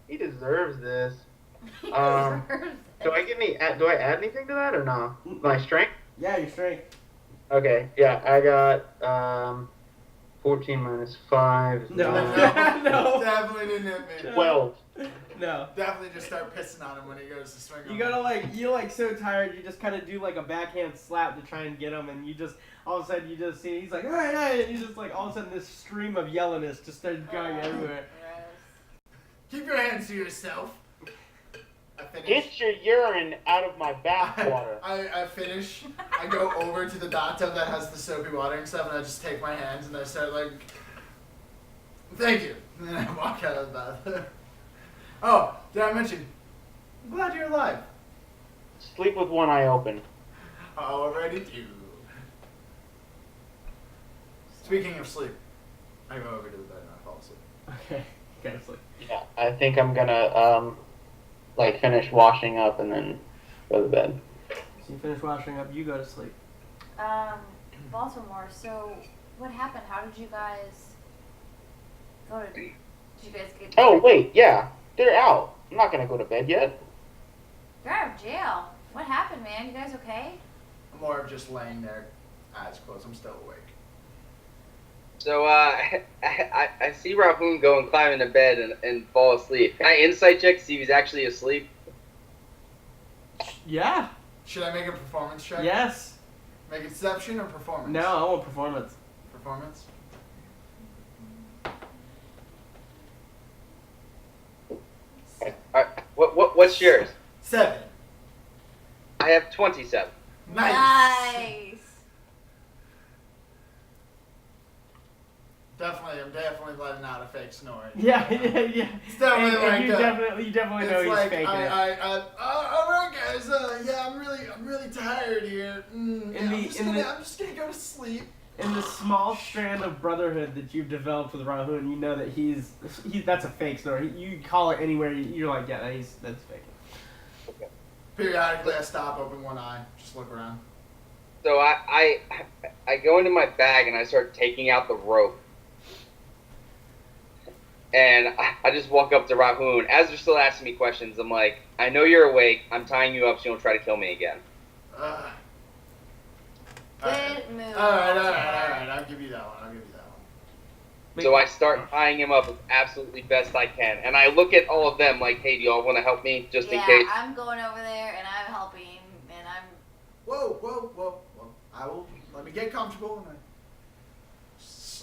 He deserves this. He Um, deserves Do I it. get any? Do I add anything to that or no? My strength? Yeah, your strength. Okay. Yeah, I got 14 minus 5. No. No. Definitely didn't hit me. 12. No. Definitely just start pissing on him when he goes to swing. You gotta you're so tired, you just kind of do like a backhand slap to try and get him, and you just, all of a sudden you just see, he's like, hey, hey, and you just like, all of a sudden this stream of yelliness just started going everywhere. Keep your hands to yourself. I finish. Get your urine out of my bathwater. I finish. I go over to the bathtub that has the soapy water and stuff, and I just take my hands and I start like, thank you. And then I walk out of the bathroom. Oh, did I mention? I'm glad you're alive. Sleep with one eye open. Already do. Speaking of sleep, I go over to the bed and I fall asleep. Okay, gotta sleep. Yeah, I think I'm gonna like finish washing up and then go to bed. So you finish washing up, you go to sleep. Baltimore, so what happened? How did you guys go to, did you guys get Oh wait, yeah, they're out. I'm not gonna go to bed yet. You're out of jail. What happened, man? You guys okay? I'm more of just laying there, eyes closed. I'm still awake. So I see Rahun go and climb into bed and fall asleep. Can I insight check to see if he's actually asleep? Yeah. Should I make a performance check? Yes. Make a deception or performance? No, I want performance. Performance? Alright, what's yours? 7. I have 27. Nice. Nice. I'm definitely letting out a fake snore. Yeah, yeah. It's definitely and like you definitely know it's he's like faking it. all right, guys. Yeah, I'm really tired here. I'm just gonna go to sleep. In the small strand of brotherhood that you've developed with Rahun, you know that he's that's a fake story. You call it anywhere, you're like, yeah, that's fake. Periodically, I stop, open one eye, just look around. So I go into my bag and I start taking out the rope. And I just walk up to Rahun. As they're still asking me questions, I'm like, I know you're awake. I'm tying you up so you don't try to kill me again. Good move. All right. I'll give you that one. So I start tying him up as absolutely best I can. And I look at all of them like, hey, do y'all want to help me just in case? Yeah, I'm going over there and I'm helping and I'm. Whoa. Let me get comfortable. And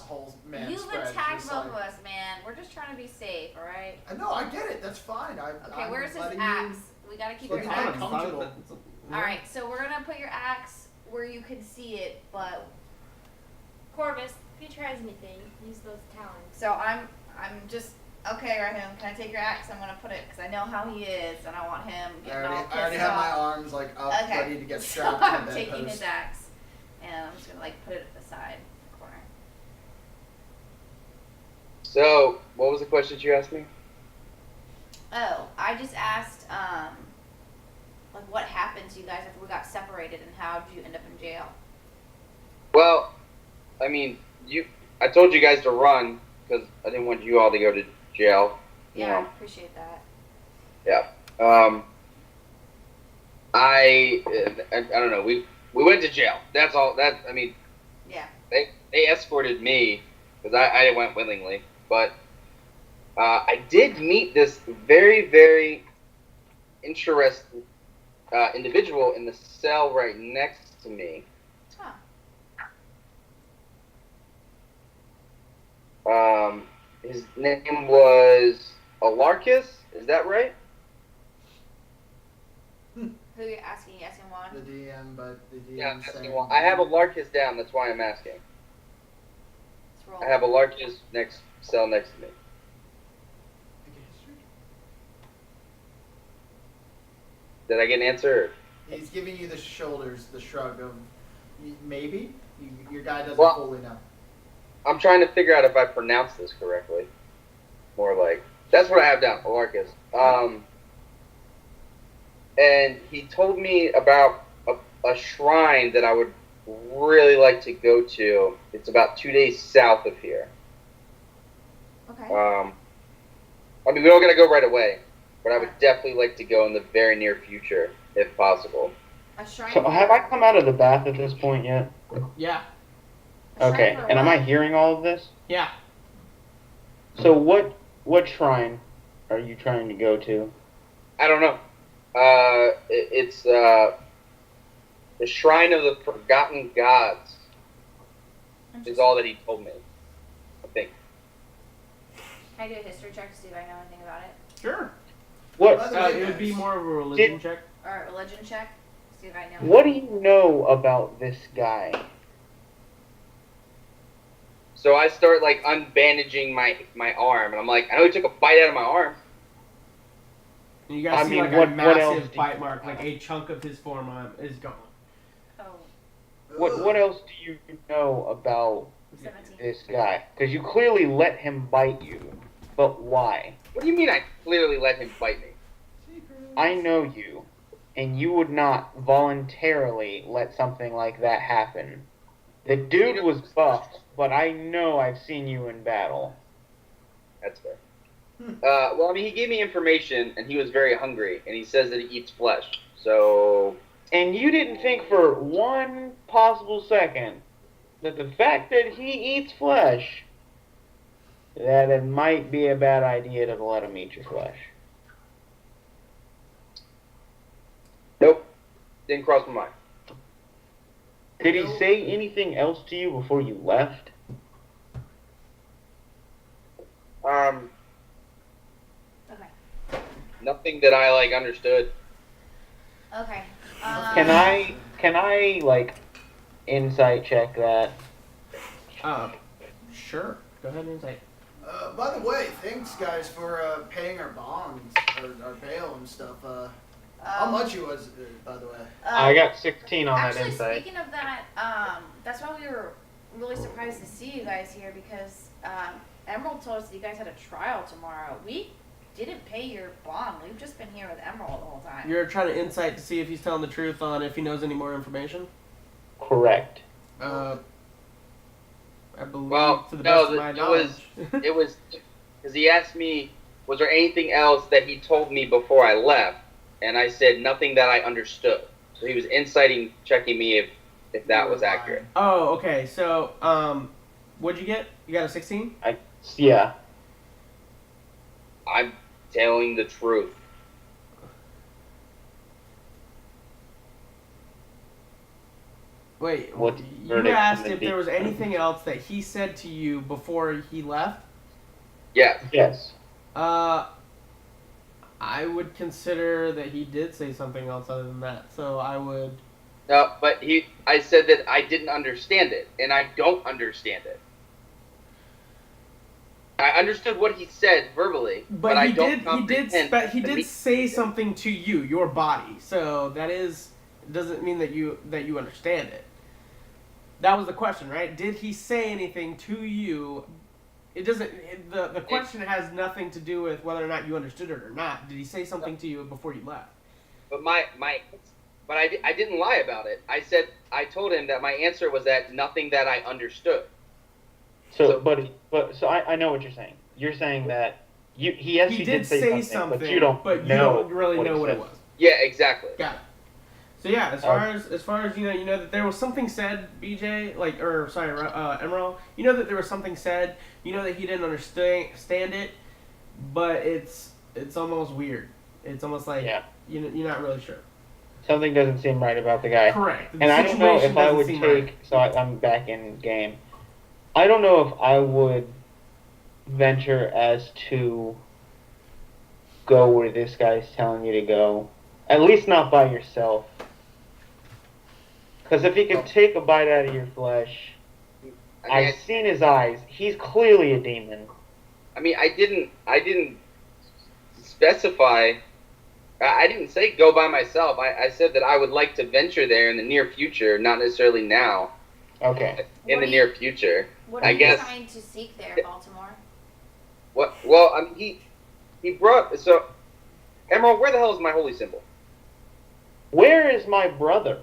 whole man You've spread, attacked just both of like- us, man. We're just trying to be safe, all right? No, I get it. That's fine. Okay, I'm where's his letting axe? We gotta keep Look your at axe. him. comfortable. All right, so we're gonna put your axe where you can see it, but Corvus, if he tries anything, use those talons. so I'm just okay, Rahim. Can I take your axe? I'm gonna put it because I know how he is, and I want him I getting all already, pissed I already have my off. arms like up, Okay. ready to get So strapped to I'm the taking bedpost. his axe, and I'm just gonna like put it aside in the corner. So, what was the question you asked me? Oh, I just asked Like, what happened to you guys after we got separated, and how did you end up in jail? Well, I mean, I told you guys to run because I didn't want you all to go to jail. Yeah, I appreciate that. Yeah. I don't know. We went to jail. That's all. I mean, Yeah. They escorted me because I went willingly, but I did meet this very, very interesting individual in the cell right next to me. Huh. His name was Alarcus. Is that right? Who are you asking? You asking Juan? The DM, but the DM Yeah, I'm saying... asking. Well, I have Alarcus down. That's why I'm asking. Let's roll. I have Alarcus cell next to me. Did I get an answer? He's giving you the shoulders, the shrug of maybe? Your guy doesn't Well, fully know. I'm trying to figure out if I pronounced this correctly. More like, that's what I have down, Alarcus. And he told me about a shrine that I would really like to go to. It's about 2 days south of here. Okay. I mean, we don't gotta go right away, but I would definitely like to go in the very near future, if possible. A shrine. So have I come out of the bath at this point yet? Yeah. A shrine Okay, for and am what? I hearing all of this? Yeah. So what shrine are you trying to go to? I don't know. It's the Shrine of the Forgotten Gods is all that he told me, I think. Can I do a history check to see if I know anything about it? Sure. What By the way, It would be guys, more of a religion check. Or a religion check? See if I know. what do you know about this guy? So I start like unbandaging my arm, and I'm like, I know he took a bite out of my arm. And you guys I see mean, like what a else massive do bite you mark, like have? a chunk of his forearm is gone. Oh, What else do you know about 17. this guy? Because you clearly let him bite you, but why? What do you mean I clearly let him bite me? I know you, and you would not voluntarily let something like that happen. The dude was buffed, but I know I've seen you in battle. That's fair. Well, I mean, he gave me information, and he was very hungry, and he says that he eats flesh. So, And you didn't think for one possible second that the fact that he eats flesh, that it might be a bad idea to let him eat your flesh. nope, didn't cross my mind. Did he say anything else to you before you left? Okay. Nothing that I like understood. Okay. Can I like insight check that? Sure. Go ahead and insight. By the way, thanks guys for paying our bonds, our bail and stuff. How much it was, by the way? I got 16 on that Actually, insight. speaking of that, that's why we were really surprised to see you guys here, because Emerald told us that you guys had a trial tomorrow. We didn't pay your bond. We've just been here with Emerald the whole time. You're trying to insight to see if he's telling the truth on if he knows any more information? Correct. I believe Well, to the no, best of my it knowledge. It was because he asked me, was there anything else that he told me before I left? And I said nothing that I understood. So he was inciting, checking me if that was accurate. Oh, okay. So, what'd you get? You got a 16? Yeah. I'm telling the truth. Wait, What's the you verdict asked from the if there was anything else that he said to you before he left? Yes. Yes. I would consider that he did say something else other than that. So I would. No, but I said that I didn't understand it, and I don't understand it. I understood what he said verbally, but I don't comprehend. He did say something to you, your body. So that doesn't mean that you understand it. That was the question, right? Did he say anything to you? It doesn't. The question has nothing to do with whether or not you understood it or not. Did he say something to you before you left? But I didn't lie about it. I told him that my answer was that nothing that I understood. So, so I know what you're saying. You're saying that he actually did say something, but you don't really know what said. it was. Yeah, exactly. Got it. So yeah, as far as you know that there was something said, BJ, Emerald. You know that there was something said. You know that he didn't understand it, but it's almost weird. It's almost like you're not really sure. Something doesn't seem right about the guy. Correct. And I don't know if I would take. Right. So I'm back in game. I don't know if I would venture as to go where this guy's telling you to go. At least not by yourself. Because if he can take a bite out of your flesh, I've seen his eyes. He's clearly a demon. I mean, I didn't specify. I didn't say go by myself. I said that I would like to venture there in the near future, not necessarily now. Okay. In the near future. What are you trying to seek there, Baltimore? What? Well, I mean, he brought so. Emerald, where the hell is my holy symbol? Where is my brother?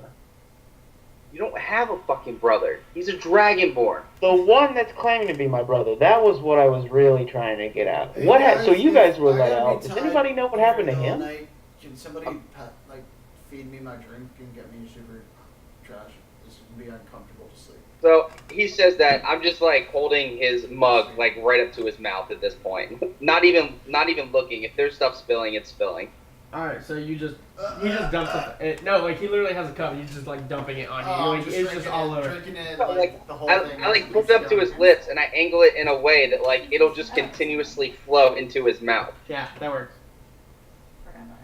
You don't have a fucking brother. He's a dragonborn. The one that's claiming to be my brother. That was what I was really trying to get at. Hey, What happened? So you guys were let out. Does anybody know what happened to him? Can somebody feed me my drink and get me super trash? This would be uncomfortable to sleep. So he says that I'm just like holding his mug like right up to his mouth at this point. Not even looking. If there's stuff spilling, it's spilling. All right, so he just dumps it. No, like he literally has a cup. He's just like dumping it on you. It's just all over. Drinking it, No, the whole thing. I like put it up to his lips and I angle it in a way that like it'll just continuously flow into his mouth. Yeah, that works.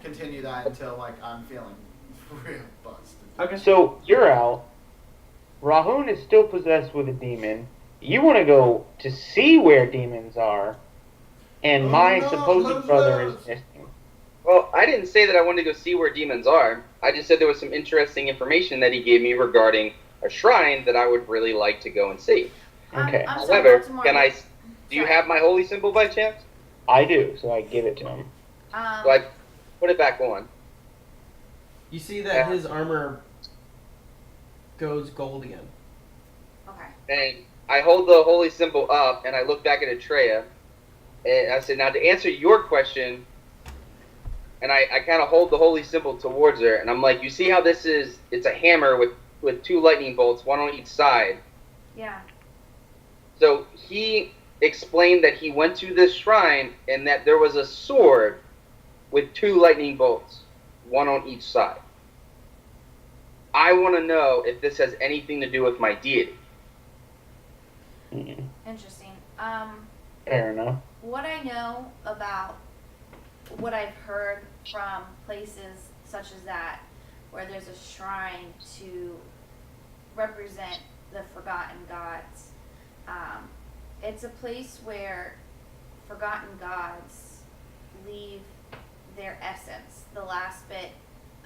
Continue that until like I'm feeling real busted. Okay. So you're out. Rahun is still possessed with a demon. You want to go to see where demons are, and my supposed brother is missing. Well, I didn't say that I wanted to go see where demons are. I just said there was some interesting information that he gave me regarding a shrine that I would really like to go and see. Okay. However, do you have my holy symbol by chance? I do, so I give it to him. So I put it back on. You see that his armor goes gold again. Okay. And I hold the holy symbol up, and I look back at Atreya, and I said, now to answer your question, and I kind of hold the holy symbol towards her, and I'm like, you see how this is, it's a hammer with two lightning bolts, one on each side. Yeah. So he explained that he went to this shrine, and that there was a sword with two lightning bolts, one on each side. I want to know if this has anything to do with my deity. Interesting. Fair enough. What I know about what I've heard from places such as that, where there's a shrine to represent the forgotten gods, it's a place where forgotten gods leave their essence, the last bit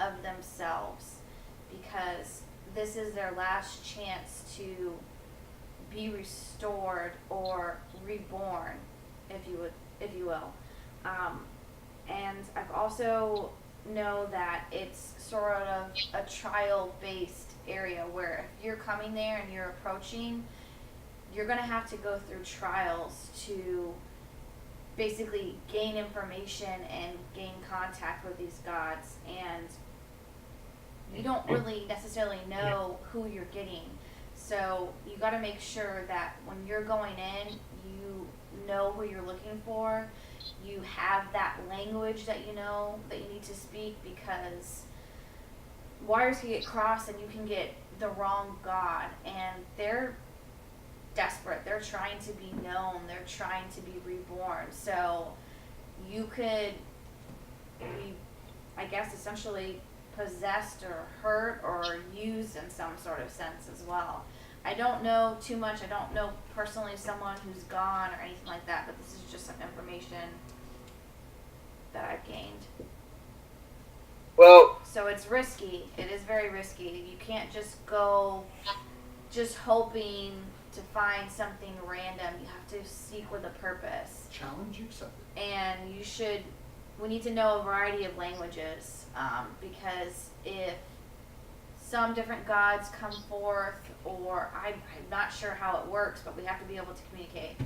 of themselves, because this is their last chance to be restored or reborn, if you will. And I've also know that it's sort of a trial-based area where if you're coming there and you're approaching, you're going to have to go through trials to basically gain information and gain contact with these gods, and you don't really necessarily know who you're getting. So you got to make sure that when you're going in, you know who you're looking for. You have that language that you know that you need to speak, because wires can get crossed and you can get the wrong god, and they're desperate. They're trying to be known. They're trying to be reborn. So you could be, I guess, essentially possessed or hurt or used in some sort of sense as well. I don't know too much. I don't know personally someone who's gone or anything like that, but this is just some information that I've gained. Well, so it's risky. It is very risky. You can't just go just hoping to find something random. You have to seek with a purpose. Challenge accepted. And you should we need to know a variety of languages, because if some different gods come forth, or I'm not sure how it works, but we have to be able to communicate.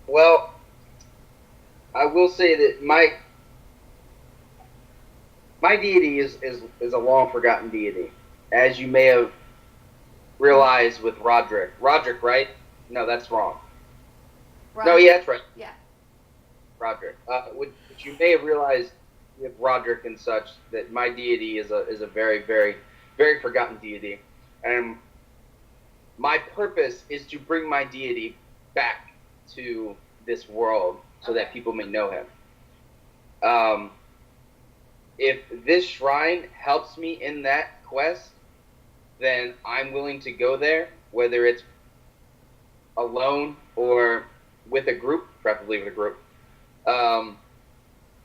Well, I will say that my deity is a long forgotten deity, as you may have realized with Roderick. Roderick, right? No, that's wrong. No, yeah, that's right. Yeah. Roderick. Which you may have realized with Roderick and such, that my deity is a very, very, very forgotten deity, and my purpose is to bring my deity back to this world so that people may know him. If this shrine helps me in that quest, then I'm willing to go there, whether it's alone or with a group, preferably with a group.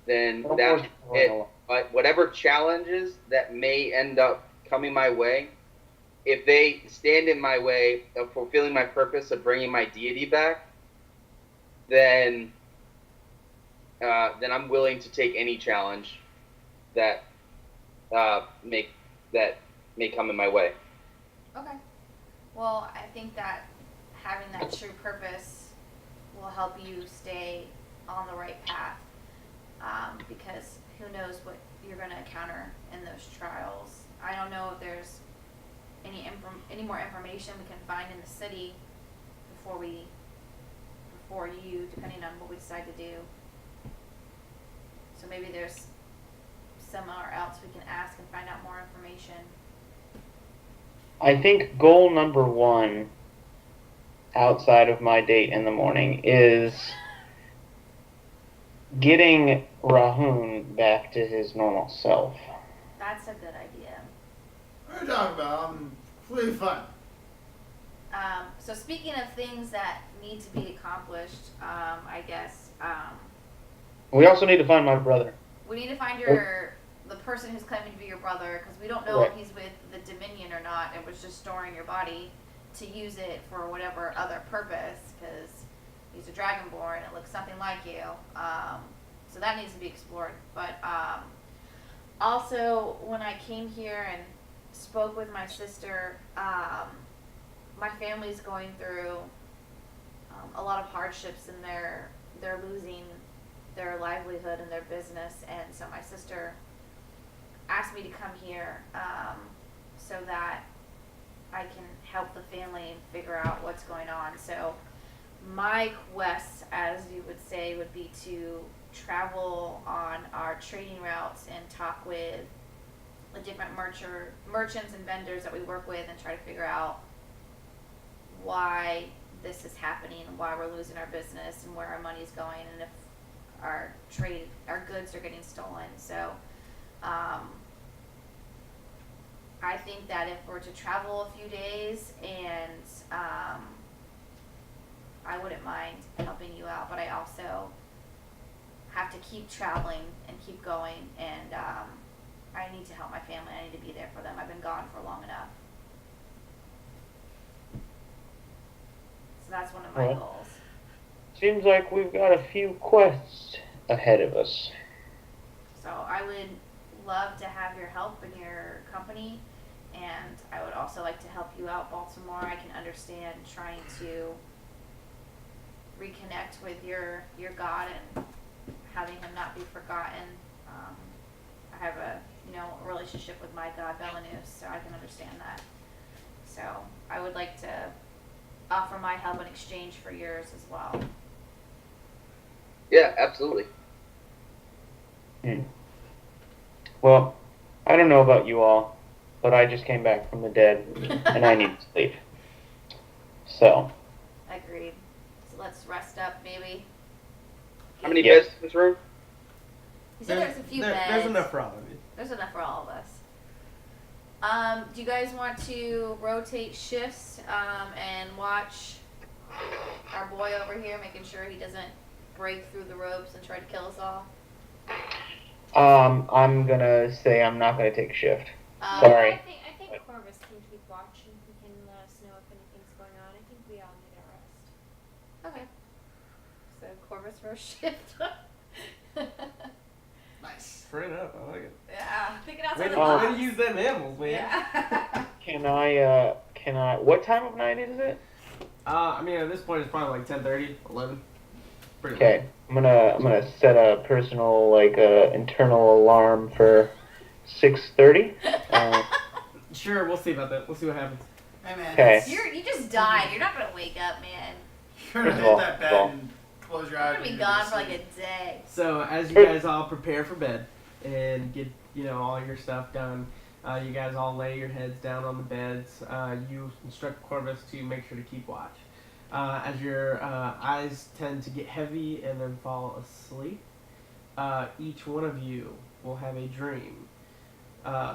Then that's it. But whatever challenges that may end up coming my way, if they stand in my way of fulfilling my purpose of bringing my deity back, then I'm willing to take any challenge that may come in my way. Okay. Well, I think that having that true purpose will help you stay on the right path, because who knows what you're going to encounter in those trials. I don't know if there's any more information we can find in the city before you, depending on what we decide to do. So maybe there's somewhere else we can ask and find out more information. I think goal number 1, outside of my date in the morning, is getting Rahun back to his normal self. That's a good idea. What are you talking about? I'm completely fine. So speaking of things that need to be accomplished, I guess We also need to find my brother. we need to find the person who's claiming to be your brother, because we don't know if he's with the Dominion or not. It was just storing your body to use it for whatever other purpose, because he's a Dragonborn. It looks something like you. So that needs to be explored. But also, when I came here and spoke with my sister, my family's going through a lot of hardships, and they're losing their livelihood and their business, and so my sister asked me to come here so that I can help the family and figure out what's going on. So my quest, as you would say, would be to travel on our trading routes and talk with the different merchants and vendors that we work with, and try to figure out why this is happening and why we're losing our business and where our money's going, and if our goods are getting stolen. So I think that if we're to travel a few days, and I wouldn't mind helping you out, but I also have to keep traveling and keep going, and I need to help my family. I need to be there for them. I've been gone for long enough. So that's one of my goals. Seems like we've got a few quests ahead of us. So I would love to have your help and your company, and I would also like to help you out, Baltimore. I can understand trying to reconnect with your God and having him not be forgotten. I have a relationship with my God, Belanus, so I can understand that. So I would like to offer my help in exchange for yours as well. Yeah, absolutely. Well, I don't know about you all, but I just came back from the dead, and I need sleep. So. Agreed. So let's rest up, maybe. How many beds in this room? You said there's a few beds. There's enough for all of you. There's enough for all of us. Do you guys want to rotate shifts and watch our boy over here, making sure he doesn't break through the ropes and try to kill us all? I'm gonna say I'm not gonna take a shift. I Sorry. think Corvus can keep watch, and he can let us know if anything's going on. I think we all need a rest. Okay. So Corvus first shift. Nice. Straight up, I like it. Yeah, thinking Way outside to, the way box. to use them animals, man. Yeah. Can I, what time of night is it? I mean, at this point, it's probably like 10:30, 11. Pretty Okay, late. I'm gonna set a personal, internal alarm for 6:30. Sure, we'll see about that. We'll see what happens. Hey man, Okay. You just died. You're not gonna wake up, man. you're gonna First of hit all, that first of all. bed and close your You're eyes. gonna be and gone just for like sleep. a day. So, as you guys all prepare for bed and get, all your stuff done, you guys all lay your heads down on the beds. You instruct Corvus to make sure to keep watch. As your eyes tend to get heavy and then fall asleep, each one of you will have a dream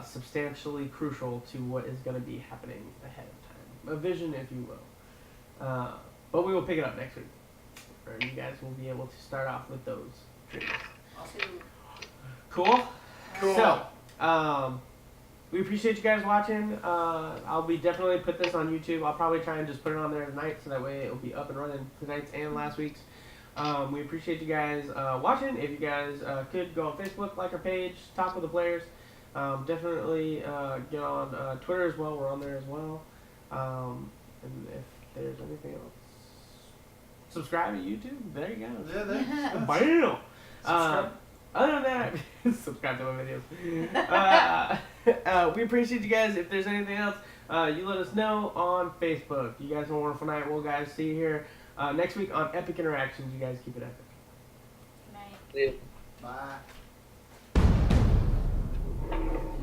substantially crucial to what is going to be happening ahead of time. A vision, if you will. But we will pick it up next week. Or you guys will be able to start off with those dreams. Cool? Cool. So, we appreciate you guys watching. I'll be definitely put this on YouTube. I'll probably try and just put it on there tonight so that way it'll be up and running tonight's and last week's. We appreciate you guys watching. If you guys could go on Facebook, like our page, talk with the players. Definitely get on Twitter as well. We're on there as well. And if there's anything else, subscribe to YouTube. There you go. Yeah, there. Bam! Subscribe. Other than that, subscribe to my videos. We appreciate you guys. If there's anything else, you let us know on Facebook. You guys have a wonderful night. We'll guys see you here next week on Epic Interactions. You guys keep it epic. Good night. Yeah. Bye.